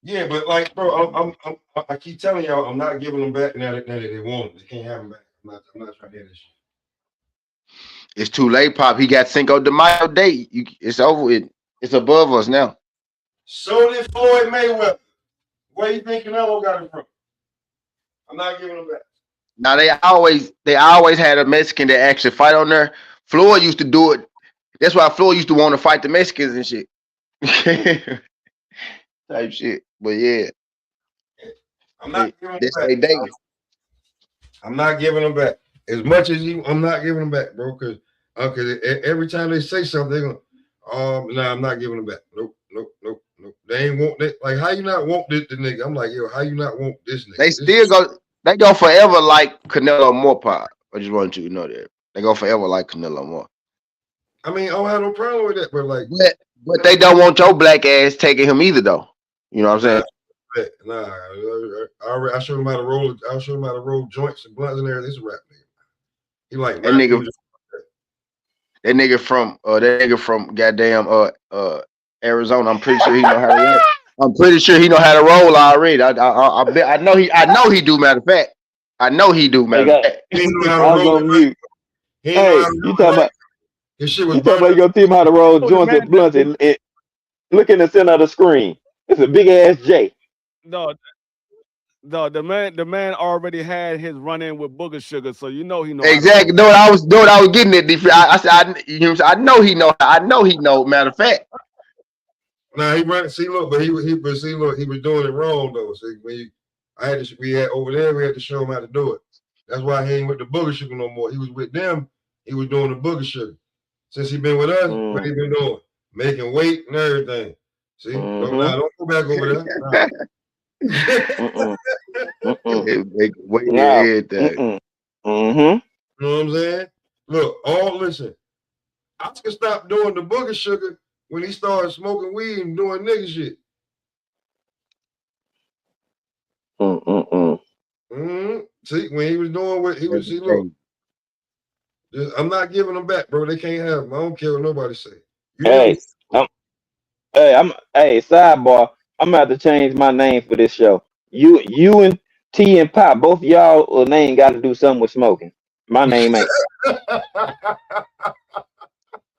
Yeah, but like, bro, I keep telling y'all, I'm not giving them back now that they want them. They can't have them back. I'm not trying to hear this shit. It's too late, Pop. He got Cinco de Mayo date. It's over with. It's above us now. So did Floyd Mayweather. Where you think Canelo got it from? I'm not giving them back. Now they always had a Mexican that actually fight on there. Floyd used to do it. That's why Floyd used to want to fight the Mexicans and shit. Type shit. But yeah. I'm not giving them back. I'm not giving them back. As much as I'm not giving them back, bro, because Okay, every time they say something, they're gonna, nah, I'm not giving them back. Nope. They ain't want that. Like, how you not want this the nigga? I'm like, yo, how you not want this nigga? They still go. They go forever like Canelo Moore. Pop. I just want you to know that they go forever like Canelo Moore. I mean, I don't have no problem with that, but like, but they don't want your black ass taking him either, though. You know what I'm saying? nah. I showed him how to roll. I showed him how to roll joints and blunts and everything. This rap nigga. He like That rap. nigga from goddamn Arizona. I'm pretty sure he know how to roll. I'm pretty sure he know how to roll already. I know he do. Matter of fact, I know he do. Matter of fact, He know I how to was roll on mute. Hey, you talking about? His shit was You talking about you gonna teach him how to roll joints and blunts and look in the center of the screen. It's a big ass J. No, the man already had his run in with Booger Sugar, so you know he know exactly. Know what I was getting at. I said, I know he know. I know he know. Matter of fact. Nah, he ran. See, look, but he was doing it wrong though. See, we had over there, we had to show him how to do it. That's why he ain't with the Booger Sugar no more. He was with them. He was doing the Booger Sugar. Since he been with us, what he been doing? Making weight and everything. See, don't go back over there. Weight and everything. You know what I'm saying? Look, listen. I can stop doing the Booger Sugar when he started smoking weed and doing nigga shit. See, when he was doing what he was, see, look, I'm not giving them back, bro. They can't have them. I don't care what nobody say. Sidebar. I'm about to change my name for this show. You and T and Pop, both of y'all name got to do something with smoking. My name ain't.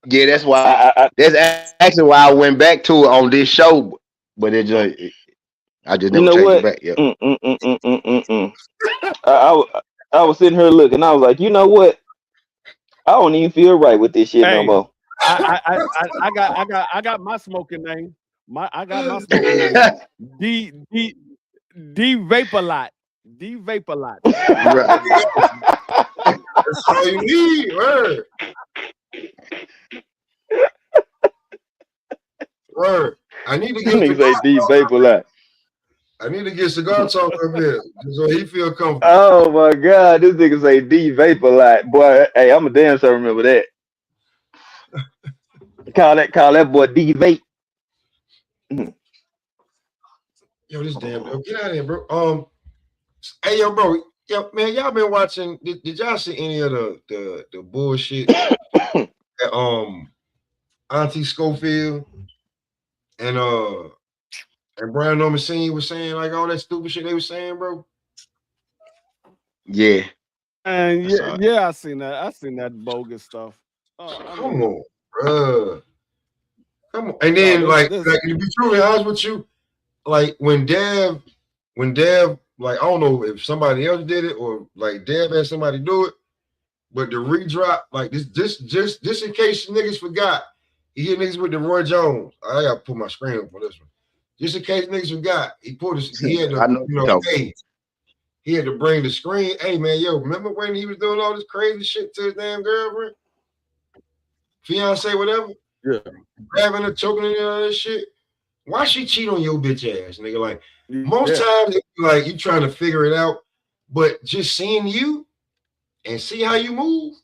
Yeah, that's why. That's actually why I went back to it on this show, but I just never changed it back. Yeah. I was sitting here looking. I was like, you know what? I don't even feel right with this shit no more. I got my smoking name. I got my smoking name. D Vapor Lot. D Vapor Lot. Right. That's all you need, word. Word. I need to get say D Vapor Lot. I need to get cigar talk up here so he feel comfortable. Oh my god, this nigga say D Vapor Lot. Boy, hey, I'm a damn sure remember that. Call that boy D Vape. Yo, this damn get out of here, bro. Hey, yo, bro. Yo, man, y'all been watching? Did y'all see any of the bullshit that Auntie Schofield and Brian Norman was saying, like all that stupid shit they was saying, bro? Yeah. And I seen that. I seen that bogus stuff. Come on, bro. Come on. And then like to be truly honest with you, like when Dev, like I don't know if somebody else did it or like Dev had somebody do it, but the redrop, like this in case niggas forgot, he hit niggas with the Roy Jones. I gotta put my screen up on this one. Just in case niggas forgot, he had to, he had to bring the screen. Hey man, yo, remember when he was doing all this crazy shit to his damn girlfriend? Fiance, whatever? Yeah. Grabbing her, choking her, and all that shit. Why she cheat on your bitch ass, nigga? Like most times, like you trying to figure it out, but just seeing you and see how you move,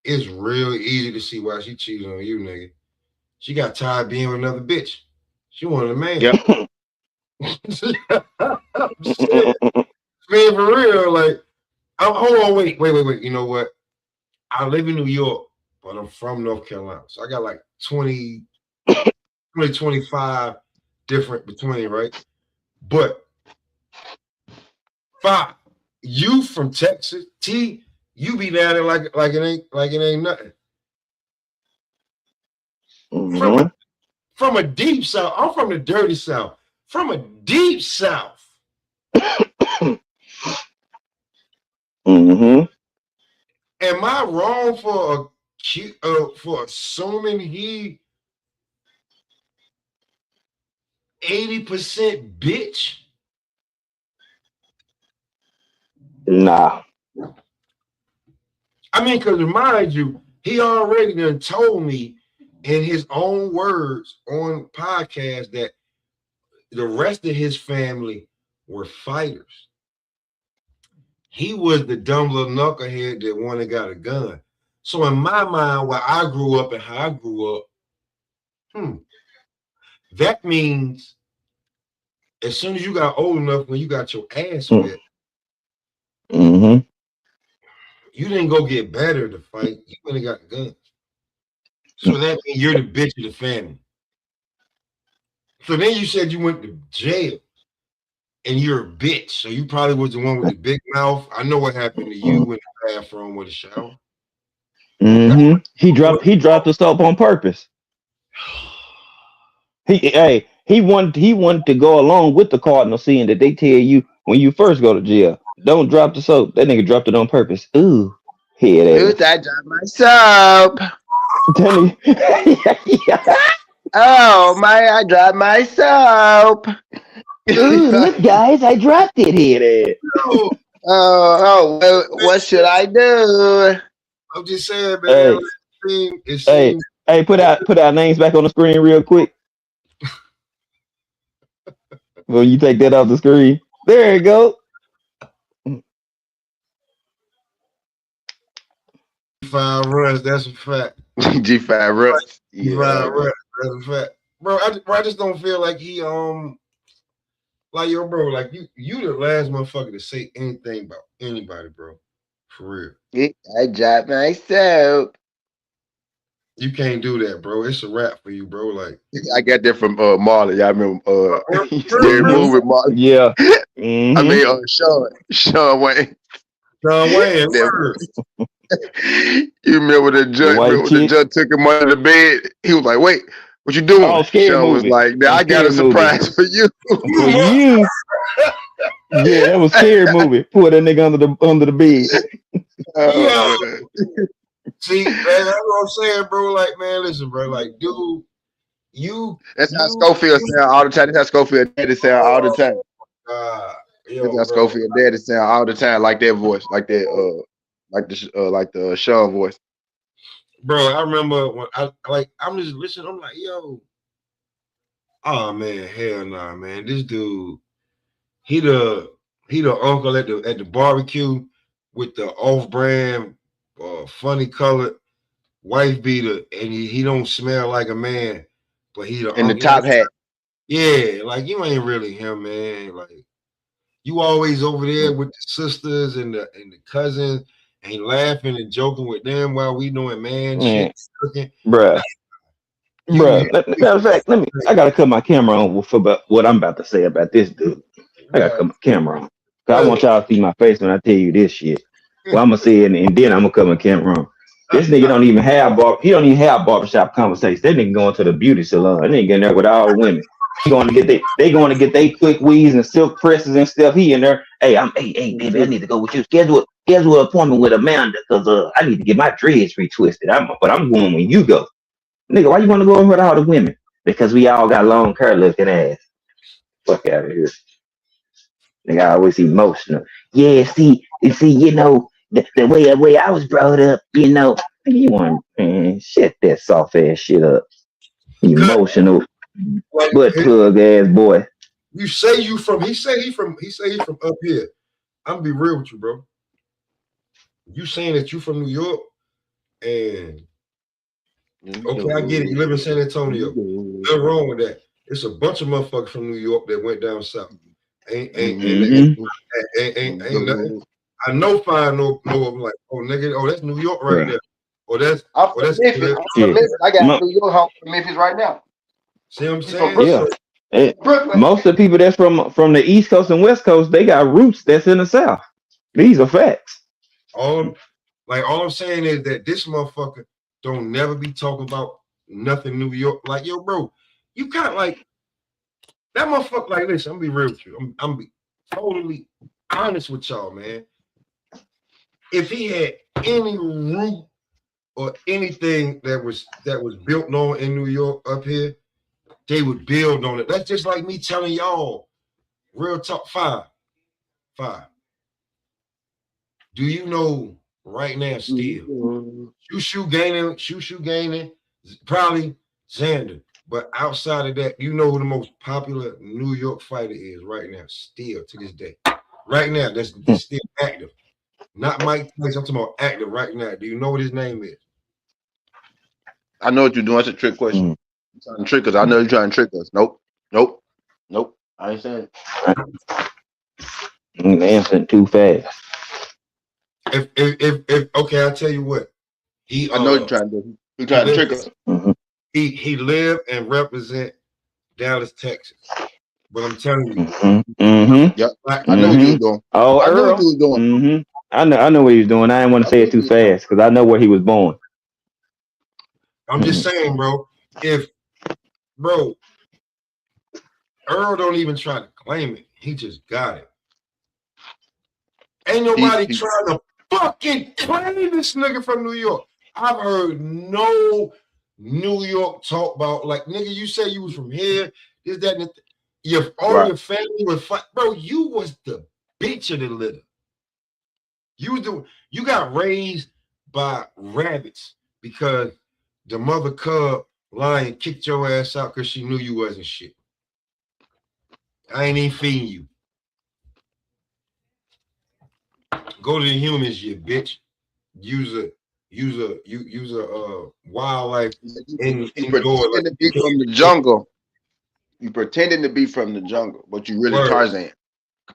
it's real easy to see why she cheated on you, nigga. She got tired being with another bitch. She wanted a man. Yep. Shit. Man, for real, like, hold on, wait. You know what? I live in New York, but I'm from North Carolina. So I got like 25 different between, right? But 5, you from Texas, T, you be down there like it ain't nothing. From a deep south. I'm from the dirty south. From a deep south. Am I wrong for assuming he 80% bitch? Nah. I mean, because remind you, he already done told me in his own words on podcast that the rest of his family were fighters. He was the dumb little knucklehead that wanted got a gun. So in my mind, where I grew up and how I grew up, that means as soon as you got old enough, when you got your ass wet, Mm-hmm. you didn't go get better to fight. You went and got a gun. So that means you're the bitch of the family. So then you said you went to jail and you're a bitch. So you probably was the one with the big mouth. I know what happened to you in the bathroom with a shower. Mm-hmm. He dropped the soap on purpose. He wanted to go along with the cardinal sin that they tell you when you first go to jail. Don't drop the soap. That nigga dropped it on purpose. Ooh, head Ooh, ass. I dropped my soap. That nigga- Oh my! I dropped my soap. Ooh, look, guys, I dropped it, head ass. No, Well, what should I do? I'm just saying, man. Hey, It hey, seems hey, put our names back on the screen real quick. When you take that off the screen, there you go. five runs. That's a fact. G5 ruts. Five Yeah. runs. That's a fact, bro. I just don't feel like he like yo, bro. Like you the last motherfucker to say anything about anybody, bro. For real. I dropped my soap. You can't do that, bro. It's a wrap for you, bro. Like I got that from Marley. I remember Scary Mm-hmm. Movie Marley. Yeah. I Mm-hmm. mean Sean Wayne. John Wayne, That, word. you remember the The judge? white Remember the chick. judge took him under the bed. He was like, "Wait, what you doing?" Oh, scary Sean was movie. like, That "Now was I got a scary movie. surprise for you." For you. Yeah, that was scary movie. Put that nigga under the bed. Yeah. Man. See, man, that's what I'm saying, bro. Like, man, listen, bro. Like, dude, you, That's how you, Schofield sound all the time. That's how Schofield daddy sound all the time. uh, That's yo, how bro. Schofield daddy sound all the time, like that voice, like that, like the Sean voice. Bro, I remember when I'm just listening. I'm like, yo, oh man, hell nah, man. This dude, he the he the uncle at the barbecue with the off-brand, funny colored wife beater, and he don't smell like a man, but he the And the uncle. top hat. Yeah, like you ain't really him, man. Like you always over there with the sisters and the cousins, and laughing and joking with them while we doing man Man, shit. Cooking. bruh. You, Matter of fact, I gotta cut my camera on for what I'm about to say about this dude. I gotta cut my camera on. Cause I want y'all to see my face when I tell you this shit. Well, I'm gonna say it and then I'm gonna cut my camera on. This nigga don't even have barbershop conversations. That nigga going to the beauty salon. That nigga in there with all the women. They going to get they quick weaves and silk presses and stuff. He in there. Hey, baby, I need to go with you. Schedule an appointment with Amanda because I need to get my dreads retwisted. But I'm going when you go. Nigga, why you want to go over with all the women? Because we all got long curly looking ass. Fuck out of here. Nigga, I always emotional. Yeah, see, the way I was brought up, you want shut that soft ass shit up. Emotional like butt plug ass boy. you say you from he say he from up here. I'm gonna be real with you, bro. You saying that you from New York and okay, I get it. You live in San Antonio. Nothing wrong with that. It's a bunch of motherfuckers from New York that went down south. Mm-hmm. Ain't nothing. I know fine no of them like, oh nigga, oh that's New York right there. Or that's I'm from Memphis. I'm from Shit. Memphis. I got New York home from Memphis right now. see what I'm He's from saying? Brooklyn. So Brooklyn. Most of the people that's from the East Coast and West Coast, they got roots that's in the South. These are facts. all I'm saying is that this motherfucker don't never be talking about nothing New York. Like, yo, bro, you kind of like that motherfucker. Like, listen, I'm gonna be real with you. I'm be totally honest with y'all, man. If he had any root or anything that was built on in New York up here, they would build on it. That's just like me telling y'all, real talk, five. Do you know right now still. Shoe gaining, probably Xander. But outside of that, you know who the most popular New York fighter is right now, still to this day. Right now, that's still active. Not Mike Tyson, I'm talking about active right now. Do you know what his name is? I know what you're doing. That's a trick question. You're trying to trick us. I know you're trying to trick us. Nope. I ain't saying it. Answering too fast. If okay, I'll tell you what. I know you're trying to do. You're trying to trick us. He live and represent Dallas, Texas. But I'm telling you, Yep. I know what you was doing. Oh, I know what you was doing. I know what he was doing. I didn't want to say it too fast because I know where he was born. I'm just saying, bro. Earl don't even try to claim it. He just got it. Ain't nobody trying to fucking claim this nigga from New York. I've heard no New York talk about, like, nigga, you say you was from here, this, that, and your family was fight. Bro, you was the bitch of the litter. You got raised by rabbits because the mother cub lion kicked your ass out because she knew you wasn't shit. I ain't even feeding you. Go to the humans, you bitch. Use a wildlife pretending to be from the jungle. You pretending to be from the jungle, but you really Tarzan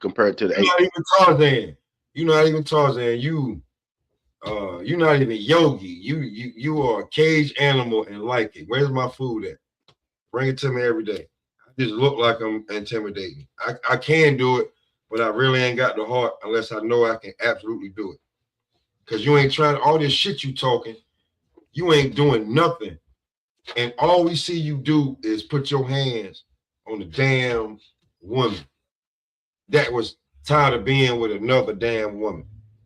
compared to the You're not even Tarzan. You're not even Tarzan. You're not even Yogi. You are a caged animal and like it. Where's my food at? Bring it to me every day. I just look like I'm intimidating. I can do it, but I really ain't got the heart unless I know I can absolutely do it. Because you ain't trying all this shit you talking. You ain't doing nothing. And all we see you do is put your hands on the damn woman that was tired of being with another damn woman.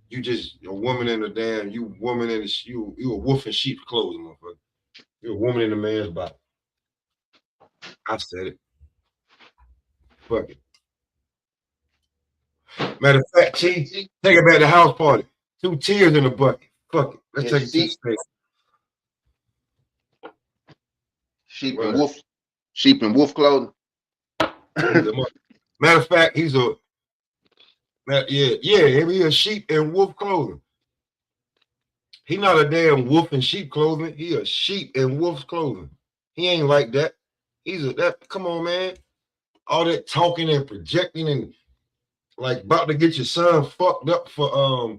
You just a woman in a damn, you woman in you a wolf in sheep's clothing, motherfucker. You're a woman in a man's body. I said it. Fuck it. Matter of fact, T, take it back to house party. 2 tears in a bucket. Fuck it. Let's take it to the state. Sheep and wolf clothing. Matter of fact, he's a he a sheep and wolf clothing. He not a damn wolf in sheep clothing. He a sheep in wolf's clothing. He ain't like that. Come on, man. All that talking and projecting and like about to get your son fucked up for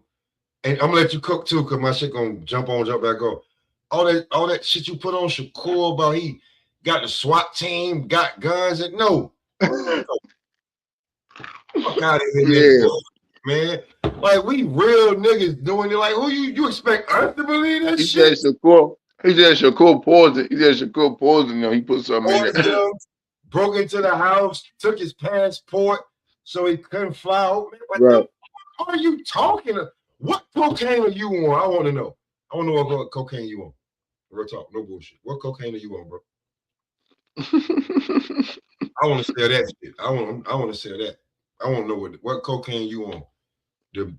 and I'm gonna let you cook too, cause my shit gonna jump back off. All that shit you put on Shakur about he got the SWAT team, got guns, and no. Fuck out of here, man. Like we real niggas doing it. Like who you expect us to believe that shit? He said Shakur poison. He said Shakur poison him. He put something in there. Broke into the house, took his passport so he couldn't fly over. What the fuck are you talking about? What cocaine are you on? I want to know. I want to know what cocaine you on. Real talk, no bullshit. What cocaine are you on, bro? I want to sell that shit. I want to sell that. I want to know what cocaine you on. The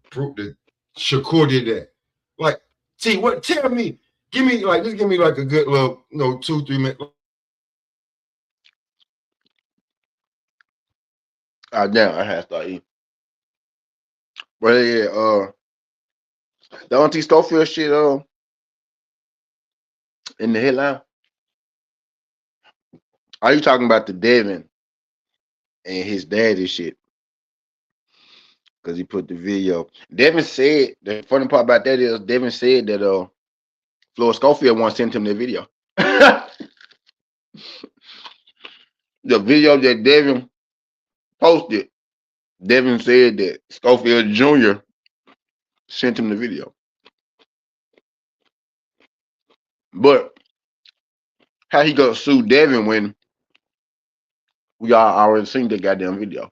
Shakur did that. Like, T, what? Tell me. Just give me like a good little, 2-3 minutes. Damn, I had to start eating. But yeah, the Auntie Stofield shit in the headline. Are you talking about the Devin and his daddy shit? Because he put the video. Devin said the funny part about that is Devin said that Floyd Schofield once sent him the video. The video that Devin posted, Devin said that Schofield Jr. sent him the video. But how he gonna sue Devin when we all already seen the goddamn video?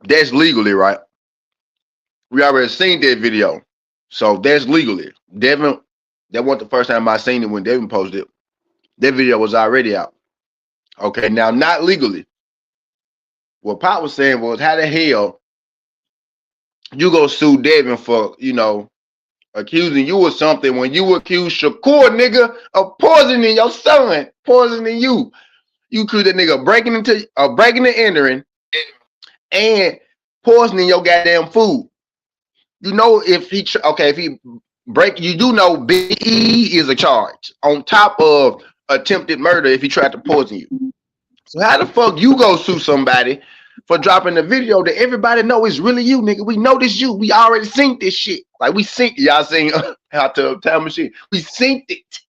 That's legally right. We already seen that video. So that's legally. Devin, that wasn't the first time I seen it when Devin posted it. That video was already out. Okay, now not legally. What Pop was saying was how the hell you go sue Devin for, accusing you of something when you accuse Shakur, nigga, of poisoning your son, poisoning you. You accuse that nigga of breaking and entering and poisoning your goddamn food. You know if he break, you do know BE is a charge on top of attempted murder if he tried to poison you. So how the fuck you go sue somebody for dropping the video that everybody know is really you, nigga? We know this you. We already synced this shit. Like we synced, y'all seen how to time machine. We synced it.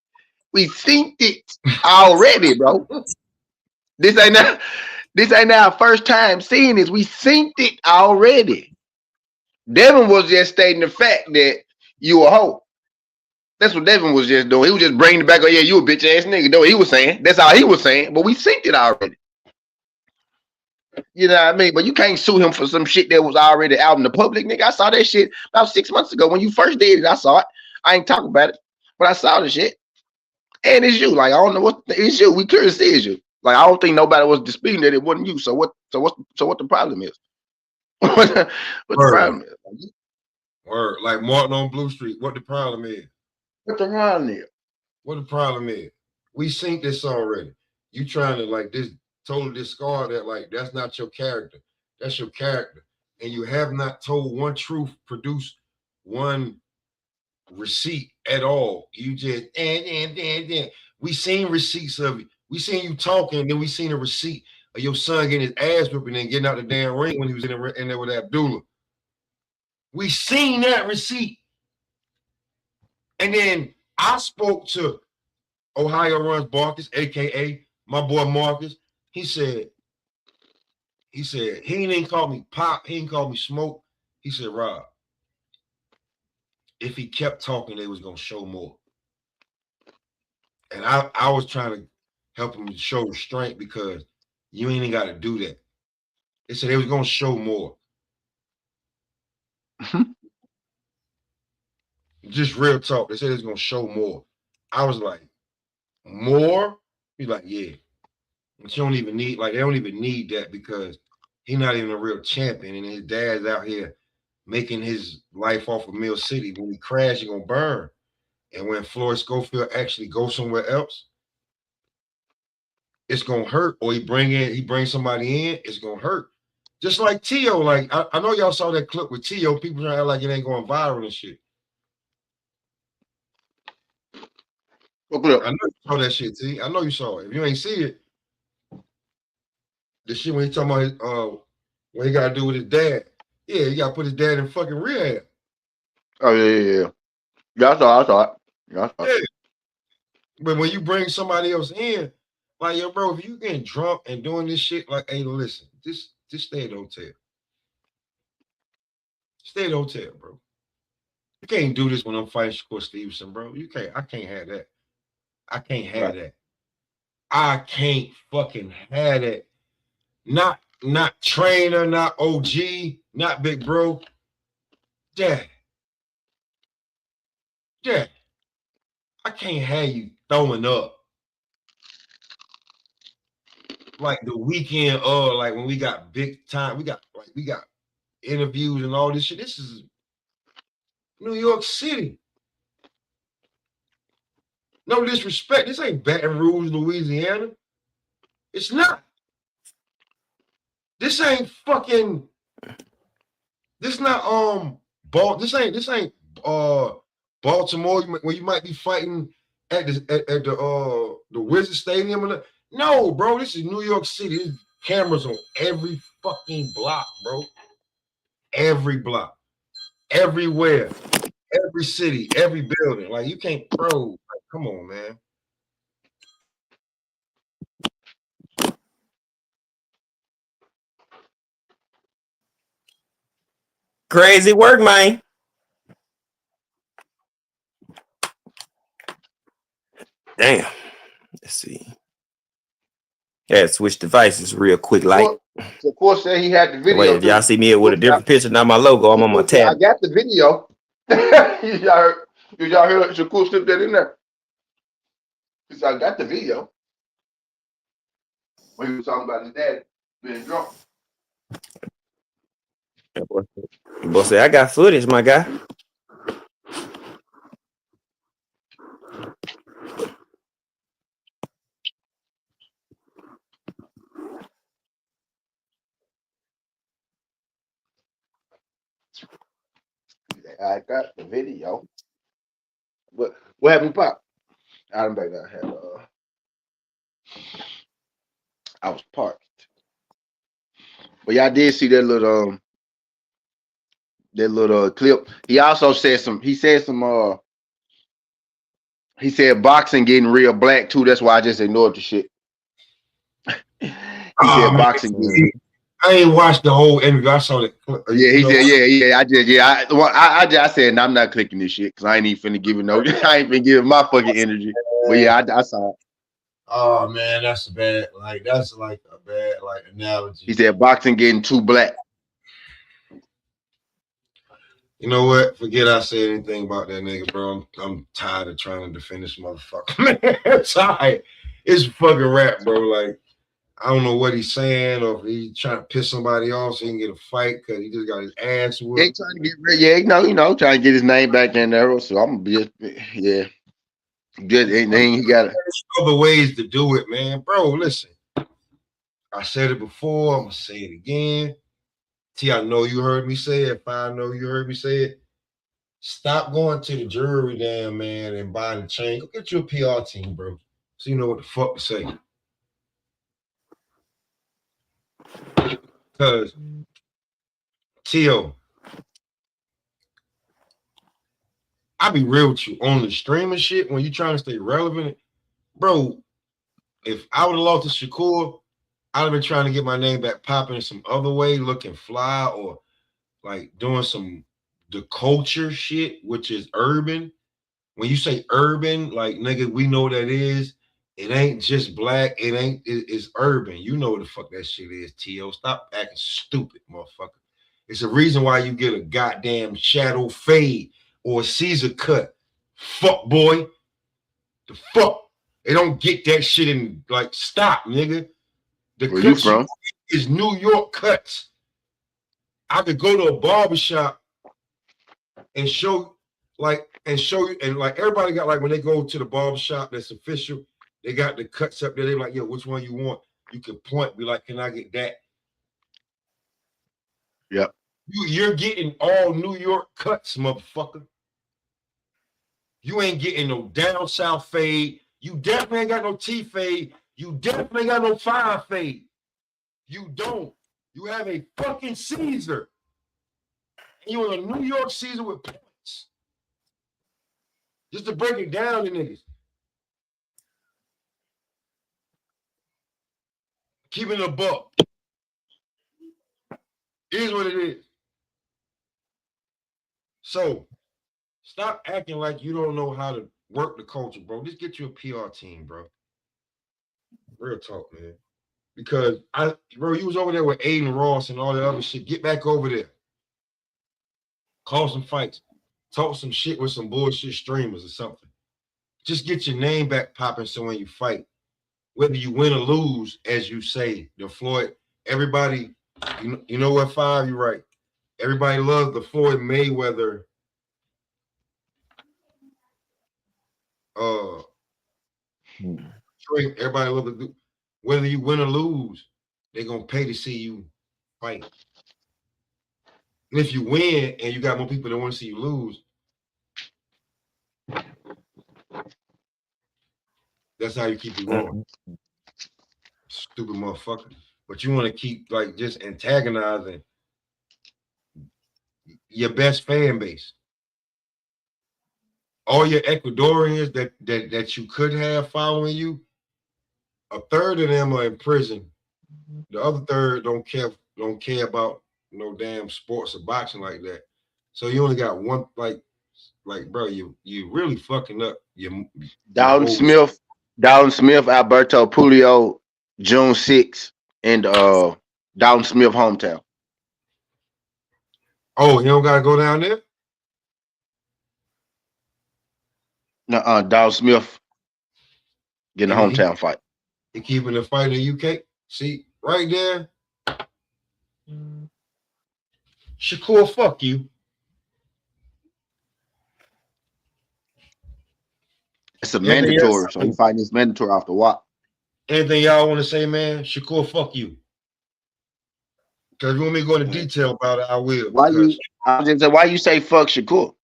We synced it already, bro. This ain't our first time seeing this. We synced it already. Devin was just stating the fact that you a hoe. That's what Devin was just doing. He was just bringing it back. Oh yeah, you a bitch ass nigga. Though he was saying. That's all he was saying. But we synced it already. You know what I mean? But you can't sue him for some shit that was already out in the public, nigga. I saw that shit about 6 months ago when you first did it. I saw it. I ain't talking about it, but I saw the shit. And it's you. Like I don't know what it's you. We clearly see it's you. Like I don't think nobody was disputing that it wasn't you. So what? So what the problem is? what the problem is? Word. Like Martin on Blue Street. What the problem is? What the problem is? What the problem is? We seen this already. You trying to like this totally discard that, like that's not your character. That's your character. And you have not told one truth, produced one receipt at all. You just and. We seen receipts of it. We seen you talking, then we seen a receipt of your son getting his ass whipping and getting out the damn ring when he was in there with Abdullah. We seen that receipt. And then I spoke to Ohio Runs Marcus, aka my boy Marcus. He said he didn't call me Pop, he didn't call me Smoke. He said, Rob, if he kept talking, they was gonna show more. And I was trying to help him show restraint because you ain't got to do that. They said they was gonna show more. Just real talk. They said they was gonna show more. I was like, more? He's like, yeah. But you don't even need, like, they don't even need that because he's not even a real champion. And his dad's out here making his life off of Mill City. When he crash, he's gonna burn. And when Floyd Schofield actually goes somewhere else, it's gonna hurt. Or he brings somebody in, it's gonna hurt. Just like T.O. Like I know y'all saw that clip with T.O. People trying to act like it ain't going viral and shit. I know you saw that shit, T. I know you saw it. If you ain't see it, the shit when he talking about his, what he gotta do with his dad. Yeah, he gotta put his dad in fucking rehab. Oh yeah. Yeah, I saw it. Yeah. But when you bring somebody else in, like yo, bro, if you getting drunk and doing this shit, like, hey, listen, just stay at the hotel. Stay at the hotel, bro. You can't do this when I'm fighting Shakur Stevenson, bro. You can't. I can't have that. I can't have that. I can't fucking have that. Not trainer, not OG, not big bro. Dad. I can't have you throwing up. Like the weekend of, like when we got big time, we got interviews and all this shit. This is New York City. No disrespect. This ain't Baton Rouge, Louisiana. It's not. This ain't fucking. This not This ain't Baltimore where you might be fighting at the Wizard Stadium. No, bro. This is New York City. There's cameras on every fucking block, bro. Every block, everywhere, every city, every building. Like you can't, bro. Like, come on, man. Crazy work, man. Damn. Let's see. Yeah, switch devices real quick, like. Of course, said he had the video. Wait, if y'all see me with a different picture, not my logo, I'm on my tab. I got the video. y'all heard Shakur slipped that in there? I got the video. When he was talking about his dad being drunk. Boy say I got footage, my guy. I got the video. What happened, Pop? I don't think I had. I was parked, but y'all did see that little clip. He also said some. He said some. He said boxing getting real black too. That's why I just ignored the shit. He said boxing. I ain't watched the whole interview. I saw it. Yeah, he said, yeah. I said, I'm not clicking this shit because I ain't even finna give it no. I ain't finna give it my fucking energy. But yeah, I saw it. Oh man, that's bad. Like that's like a bad like analogy. He said boxing getting too black. You know what? Forget I said anything about that nigga, bro. I'm tired of trying to defend this motherfucker. Man, I'm tired. It's fucking rap, bro. Like I don't know what he's saying, or if he's trying to piss somebody off so he can get a fight because he just got his ass He whooped. trying to get rid. Yeah, trying to get his name back in there. So I'm gonna be, yeah. Just anything he got. There's other ways to do it, man. Bro, listen. I said it before. I'm gonna say it again. I know you heard me say it. If I know you heard me say it, stop going to the jury, damn man, and buying the chain. Go get you a PR team, bro. So you know what the fuck to say. Because Tio, I be real with you on the streaming shit when you trying to stay relevant, bro. If I would have lost to Shakur, I'd have been trying to get my name back popping in some other way, looking fly or like doing some the culture shit, which is urban. When you say urban, like nigga, we know what that is. It ain't just black. It's urban. You know what the fuck that shit is, T.O. Stop acting stupid, motherfucker. It's a reason why you get a goddamn shadow fade or a Caesar cut. Fuck boy. The fuck. They don't get that shit in like stop, nigga. The Where you cuts from? is New York cuts. I could go to a barbershop and show you and like everybody got like when they go to the barbershop that's official, they got the cuts up there. They're like, yo, which one you want? You can point, be like, can I get that? Yep. You're getting all New York cuts, motherfucker. You ain't getting no down south fade. You definitely ain't got no T fade. You definitely ain't got no fire fade. You don't. You have a fucking Caesar. And you're a New York Caesar with points. Just to break it down to niggas. Keeping it a buck. It is what it is. So stop acting like you don't know how to work the culture, bro. Just get you a PR team, bro. Real talk, man. Because bro, you was over there with Aiden Ross and all that other shit. Get back over there. Call some fights. Talk some shit with some bullshit streamers or something. Just get your name back popping so when you fight, whether you win or lose, as you say, the Floyd, everybody, you know what, Five, you're right. Everybody loves the Floyd Mayweather drink. Everybody loves the whether you win or lose, they're gonna pay to see you fight. And if you win and you got more people that want to see you lose, that's how you keep it going. Stupid motherfucker. But you want to keep like just antagonizing your best fan base. All your Ecuadorians that you could have following you, a third of them are in prison. The other third don't care about no damn sports or boxing like that. So you only got one like bro, you really fucking up your Dalton whole Smith, Alberto Pulio, June 6th, and Dalton Smith hometown. Oh, you don't gotta go down there? Dalton Smith getting a hometown fight. He keeping the fight in the UK. See, right there. Shakur, fuck you. It's a Anything else? mandatory, so he fighting this mandatory off the WAP. Anything y'all want to say, man? Shakur, fuck you. Because if you want me to go into detail about it, I will. Why Because you? I was just say, why you say fuck Shakur?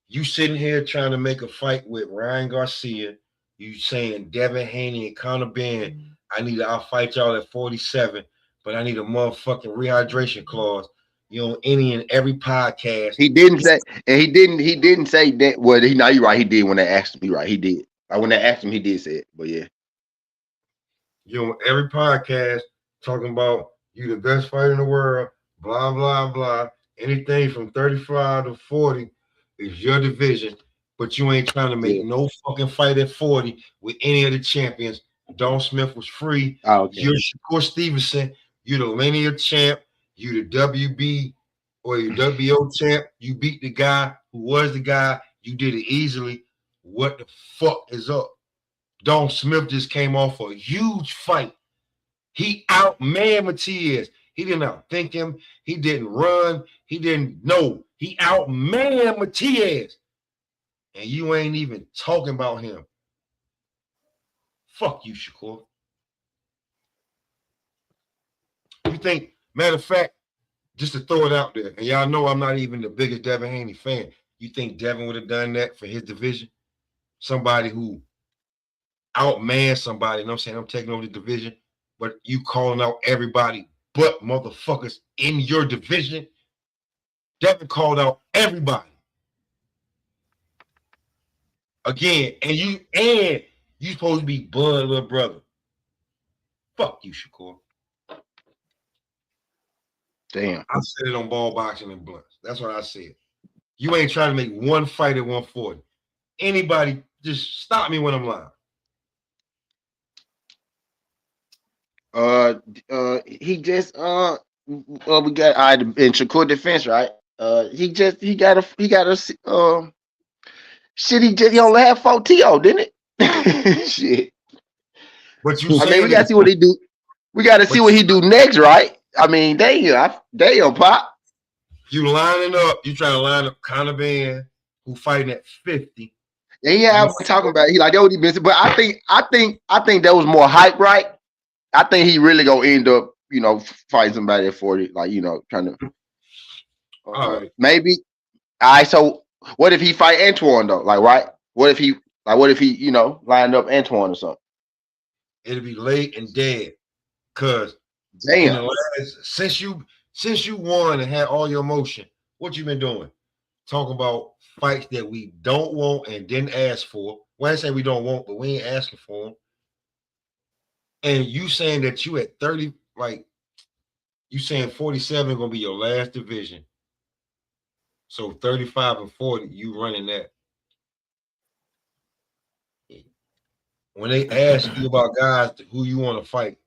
you sitting here trying to make a fight with Ryan Garcia. You saying Devin Haney and Conor Ben, I'll fight y'all at 47, but I need a motherfucking rehydration clause. You know, any and every podcast. He didn't say, and he didn't say that. Well, now you're right. He did when they asked him. You're right. He did. Like when they asked him, he did say it. But yeah, You know, every podcast talking about you the best fighter in the world, blah, blah, blah. Anything from 35 to 40 is your division, but you ain't trying to make no fucking fight at 40 with any of the champions. Don Smith was free. oh, okay. You're Shakur Stevenson. You're the linear champ. You the WB or your WO champ. You beat the guy who was the guy. You did it easily. What the fuck is up? Don Smith just came off a huge fight. He outmanned Matias. He didn't outthink him. He didn't run. He didn't know. He outmanned Matias. And you ain't even talking about him. Fuck you, Shakur. You think, matter of fact, just to throw it out there, and y'all know I'm not even the biggest Devin Haney fan. You think Devin would have done that for his division? Somebody who outman somebody, you know what I'm saying? I'm taking over the division, but you calling out everybody but motherfuckers in your division. Devin called out everybody. Again, and you supposed to be Bud, little brother. Fuck you, Shakur. Damn. I said it on Ball Boxing and Blunts. That's what I said. You ain't trying to make one fight at 140. Anybody, just stop me when I'm lying. He just we got in Shakur defense, right? He got a shit. He only had 4 TO, didn't it? Shit. But you, I mean, we gotta see what he do. We gotta see what he do next, right? I mean, damn, Pop. You lining up. You trying to line up Conor Ben, who fighting at 50. Yeah, I'm talking about. He like that what he been. But I think that was more hype, right? I think he really gonna end up, fighting somebody at 40, like trying to. All right. Maybe. All right. So what if he fight Antoine though? Like, right? What if he lined up Antoine or something? It'll be late and dead, cause damn. Since you won and had all your emotion, what you been doing? Talking about fights that we don't want and didn't ask for. Well, I say we don't want, but we ain't asking for them. And you saying that you at 30, like you saying 47 gonna be your last division. So 35 and 40, you running that. When they ask you about guys who you want to fight,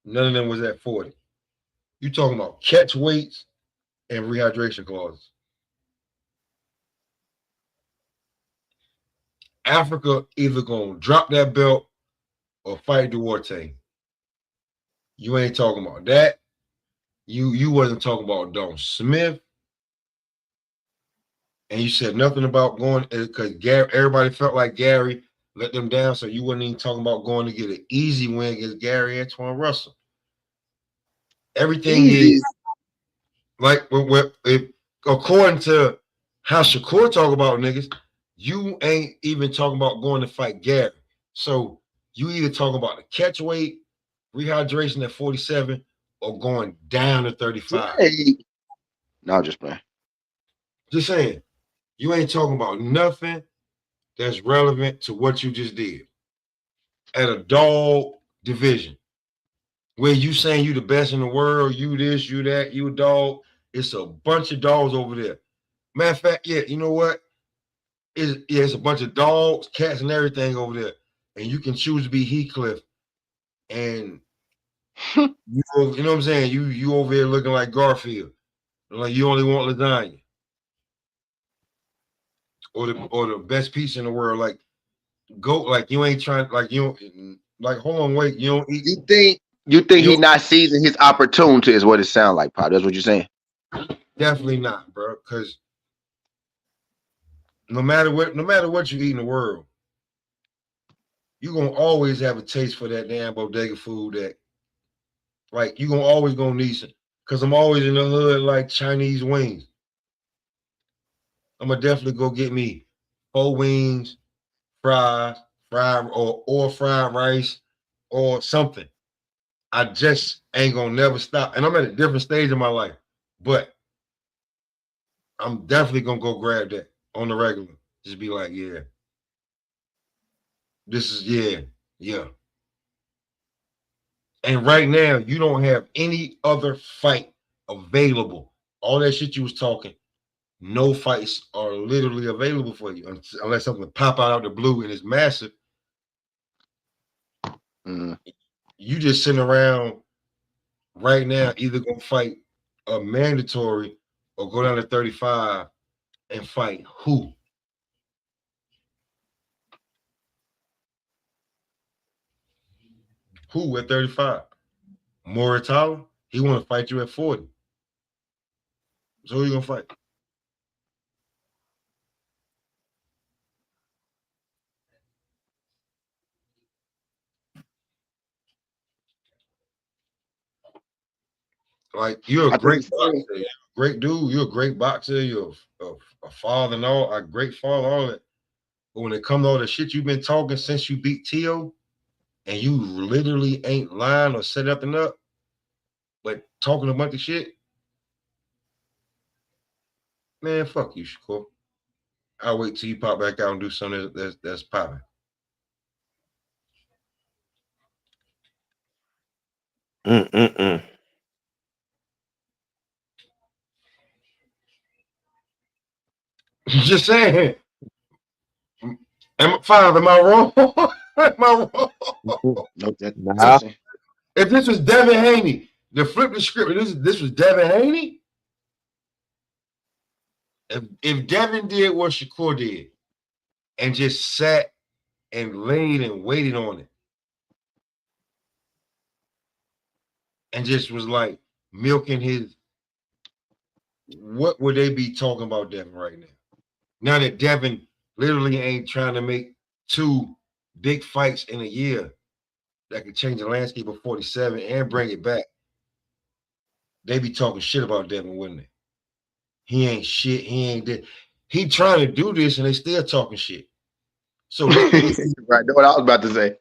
none of them was at 40. You talking about catch weights and rehydration clauses. Africa either gonna drop that belt or fight Duarte. You ain't talking about that. You wasn't talking about Don Smith. And you said nothing about going because everybody felt like Gary let them down, so you wasn't even talking about going to get an easy win against Gary Antoine Russell. Everything is like if according to how Shakur talk about niggas, you ain't even talking about going to fight Gary. So you either talking about the catch weight, rehydration at 47, or going down to 35. Hey. No, just playing. Just saying, you ain't talking about nothing that's relevant to what you just did at a dog division where you saying you the best in the world, you this, you that, you a dog. It's a bunch of dogs over there. Matter of fact, yeah, you know what? It's a bunch of dogs, cats, and everything over there. And you can choose to be Heathcliff. And you know what I'm saying? You over here looking like Garfield. Like you only want lasagna. Or the best pizza in the world. Like go like you ain't trying like you don't like hold on, wait, you don't eat. You think he not seizing his opportunity is what it sounds like, Pop. That's what you're saying. Definitely not, bro. Because no matter what you eat in the world, you're gonna always have a taste for that damn bodega food that like you're gonna always gonna need some. Cause I'm always in the hood like Chinese wings. I'm gonna definitely go get me 4 wings, fries, fried or fried rice or something. I just ain't gonna never stop. And I'm at a different stage of my life, but I'm definitely gonna go grab that on the regular. Just be like, yeah, this is yeah. And right now, you don't have any other fight available. All that shit you was talking, no fights are literally available for you unless something pop out of the blue and it's massive. Mm. You just sitting around right now, either gonna fight a mandatory or go down to 35 and fight who? Who at 35? Moritala? He want to fight you at 40. So who you gonna fight? Like you're a I think great it's serious. boxer, you're a great dude, you're a great boxer, you're a father and all, a great father, all that. But when it comes to all the shit you've been talking since you beat Tio, and you literally ain't lying or set up and up, but talking a bunch of shit, man, fuck you, Shakur. I'll wait till you pop back out and do something that's popping. Mm-mm-mm. Just saying. Am I wrong? Am I wrong? No, that Nah. listen. If this was Devin Haney, to flip the script, this was Devin Haney. If Devin did what Shakur did and just sat and laid and waited on it and just was like milking his, what would they be talking about Devin right now? Now that Devin literally ain't trying to make 2 big fights in a year that could change the landscape of 47 and bring it back, they be talking shit about Devin, wouldn't they? He ain't shit. He ain't that. He trying to do this and they still talking shit. So this nigga, Right, that's what I was about to say.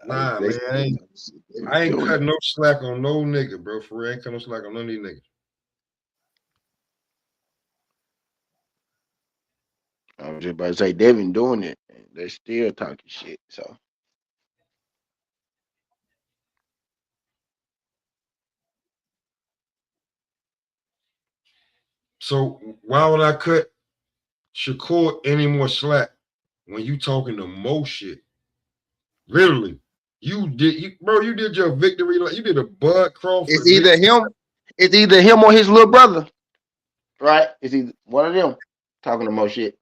nah, They man, still talking shit. They I ain't doing it. cutting no slack on no nigga, bro. For real, I ain't cutting no slack on none of these niggas. I was just about to say Devin doing it. And they still talking shit. So So why would I cut Shakur any more slack when you talking the most shit? Literally, you did your victory. You did a Bud it's Crawford either victory. him, or his little brother. Right? It's either one of them talking the most shit.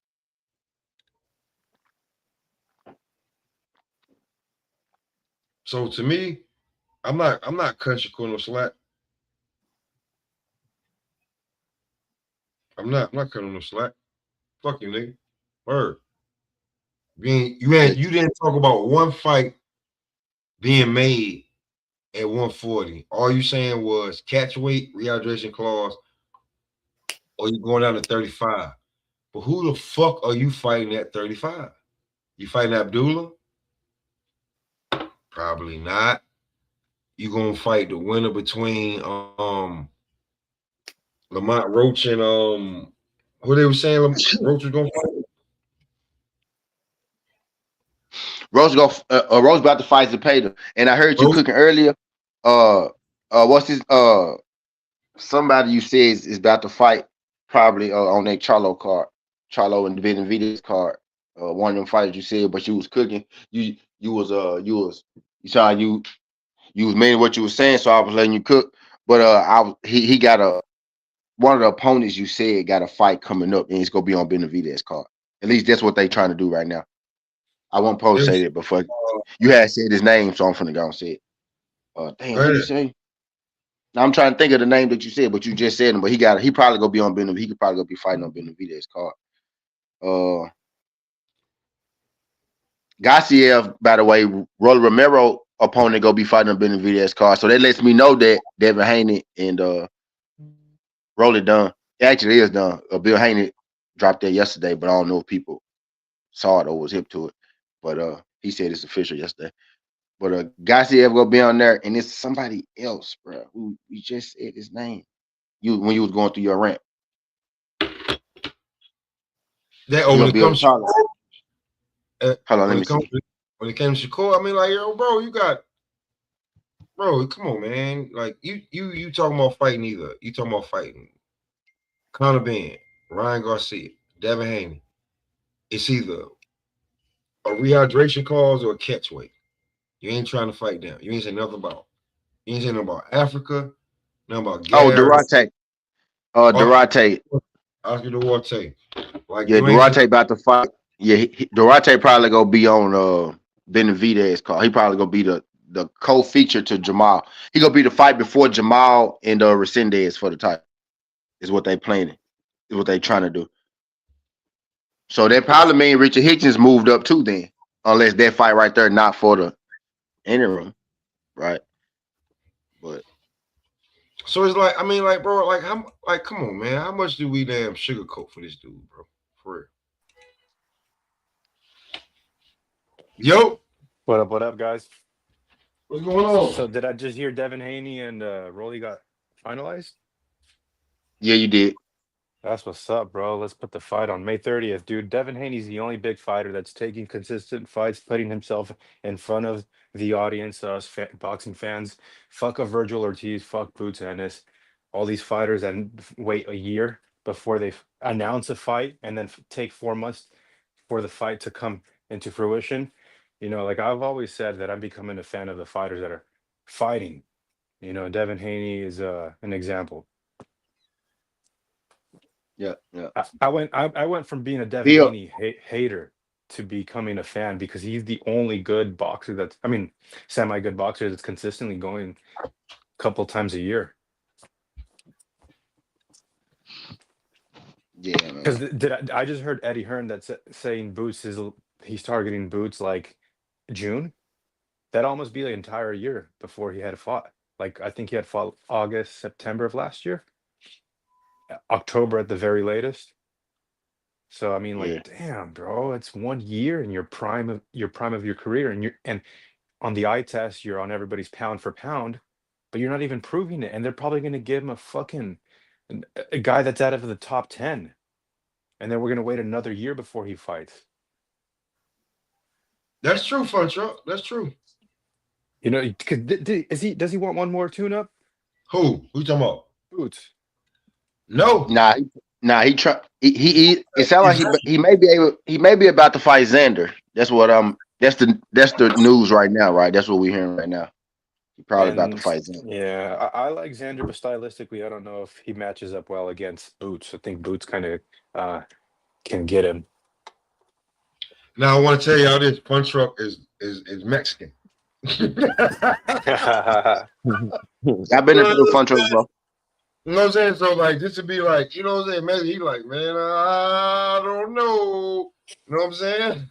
So to me, I'm not cutting Shakur no slack. I'm not cutting no slack. Fuck you, nigga. Word. You didn't talk about one fight being made at 140. All you saying was catch weight, rehydration clause, or you going down to 35. But who the fuck are you fighting at 35? You fighting Abdullah? Probably not. You gonna fight the winner between Lamont Roach and who they were saying Roach was gonna fight? Rose about to fight Zepeda. And I heard you Roach. cooking earlier. What's his somebody you said is about to fight probably on that Charlo card. Charlo and Benavidez card. One of them fighters you said, but you was cooking. You saw you was meaning what you was saying, so I was letting you cook. But he got one of the opponents you said got a fight coming up and it's gonna be on Benavidez card. At least that's what they trying to do right now. I won't post say It's, that before you had said his name, so I'm finna go and say it. go Damn, what do you ahead. say? I'm trying to think of the name that you said, but you just said him. But he probably gonna be on Benavidez. He could probably go be fighting on Benavidez card. Gassiev, by the way, Rolly Romero opponent go be fighting on Benavidez card. So that lets me know that Devin Haney and Rolly done. It actually is done. Bill Haney dropped that yesterday, but I don't know if people saw it or was hip to it. But he said it's official yesterday. But Gassiev gonna be on there, and it's somebody else, bro. Who you just said his name. When you was going through your rant. That You when gonna it be on comes the card. Hold on, let when me it comes see. when it came to Shakur, I mean, like, yo, bro, you got, bro, come on, man. Like, you talking about fighting either? You talking about fighting Conor Benn, Ryan Garcia, Devin Haney? It's either a rehydration cause or a catch weight. You ain't trying to fight them. You ain't saying nothing about. You ain't saying nothing about Africa, nothing about Oh, Gary, Durate. Oscar, Durate. Oscar Duarte. Like, Yeah, you ain't saying Durate about to fight. Yeah, Durate probably gonna be on Benavidez card. He probably gonna be the co-feature to Jamal. He gonna be the fight before Jamal and Resendez for the title. Is what they planning. Is what they trying to do. So that probably mean Richard Hitchens moved up too then, unless that fight right there not for the interim, right? But so it's like, I mean, like, bro, like, how, like, come on, man, how much do we damn sugarcoat for this dude, bro? For real. Yo, What up, guys? what's going on? So did I just hear Devin Haney and Rolly got finalized? yeah, you did. That's what's up, bro. Let's put the fight on May 30th, dude. Devin Haney's the only big fighter that's taking consistent fights, putting himself in front of the audience, us boxing fans. Fuck a Virgil Ortiz, fuck Boots Ennis. All these fighters that wait a year before they announce a fight and then take 4 months for the fight to come into fruition. You know, like I've always said that I'm becoming a fan of the fighters that are fighting. You know, Devin Haney is an example. Yeah, yeah. I went from being a Devin Bill, Haney hater to becoming a fan because he's the only good boxer that's, I mean, semi good boxer that's consistently going a couple times a year. yeah, Because man. I just heard Eddie Hearn that's saying Boots is he's targeting Boots like June. That'd almost be the entire year before he had fought. Like I think he had fought August, September of last year, October at the very latest. So I mean, Yeah. like, damn, bro, it's 1 year in your prime of your career, and on the eye test, you're on everybody's pound for pound, but you're not even proving it. And they're probably gonna give him a fucking a guy that's out of the top 10, and then we're gonna wait another year before he fights. That's true, Fun Truck. That's true. You know, does he want one more tune up? Who you talking about? Boots. No. He try he it sounds like he may be about to fight Xander. That's what that's the news right now, right? That's what we're hearing right now. He probably about to And fight Xander. yeah, I like Xander, but stylistically, I don't know if he matches up well against Boots. I think Boots kind of can get him. Now I want to tell y'all this: Fun Truck is Mexican. I've been in fun trucks, bro. You know what I'm saying? So like this would be like, you know what I'm saying? Maybe he like, man, I don't know. You know what I'm saying?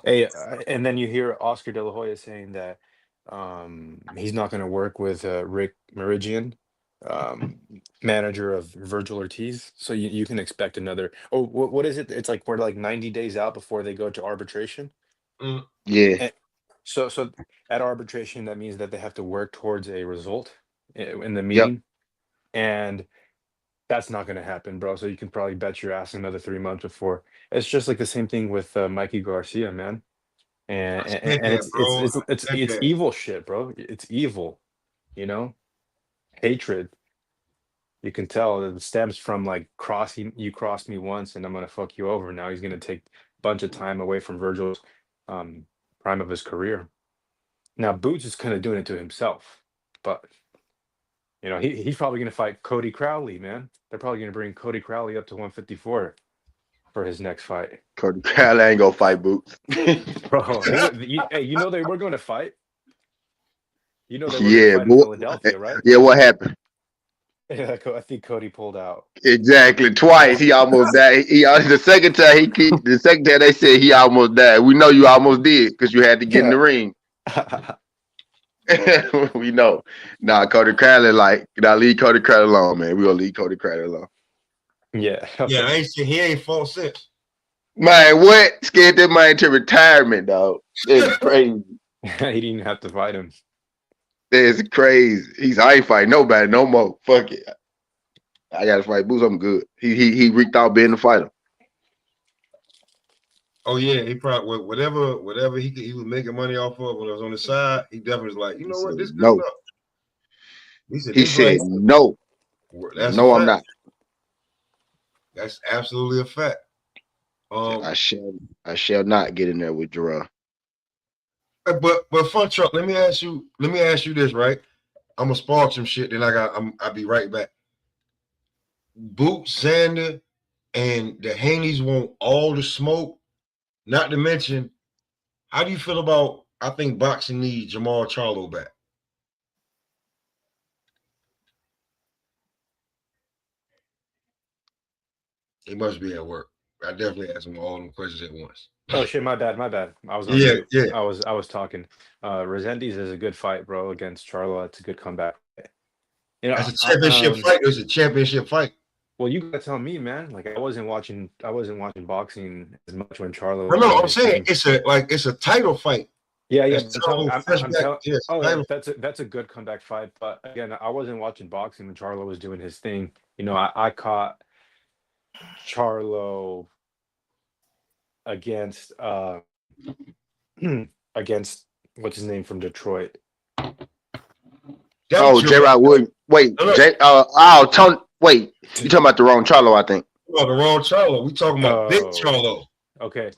Hey, and then you hear Oscar De La Hoya saying that he's not going to work with Rick Meridian, manager of Virgil Ortiz. So you can expect another. Oh, what is it? It's like we're like 90 days out before they go to arbitration. Yeah. And so at arbitration, that means that they have to work towards a result in the Yep. meeting, and that's not going to happen, bro. So you can probably bet your ass another 3 months before. It's just like the same thing with Mikey Garcia, man. And Yeah, bro. it's evil shit, bro. It's evil, you know, hatred. You can tell that it stems from like you crossed me once and I'm gonna fuck you over. Now he's gonna take a bunch of time away from Virgil's prime of his career. Now Boots is kind of doing it to himself, but you know he's probably gonna fight Cody Crowley, man. They're probably gonna bring Cody Crowley up to 154 for his next fight. Cody Crowley ain't gonna fight Boots. Bro, hey, you know they were going to fight. You know they were gonna Yeah, fight in boy. Philadelphia, right? Yeah, what happened? Yeah, I think Cody pulled out. Exactly. Twice he almost died. The second time the second time they said he almost died. We know you almost did because you had to get in the ring. We know. Nah, Cody Crowley, leave Cody Crowley alone, man. We gonna leave Cody Crowley alone. Yeah. Yeah, I ain't seen he ain't fought since. Man, what? Scared that man to retirement, dog. That's crazy. He didn't have to fight him. That's crazy. I ain't fighting nobody no more. Fuck it. I gotta fight Boots. I'm good. He reeked out being a fighter. Oh yeah, he probably whatever he was making money off of when I was on the side, he definitely was like, you know what, this is good No. enough. He said He this right said no. here, that's a No, I'm fact. not. That's absolutely a fact. I shall not get in there with Gerard. But fun truck, let me ask you this, right? I'm gonna spark some shit, then I'll be right back. Boots, Xander, and the Haneys want all the smoke. Not to mention, how do you feel about? I think boxing needs Jamal Charlo back. He must be at work. I definitely asked him all them questions at once. Oh shit, my bad. I was on Yeah, mute. yeah. I was talking. Resendiz is a good fight, bro, against Charlo. It's a good comeback. You know, That's a championship fight. It's a championship fight. well, you gotta tell me, man. Like I wasn't watching boxing as much when Charlo was No, doing I'm his saying thing. it's a title fight. Yeah. That's Charlo fresh back. Yes, Oh, title. that's a good comeback fight. But again, I wasn't watching boxing when Charlo was doing his thing. You know, I caught Charlo against against what's his name from Detroit. That Oh, was J. Rod Williams. Wait, no, Tony. Wait, you talking about the wrong Charlo? I think. the wrong Charlo. We talking about Big Oh, Charlo. okay.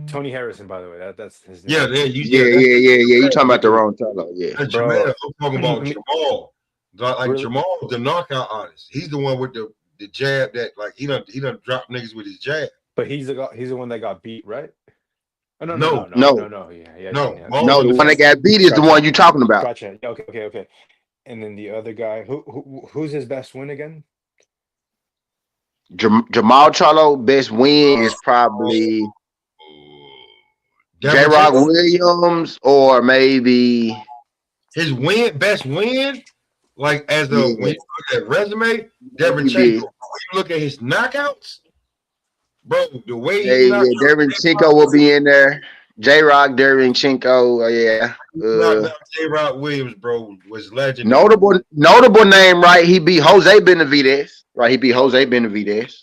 Tony Harrison, by the way, that's his Yeah, name. Yeah. You talking about the wrong Charlo? Yeah. That's Bro, Jamal. I'm talking about me- Jamal. Like really? Jamal, the knockout artist. He's the one with the jab that like he done drop niggas with his jab. But he's the one that got beat, right? Oh, no. No, Yeah. no. Yeah. Maul's No, in the the one that got beat is the Gotcha. one you talking about. Gotcha. Yeah, okay. And then the other guy, who's his best win again? Jamal Charlo best win is probably J. Devin Rock Chinko. Williams or maybe His best win, like as a yeah, when you look at resume, Devin Chinko. maybe When you look at his knockouts, bro, the way he knocked out Dervin Chinko will be in there. J. Rock, Dervin Chinko, yeah. knocked out J. Rock Williams, bro, was legendary. Notable name, right? He beat Jose Benavidez, right? He beat Jose Benavidez.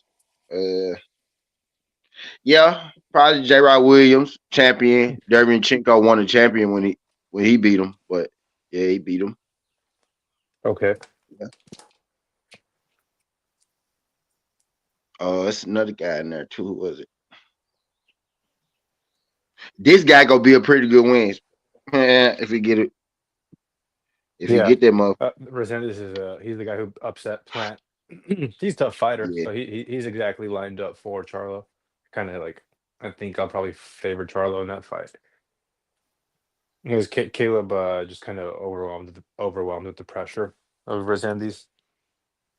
Yeah, probably J. Rod Williams, champion. Dervin Chinko won the champion when he beat him, but yeah, he beat him. Okay. Yeah. It's another guy in there too. Who was it? This guy gonna be a pretty good win if he get it. If he get that motherfucker. Resendez he's the guy who upset Plant. He's a tough fighter, Yeah. so he's exactly lined up for Charlo. Kind of like I think I'll probably favor Charlo in that fight. Because Caleb just kind of overwhelmed with the pressure of Resendez.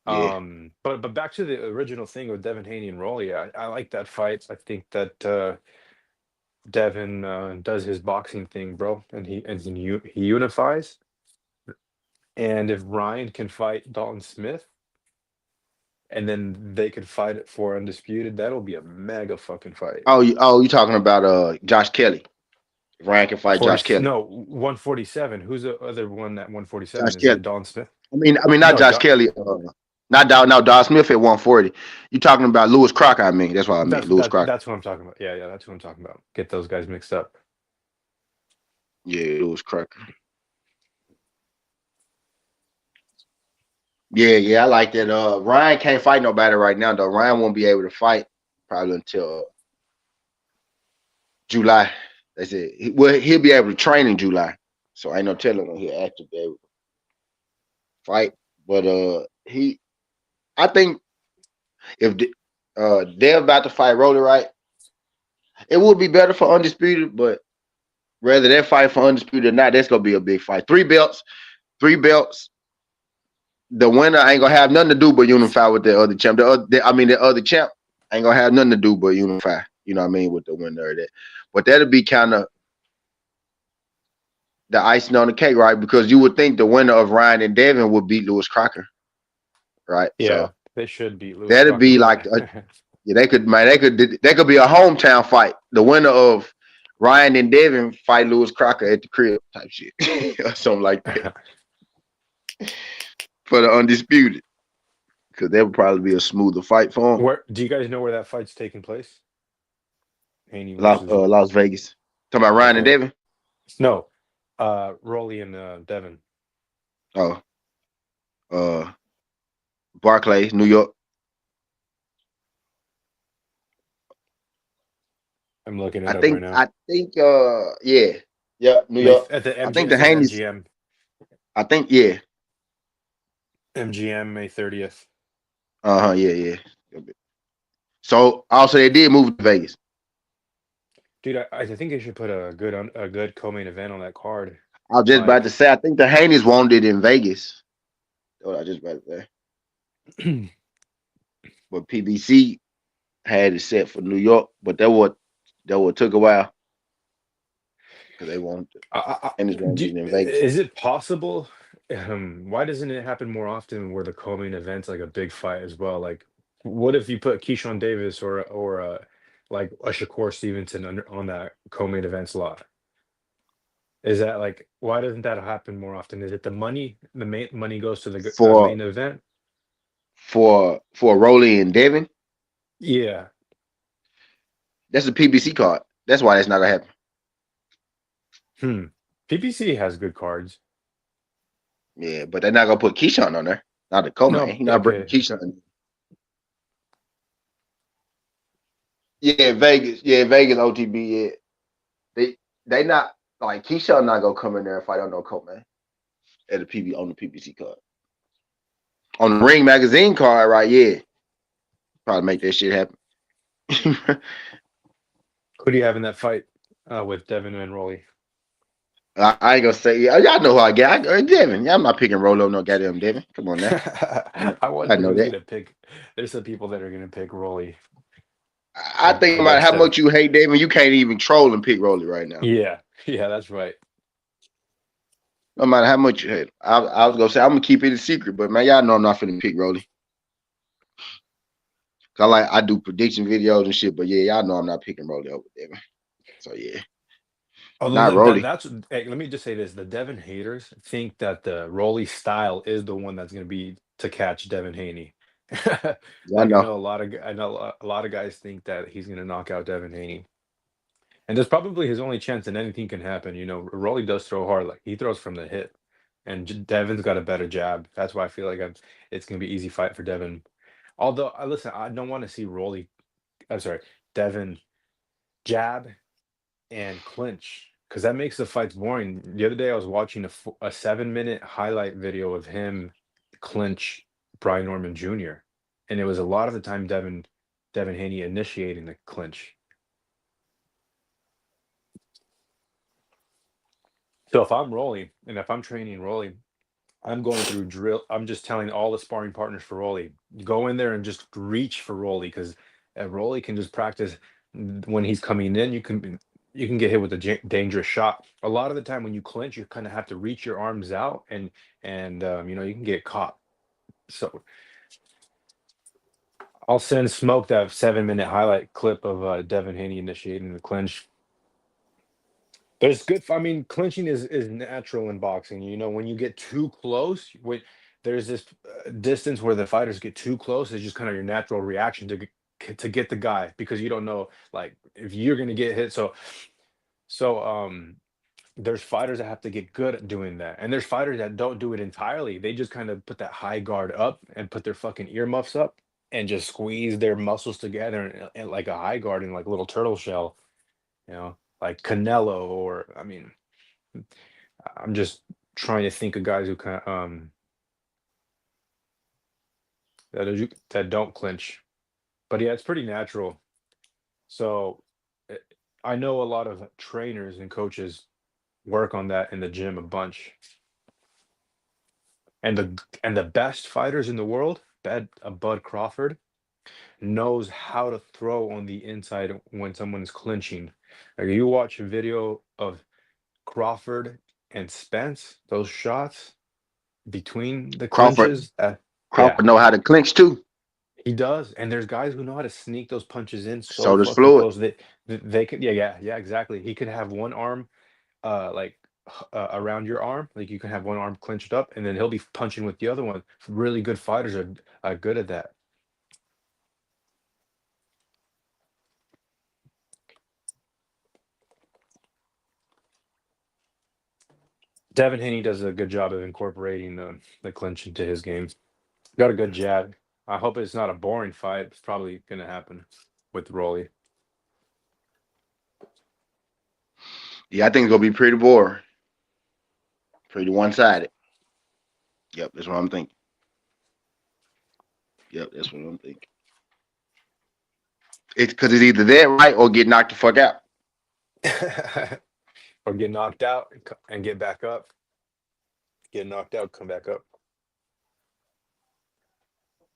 Yeah. But back to the original thing with Devin Haney and Rolly, I like that fight. I think that Devin does his boxing thing, bro, and he unifies. And if Ryan can fight Dalton Smith, and then they could fight it for undisputed, that'll be a mega fucking fight. Oh, you talking about Josh Kelly? If Ryan can fight Josh Kelly. No, 147. Who's the other one at 147? Josh Is Kelly. it Dalton Smith? I mean, not Josh Kelly. Not Don Smith at 140. You talking about Lewis Crocker? I mean, that's what I mean. Lewis Crocker. That's what I'm talking about. Yeah, that's what I'm talking about. Get those guys mixed up. Yeah, Lewis Crocker. Yeah, I like that. Ryan can't fight nobody right now, though. Ryan won't be able to fight probably until July. They said he'll be able to train in July. So ain't no telling when he'll actually be able to fight. But I think if they're about to fight Rolly, right, it would be better for Undisputed, but Whether that fight for undisputed or not, that's gonna be a big fight. Three belts, three belts. The winner ain't gonna have nothing to do but unify with the other champ. The other champ ain't gonna have nothing to do but unify. You know what I mean with the winner of that. But that'll be kind of the icing on the cake, right? Because you would think the winner of Ryan and Devin would beat Lewis Crocker, right? Yeah, So they should beat Lewis that'd Crocker, be like yeah, they could be a hometown fight. The winner of Ryan and Devin fight Lewis Crocker at the crib type shit or something like that for the undisputed. Because that would probably be a smoother fight for him. Where do you guys know where that fight's taking place? Haney versus Las Vegas. Talking about Ryan and okay. Devin. No, Rolly and Devin. Oh, Barclays, New York. I'm looking I it up right think. now. I think. Yeah, New May York. at the I MG. think It the says Haney's. MGM. I think. Yeah. MGM May 30th. Yeah. So also they did move to Vegas. Dude, I think they should put a good co-main event on that card. I was just about to Like, say. I think the Haney's wanted it in Vegas. That's what I just about to say. But PBC had it set for New York, but that what took a while because they wanted it. And it's wanted it in Vegas. is it possible? Why doesn't it happen more often where the co-main event's like a big fight as well? Like, what if you put Keyshawn Davis or like a Shakur Stevenson on that co-main event slot? Is that like why doesn't that happen more often? Is it the money? The main money goes to the For main event? for Rolly and Devin, Yeah. that's a PBC card. That's why that's not gonna happen. PPC has good cards. Yeah, but they're not gonna put Keyshawn on there. Not the co-main. No, He's not bringing okay. Keyshawn. Yeah, Vegas. Yeah, Vegas OTB. Yeah, they not like Keyshawn not gonna come in there and fight on no co-main at the PB on the PBC card. On the Ring Magazine card, right? Yeah, probably make that shit happen. Who do you have in that fight with Devin and Rolly? I ain't gonna say. Yeah, y'all know who I get. Devin. Yeah, I'm not picking Rolo. No goddamn Devin. Come on now. I I wonder know who's that. gonna pick. There's some people that are gonna pick Rolly I think no matter against how Devin. much you hate Devin, you can't even troll and pick Rolly right now. Yeah, that's right. No matter how much you hate him. I was gonna say I'm gonna keep it a secret, but man, y'all know I'm not finna pick Rolly. Cause I do prediction videos and shit, but yeah, y'all know I'm not picking Rolly over Devin. So yeah, not Although Rolly. hey, let me just say this: the Devin haters think that the Rolly style is the one that's gonna be to catch Devin Haney. Y'all Like I know. know a lot of guys think that he's gonna knock out Devin Haney. And there's probably his only chance, and anything can happen. You know, Rolly does throw hard, like he throws from the hip, and Devin's got a better jab. That's why I feel like it's gonna be easy fight for Devin. Although, I listen, I don't want to see Rolly. I'm sorry, Devin jab and clinch because that makes the fights boring. The other day, I was watching a 7-minute highlight video of him clinch Brian Norman Jr., and it was a lot of the time Devin Haney initiating the clinch. So if I'm Rolly and if I'm training Rolly, I'm going through drill. I'm just telling all the sparring partners for Rolly, go in there and just reach for Rolly because Rolly can just practice when he's coming in. You can get hit with a dangerous shot. A lot of the time when you clinch, you kind of have to reach your arms out and you know you can get caught. So I'll send Smoke that 7-minute highlight clip of Devin Haney initiating the clinch. There's good. I mean, clinching is natural in boxing. You know, when you get too close, there's this distance where the fighters get too close. It's just kind of your natural reaction to get the guy because you don't know like if you're gonna get hit. So there's fighters that have to get good at doing that, and there's fighters that don't do it entirely. They just kind of put that high guard up and put their fucking earmuffs up and just squeeze their muscles together and like a high guard in like a little turtle shell. You know, like Canelo, or I mean, I'm just trying to think of guys who kind of that don't clinch. But yeah, it's pretty natural. So I know a lot of trainers and coaches work on that in the gym a bunch. And the best fighters in the world, Bud Crawford, knows how to throw on the inside when someone is clinching. Like you watch a video of Crawford and Spence, those shots between the Crawford clinches, yeah, Crawford know how to clinch too. he does. And there's guys who know how to sneak those punches in so So does fucking Floyd. close that they could, yeah, exactly. He could have one arm like around your arm, like you can have one arm clenched up, and then he'll be punching with the other one. Really good fighters are good at that. Devin Haney does a good job of incorporating the clinch into his game. Got a good jab. I hope it's not a boring fight. It's probably going to happen with Rolly. Yeah, I think it's gonna be pretty boring. Pretty one-sided. Yep, that's what I'm thinking. Yep, that's what I'm thinking. It's because it's either that right or get knocked the fuck out. Or get knocked out and get back up. Get knocked out, come back up.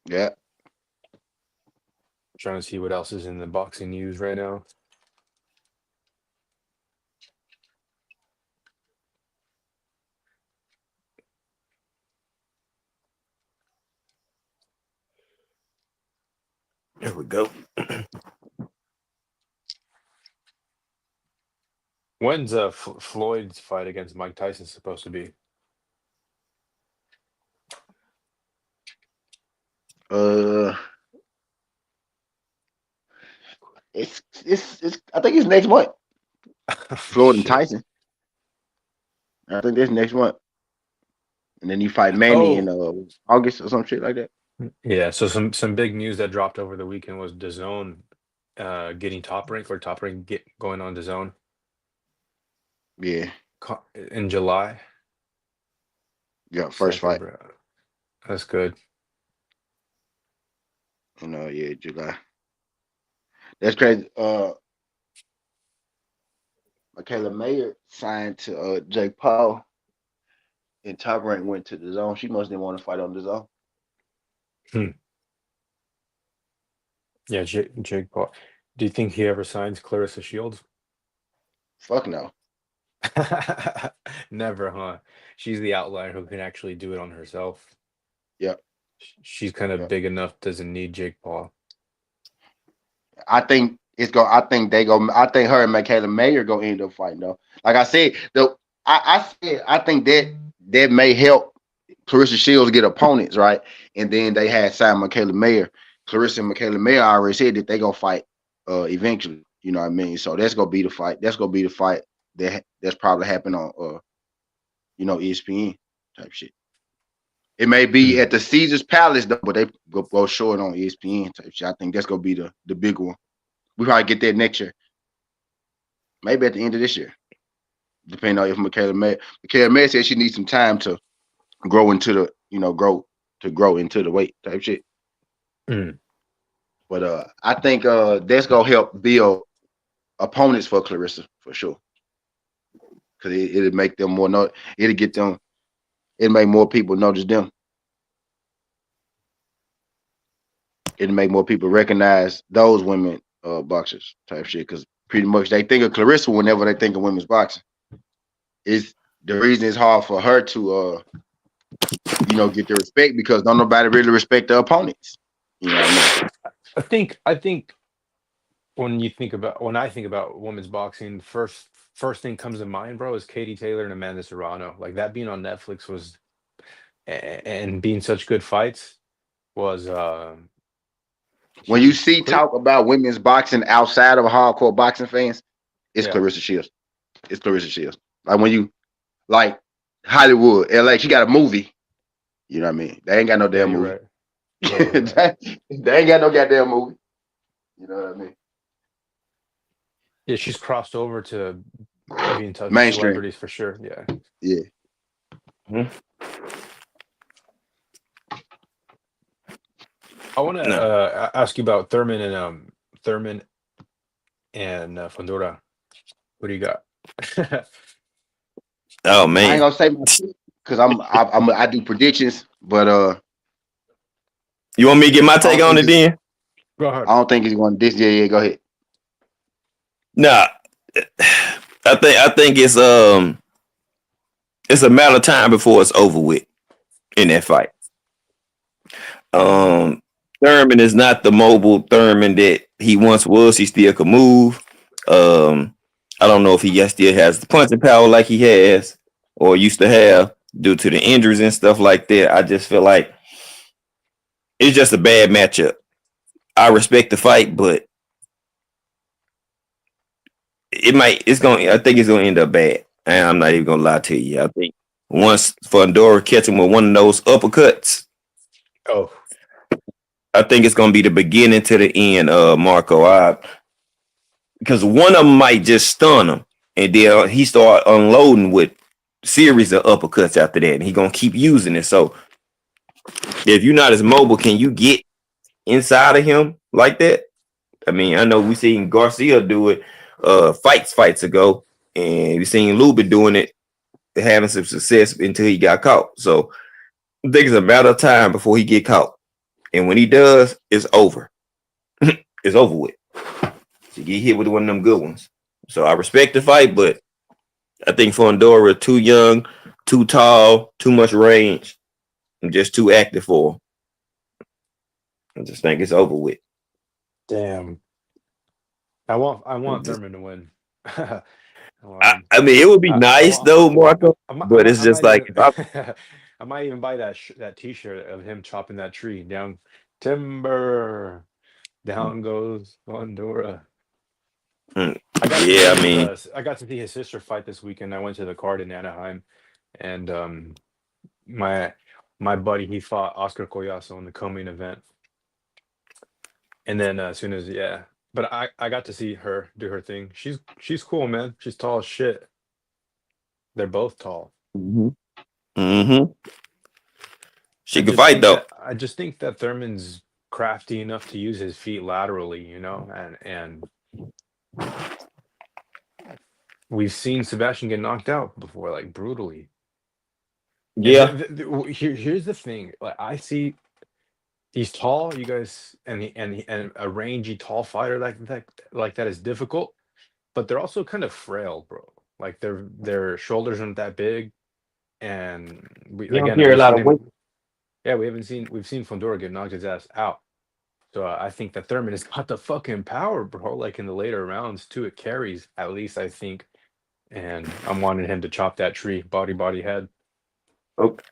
Yeah. Trying to see what else is in the boxing news right now. There we go. When's Floyd's fight against Mike Tyson supposed to be? It's I think it's next month. Floyd and Shit. Tyson. I think that's next month. And then you fight Manny in August or some shit like that. Yeah, so some big news that dropped over the weekend was DAZN getting Top Rank, or Top Rank going on DAZN Yeah. in July. Yeah, first fight. That's good. Yeah, July. That's crazy. Michaela Mayer signed to Jake Paul, and Top Rank went to the zone. She must didn't want to fight on the zone. Yeah, Jake Paul. Do you think he ever signs Clarissa Shields? Fuck no. Never, huh? She's the outlier who can actually do it on herself. Yep. She's kind of big enough, doesn't need Jake Paul. I think I think her and Michaela Mayer go end up fighting though. Like I said, I think that may help Clarissa Shields get opponents, right? And then they had signed Michaela Mayer. Clarissa and Michaela Mayer already said that they gonna fight eventually. You know what I mean? So that's gonna be the fight. That's gonna be the fight that's probably happening on ESPN type shit. It may be at the Caesar's Palace though, but they go show it on ESPN type shit. I think that's gonna be the big one. We probably get that next year. Maybe at the end of this year. Depending on if Michaela Mayer said she needs some time to grow into grow into the weight type shit. But I think that's gonna help build opponents for Clarissa for sure. Cause it'll make them more it'll make more people notice them. It'll make more people recognize those women boxers type shit. Cause pretty much they think of Clarissa whenever they think of women's boxing. It's the reason it's hard for her to get the respect because don't nobody really respect the opponents. You know what I mean? I think when I think about women's boxing, first thing comes to mind, bro, is Katie Taylor and Amanda Serrano. Like that being on Netflix was and being such good fights was when you see talk about women's boxing outside of hardcore boxing fans, it's Clarissa Shields. It's Clarissa Shields. Like when you like Hollywood, LA, she got a movie. You know what I mean? They ain't got no damn movie. Right. Yeah, they ain't got no goddamn movie. You know what I mean? Yeah, she's crossed over to being touched mainstream celebrities for sure. Yeah. Yeah. I want to ask you about Thurman and Fundora. What do you got? Oh I ain't man. gonna say my because I do predictions, but You want me to get my I take don't on think it it's then? Go I ahead. don't think it's going this. Yeah, yeah. Go ahead. Nah. I think it's a matter of time before it's over with in that fight. Um Thurman is not the mobile Thurman that he once was. He still can move. Um I don't know if he still has the punching power like he has or used to have due to the injuries and stuff like that. I just feel like it's just a bad matchup. I respect the fight, but I think it's gonna end up bad. And I'm not even gonna lie to you. I think once Fundora catch him with one of those uppercuts, Oh, I think it's gonna be the beginning to the end, Marco. Because one of them might just stun him, and then he start unloading with series of uppercuts after that, and he gonna keep using it. So if you're not as mobile, can you get inside of him like that? I mean, I know we seen Garcia do it fights ago, and we seen Lubin doing it, having some success until he got caught. So I think it's a matter of time before he get caught, and when he does, it's over. It's over with. To get hit with one of them good ones. So I respect the fight, but I think Fondora too young, too tall, too much range, and just too active for him. I just think it's over with. damn. I want Just, Thurman to win. I mean, it would be I nice want. though, Marco. But it's I just might like even. if I, I might even buy that T-shirt of him chopping that tree down. Timber. Down goes Honduras. mm, I got to yeah, see I mean, I got to see his sister fight this weekend. I went to the card in Anaheim, and my my buddy he fought Oscar Collazo in the co-main event, and then as soon as but I got to see her do her thing. She's cool, man. She's tall as shit. They're both tall. hmm she can fight though. I just think that Thurman's crafty enough to use his feet laterally, and we've seen Sebastian get knocked out before, like brutally. And Yeah, here's the thing: like I see, he's tall, you guys, and a rangy tall fighter like that is difficult, but they're also kind of frail, bro. Like their shoulders aren't that big, and you don't carry a we've lot seen of weight. him. Yeah, we've seen Fondora get knocked his ass out. So I think that Thurman has got the fucking power, bro. Like in the later rounds too, it carries at least I think. And I'm wanting him to chop that tree, body head.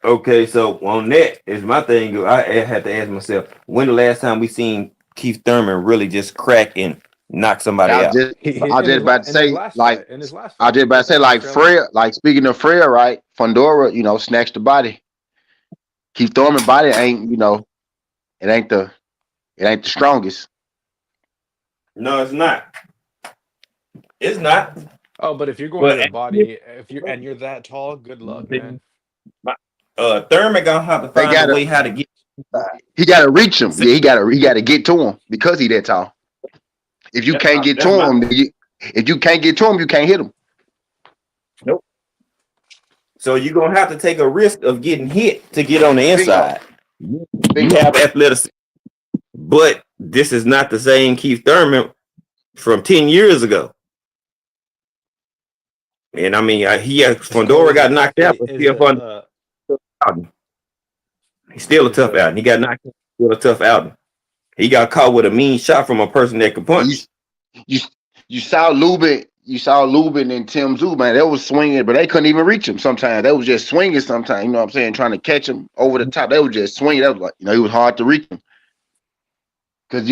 Okay, so on that is my thing. I had to ask myself, when the last time we seen Keith Thurman really just crack and knock somebody out? I was just about to In his say last like fight, in his last I was fight, just he about to looked say like he was like trailing. Freya. Like speaking of Freya, right? Fondora, snatched the body. Keith Thurman body ain't it ain't the strongest. No, it's not. It's not. Oh, but if you're going to But the body, if you're that tall, good luck, man. Thurman gonna have to They find a gotta way how to get. he gotta reach him. Yeah, he gotta get to him because he that tall. If you can't get to That's my him, if you can't get to him, you can't hit him. nope. So you're gonna have to take a risk of getting hit to get on the Bingo. inside. You have athleticism, but this is not the same Keith Thurman from 10 years ago. And I mean, Fondora got knocked out, but still fun. He's still a tough out, and he got knocked out. Still a tough out. He got caught with a mean shot from a person that could punch. You saw Lubin and Tim Zoo, man. They was swinging, but they couldn't even reach him. Sometimes they was just swinging. Sometimes, you know what I'm saying, trying to catch him over the top. They was just swinging. That was like, it was hard to reach him because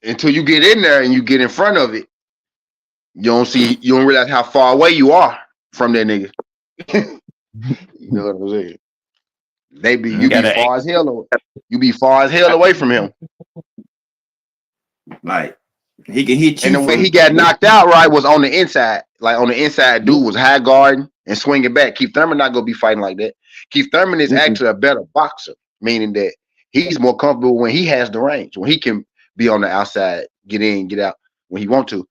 until you get in there and you get in front of it, you don't realize how far away you are from that nigga. You know what I'm saying? You be far as hell away. You be far as hell away from him. Like he can hit you. And the way he got knocked out, right, was on the inside. Like on the inside, dude was high guarding and swinging back. Keith Thurman not gonna be fighting like that. Keith Thurman is actually a better boxer, meaning that he's more comfortable when he has the range, when he can be on the outside, get in, get out when he want to.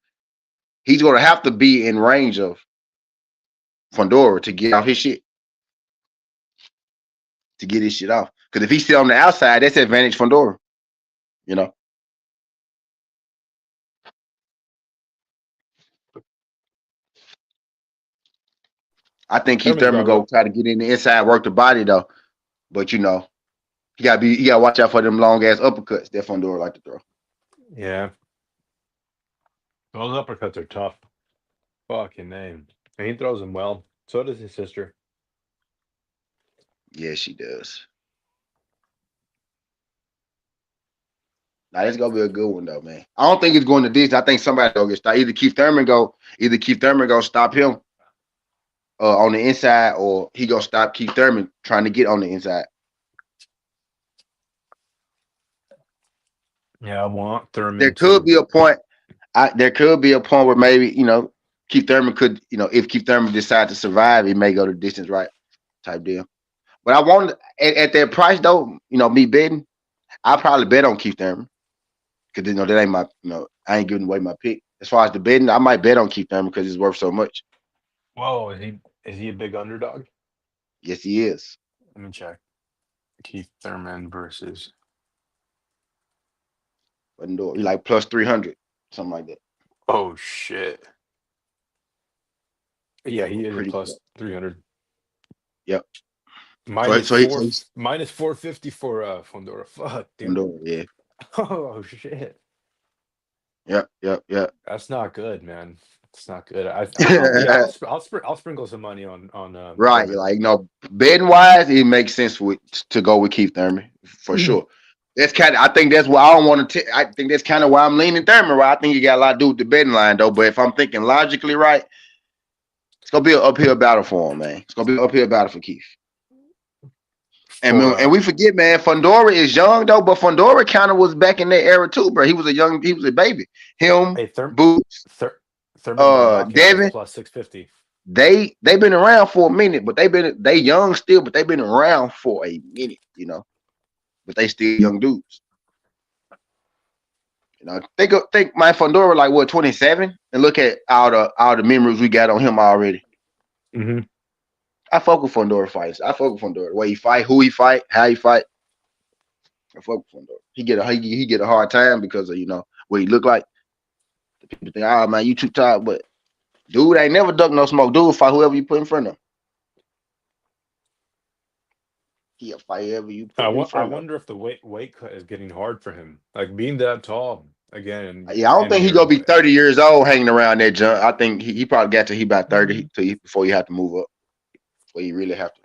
He's gonna have to be in range of Fundora to get off his shit, to get his shit off. Because if he's still on the outside, that's advantage Fundora. You know. I think Keith Thurman's Thurman got go real. try to get in the inside, work the body though. But you know, you gotta watch out for them long ass uppercuts that Fundora like to throw. Yeah, those uppercuts are tough. Fucking name. And he throws them well. So does his sister. Yeah, she does. Now that's gonna be a good one though, man. I don't think it's going to this. I think somebody gonna get stopped. Either Keith Thurman go stop him on the inside, or he gonna stop Keith Thurman trying to get on the inside. Yeah, I want There Thurman could to. be a point. There could be a point where maybe Keith Thurman could if Keith Thurman decides to survive, he may go the distance right type deal. But I want at that price though, me betting, I probably bet on Keith Thurman because that ain't my I ain't giving away my pick. As far as the betting, I might bet on Keith Thurman because it's worth so much. Whoa, is he a big underdog? Yes, he is. Let me check. Keith Thurman versus. Fundora, he like plus 300, something like that. Oh shit. Yeah, he is a Pretty plus good. 300. Yep. Minus So four, he's minus 450 for Fondora. Fuck, dude. Fundora, yeah. Oh shit. Yep. That's not good, man. It's not good. I'll sprinkle some money on Right, Thurman. like betting wise, it makes sense to go with Keith Thurman for sure. That's I think that's why I don't want to. I think that's kind of why I'm leaning Thurman. Right, I think you got a lot to do with the betting line though. But if I'm thinking logically, right, it's gonna be an uphill battle for him, man. It's gonna be an uphill battle for Keith. For And we forget, man, Fundora is young though, but Fundora kind of was back in that era too, bro. He was a baby. Him, hey Boots, Thurman by knockout is Devin. plus 650. They've been around for a minute, but they young still, but they've been around for a minute. But they still young dudes. Think my Fundora like what 27, and look at all the memories we got on him already. Mm-hmm. I fuck with Fundora fights. I fuck with Fundora. The way he fight, who he fight, how he fight. I fuck with Fundora. He get a hard time because of what he look like. The people think, oh man, you too tired, but dude ain't never duck no smoke. Dude fight whoever you put in front of him. He'll fight whoever you put in I front of. wonder if the weight cut is getting hard for him. Like being that tall again. Yeah, I don't think he's gonna be 30 years old hanging around that junk. I think he probably got to he about 30 before you have to move up. Before you really have to,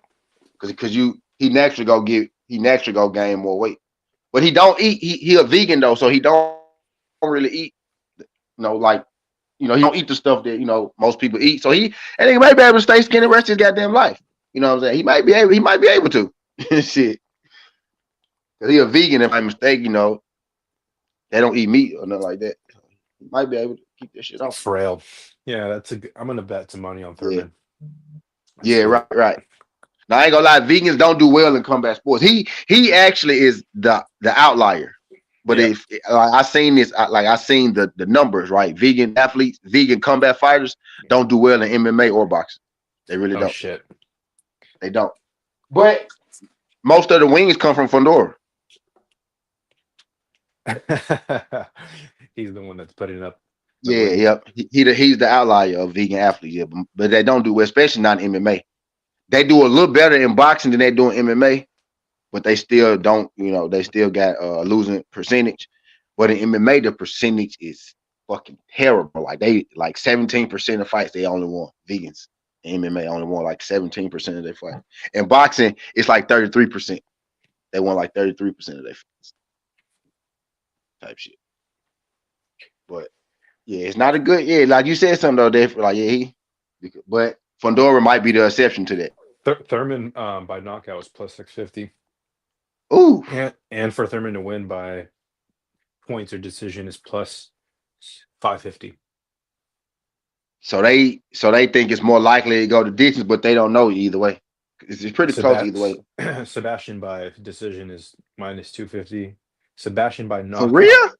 because he naturally go gain more weight. But he don't eat. He a vegan though, so he don't really eat. Like he don't eat the stuff that most people eat. So I think he might be able to stay skinny rest his goddamn life. You know what I'm saying? He might be able to. Shit, because he a vegan. If I'm mistaken, they don't eat meat or nothing like that. He might be able to keep that shit off. frail. Yeah, I'm gonna bet some money on Thurman. Yeah, right. Now I ain't gonna lie, vegans don't do well in combat sports. He actually is the outlier. But if I seen this, I seen the numbers, right? Vegan athletes, vegan combat fighters don't do well in MMA or boxing. They really don't. Shit. They don't. But most of the wins come from Fundora. He's the one that's putting up. Yeah, yep. He's the outlier of vegan athletes. Yeah, but they don't do well, especially not in MMA. They do a little better in boxing than they do in MMA, but they still don't. They still got losing percentage. But in MMA, the percentage is fucking terrible. Like 17% of fights they only won. Vegans in MMA only won like 17% of their fights. In boxing, it's like 33%. They won like 33% of their fights. Type shit. But yeah, it's not a good. Yeah, like you said something though, Dave. Like but Fundora might be the exception to that. Thurman by knockout was plus 650. Ooh. And for Thurman to win by points or decision is plus 550. So they think it's more likely to go to distance, but they don't know either way. It's pretty close either way. Sebastian by decision is minus 250. Sebastian by knockout. For real?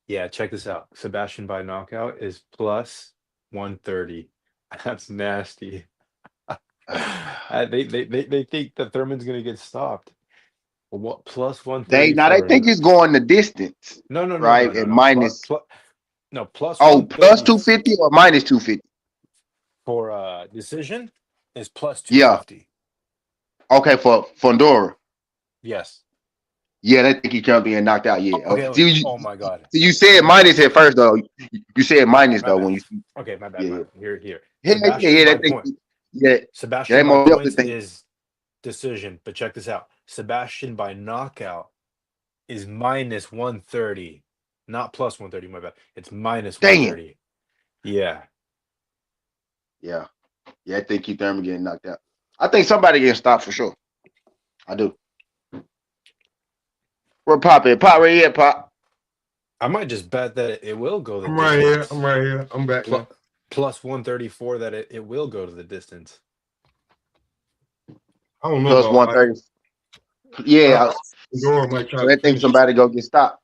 Yeah, check this out. Sebastian by knockout is plus 130. That's nasty. They think that Thurman's gonna get stopped. Well, what plus They 134? think it's going the distance, right? And No. minus Plus plus 130 250 or minus 250. for decision is plus Yeah. 250. Okay, for Fondora. Yes. Yeah, they think he can't be knocked out. Yeah. Okay. See, Oh my God. you said minus at first though. You said My bad. minus My though bad. when you Okay. My bad. yeah. Here. Yeah, Sebastian they by think point. yeah. They Sebastian by most definitely points think is decision. But check this out. Sebastian by knockout is minus 130, not plus 130. My bad. It's minus damn. 130. Yeah. Yeah. Yeah, I think Keith Thurman getting knocked out. I think somebody getting stopped for sure. I do. Where Pop at? Pop right here, Pop. I might just bet that it will go the I'm right here. distance. I'm right here. I'm back now. Plus 134 that it will go to the distance. I don't know Plus about 130. Yeah. Fedora might try So to they think finish. somebody go get stopped.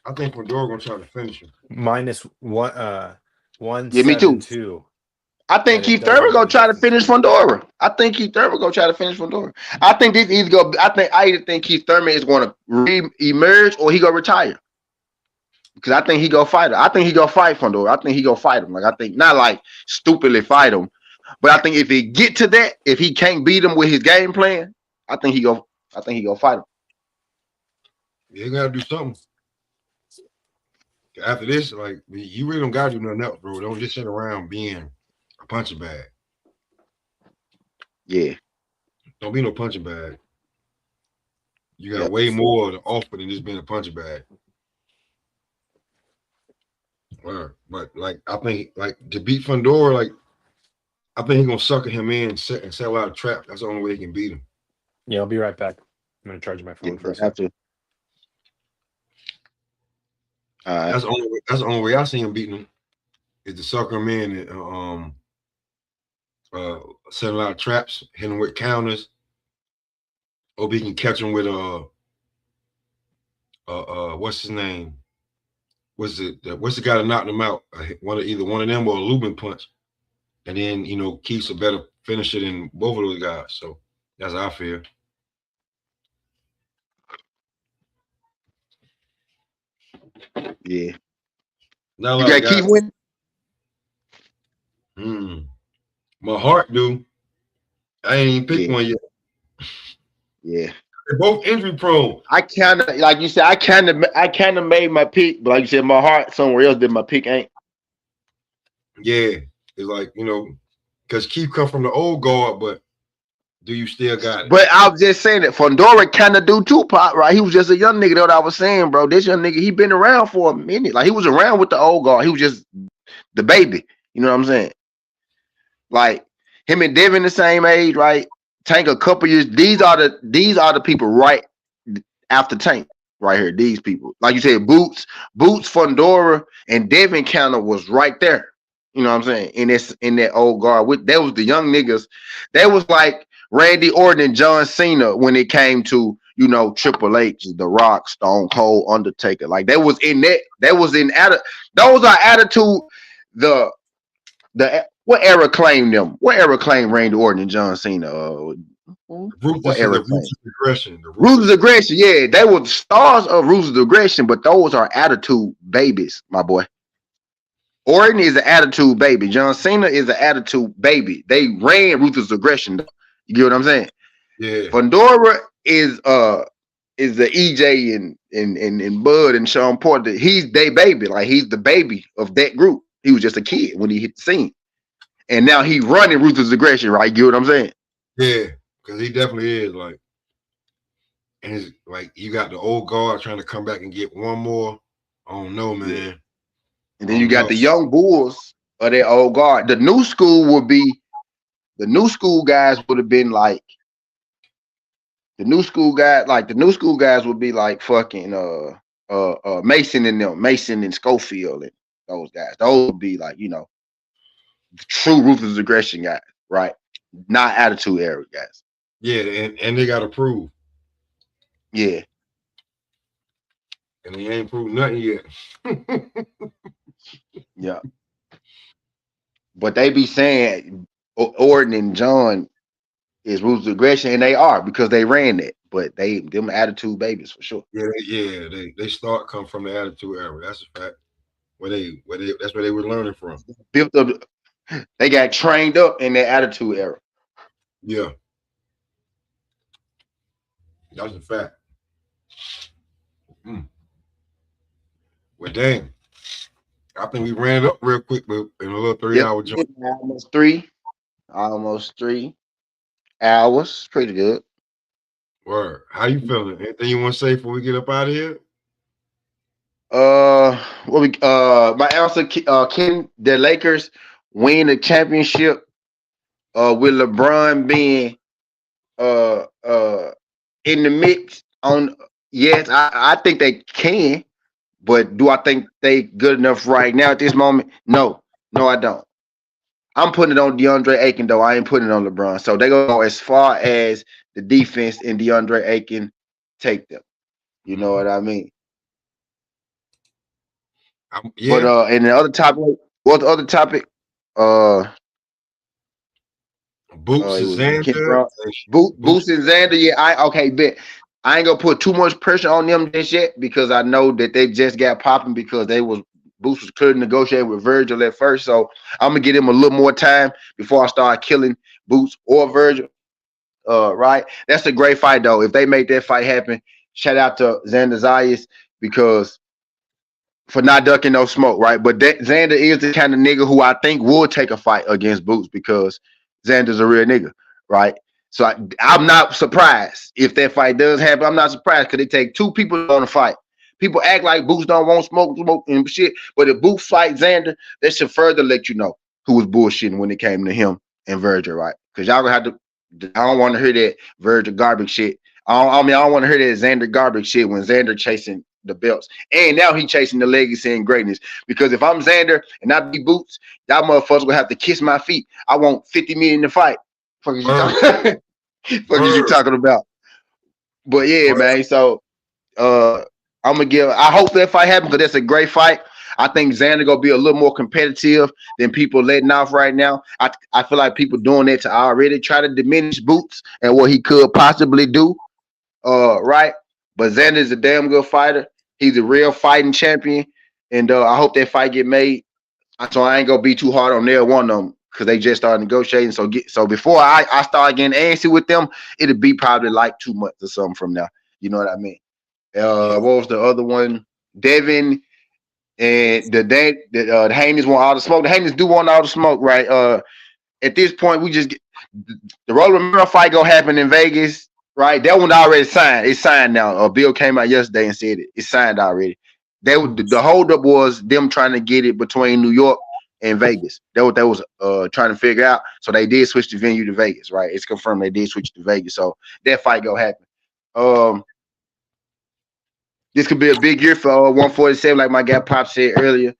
I think Fedora gonna try to finish him. Minus one Yeah, me too. 172. I think That it Keith doesn't Thurman go gonna the try to distance. finish Fondora. I think Keith Thurman gonna try to finish Fondora. I think this either go. I either think Keith Thurman is going to re-emerge or he gonna retire. Because I think he go fight him. I think he go fight Fondora. I think he go fight him. Like I think not like stupidly fight him, but I think if he get to that, if he can't beat him with his game plan, I think he go fight him. Yeah, you gotta do something. After this, like you really don't gotta do nothing else, bro. Don't just sit around being a punching bag. Yeah. Don't be no punching bag. You got way more to offer than just being a punching bag. But like I think like to beat Fondora, like I think he's gonna sucker him in and set out a trap. That's the only way he can beat him. Yeah, I'll be right back. I'm gonna charge my phone for a second. That's the only way I see him beating him is to sucker him in and set a lot of traps, hit him with counters. Hope he can catch him with what's his name? What's the guy that knocked him out? Either one of them or a Lubin punch, and then Keith's a better finisher than both of those guys. So that's how I feel. Yeah. Now You got Keith win? My heart do. I ain't even picked one yet. Yeah. They're both injury prone. I kind of, like you said, I kind of made my pick, but like you said, my heart somewhere else. Did my pick ain't? Yeah, it's like because Keith come from the old guard, but do you still got it? But I was just saying that Fondora kind of do too, Pop. Right? He was just a young nigga. That I was saying, bro. This young nigga, he been around for a minute. Like he was around with the old guard. He was just the baby. You know what I'm saying? Like him and Devin the same age, right? Tank a couple years. These are the people right after Tank right here. These people, like you said, Boots, Fondora, and Devin Counter was right there. You know what I'm saying? In that old guard, that was the young niggas. That was like Randy Orton and John Cena when it came to Triple H, The Rock, Stone Cold, Undertaker. Like that was in that. That was in those are attitude. The what era claimed them? What era claimed Randy Orton and John Cena? What era? Ruthless aggression. Ruthless aggression. Yeah, they were the stars of ruthless aggression, but those are attitude babies, my boy. Orton is an attitude baby. John Cena is an attitude baby. They ran ruthless aggression. You get what I'm saying? Yeah. Fondora is the EJ and Bud and Sean Porter. He's their baby. Like he's the baby of that group. He was just a kid when he hit the scene. And now he running ruthless aggression, right? You get what I'm saying? Yeah, because he definitely is like, and it's like you got the old guard trying to come back and get one more. I don't know, man. Yeah. And then you got the young bulls of that old guard. The new school guys would have been like the new school guys would be like fucking Mason and them, Mason and Schofield and those guys. Those would be like, true ruthless aggression guys, right? Not attitude era guys. Yeah, and they gotta prove. Yeah. And they ain't proved nothing yet. Yeah. But they be saying Orton and John is ruthless aggression, and they are because they ran that. But them attitude babies for sure. Yeah, they start come from the attitude era. That's a fact. That's where they were learning from. Built up, they got trained up in their attitude era. Yeah, that's a fact. Mm. Well, damn. I think we ran it up real quick, but in a little 3 hour jump. Almost 3 hours. Pretty good. Word. How you feeling? Anything you want to say before we get up out of here? My answer, can the Lakers win the championship with LeBron being uh uh in the mix on? Yes, I think they can, but do I think they good enough right now at this moment? No, I don't. I'm putting it on DeAndre Ayton though. I ain't putting it on LeBron. So they go as far as the defense and DeAndre Ayton take them. You know what I mean? Yeah. But and the other topic, what the other topic? Uh, Boots it and was Xander. Boots and Xander. Yeah, bet. I ain't gonna put too much pressure on them just yet because I know that they just got popping because Boots was clearly negotiating with Virgil at first. So I'm gonna give him a little more time before I start killing Boots or Virgil. Right? That's a great fight though. If they make that fight happen, shout out to Xander Zayas because for not ducking no smoke, right? But Xander is the kind of nigga who I think will take a fight against Boots because Xander's a real nigga, right? So I'm not surprised if that fight does happen. I'm not surprised because it take two people to want to fight. People act like Boots don't want smoke and shit, but if Boots fight Xander, that should further let you know who was bullshitting when it came to him and Virgil, right? Because y'all gonna have to. I don't want to hear that Virgil garbage shit. I don't want to hear that Xander garbage shit when Xander chasing the belts. And now he chasing the legacy and greatness. Because if I'm Xander and I be Boots, y'all motherfuckers gonna have to kiss my feet. I want 50 million to fight. Fuck is you talking? Fuck is you talking about? But yeah, man. So I'm gonna give. I hope that fight happens because that's a great fight. I think Xander gonna be a little more competitive than people letting off right now. I feel like people doing that to already try to diminish Boots and what he could possibly do. Right. But Xander's a damn good fighter. He's a real fighting champion, and I hope that fight get made. So I ain't gonna be too hard on their one of them because they just started negotiating. So before I start getting antsy with them, it'll be probably like 2 months or something from now. You know what I mean? What was the other one? Devin and the Haney's want all the smoke. The Haney's do want all the smoke, right? At this point, we just get the Roller Romero fight gonna happen in Vegas, right? That one already signed. It's signed now. A bill came out yesterday and said it's signed already. The holdup was them trying to get it between New York and Vegas. That what they was trying to figure out. So they did switch the venue to Vegas, right? It's confirmed they did switch to Vegas. So that fight gonna happen. This could be a big year for 147, like my guy Pop said earlier.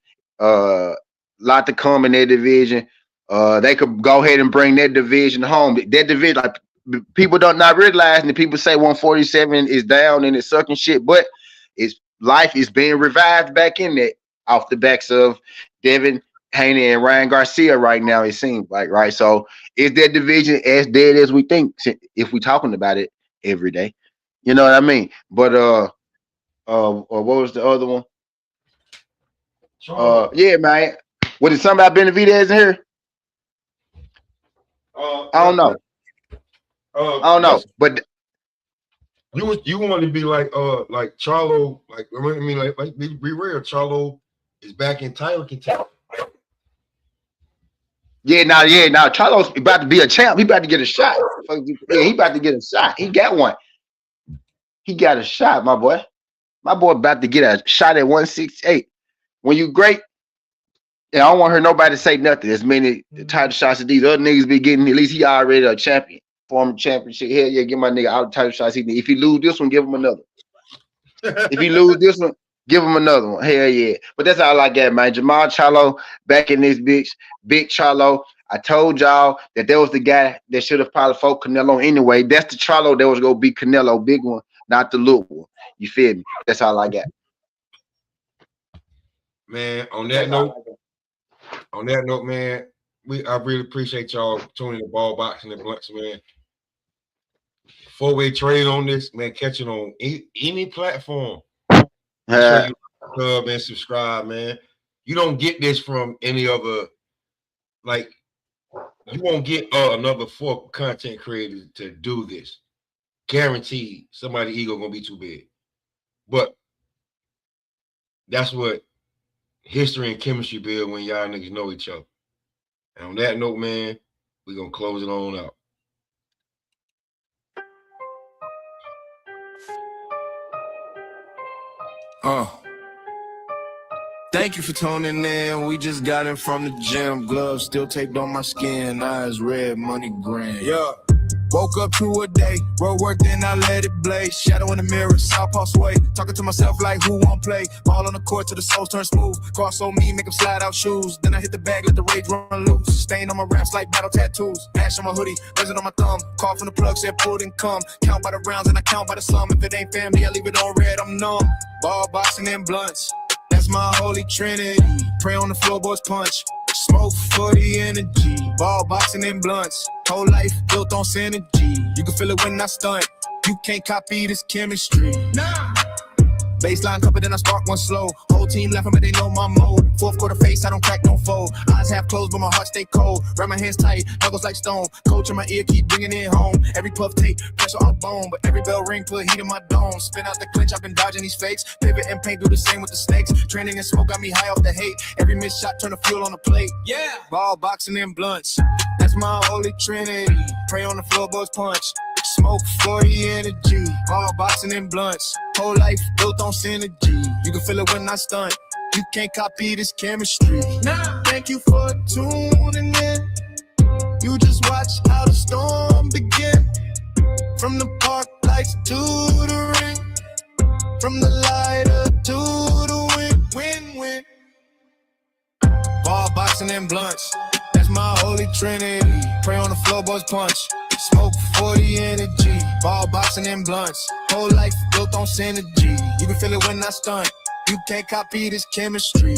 Lot to come in their division. They could go ahead and bring that division home. That division, like people don't not realize, and people say 147 is down and it's sucking shit, but it's life is being revived back in there off the backs of Devin Haney and Ryan Garcia right now. It seems like, right? So is that division as dead as we think if we're talking about it every day? You know what I mean? But what was the other one? Yeah, man. What is something about Benavidez in here? I don't know. I don't know. But you want to be like Charlo, like I mean, like be real. Charlo is back in title contention. Yeah, now Charlo's about to be a champ. He about to get a shot. Yeah, he about to get a shot. He got one. He got a shot, my boy. My boy about to get a shot at 168. When you great, I don't want to hear nobody say nothing. As many title shots as these other niggas be getting, at least he already a champion, former championship. Hell yeah, give my nigga all the title shots. If he lose this one, give him another. If he lose this one, give him another one. Hell yeah. But that's all I got, man. Jamal Charlo back in this bitch. Big Charlo. I told y'all that was the guy that should have probably fought Canelo anyway. That's the Charlo that was going to be Canelo, big one, not the little one. You feel me? That's all I got. Man, on that note, man, I really appreciate y'all tuning the Ball Box and the Blunts, man. 4-way trade on this, man. Catch it on any platform. Make sure you sub and subscribe, man. You don't get this from any other, like, you won't get another 4 content creators to do this. Guaranteed, somebody's ego gonna be too big. But that's what history and chemistry build when y'all niggas know each other. And on that note, man, we're gonna close it on out. Thank you for tuning in. We just got in from the gym. Gloves still taped on my skin. Eyes red, money grand. Yeah. Woke up to a day, road work, then I let it blaze. Shadow in the mirror, southpaw sway. Talking to myself like who won't play. Ball on the court till the soles turn smooth. Cross on me, make them slide out shoes. Then I hit the bag, let the rage run loose. Stain on my raps like battle tattoos. Ash on my hoodie, resin on my thumb. Call from the plug, said pull and come. Count by the rounds and I count by the sum. If it ain't family, I leave it on red, I'm numb. Ball boxing and blunts. That's my holy trinity. Pray on the floorboards punch. Smoke for the energy. Ball boxing and blunts. Whole life built on synergy. You can feel it when I stunt. You can't copy this chemistry. Nah. Baseline couple, then I spark one slow. Whole team laughing, but they know my mode. Fourth quarter face, I don't crack, no fold. Eyes half closed, but my heart stay cold. Wrap my hands tight, knuckles like stone. Coach in my ear, keep bringing it home. Every puff take, pressure on bone. But every bell ring, put heat in my dome. Spin out the clinch, I've been dodging these fakes. Pivot and paint, do the same with the snakes. Training and smoke got me high off the hate. Every missed shot, turn the fuel on the plate. Yeah, ball boxing and blunts. That's my holy trinity. Pray on the floorboards punch. Smoke for the energy. Ball boxing and blunts. Whole life built on synergy. You can feel it when I stunt. You can't copy this chemistry. Nah. Thank you for tuning in. You just watch how the storm begin. From the park lights to the ring. From the lighter to the win, win, win. Ball boxing and blunts. That's my holy trinity. Pray on the floorboards punch. Smoke for the energy. Ball boxing and blunts. Whole life built on synergy. You can feel it when I stunt. You can't copy this chemistry.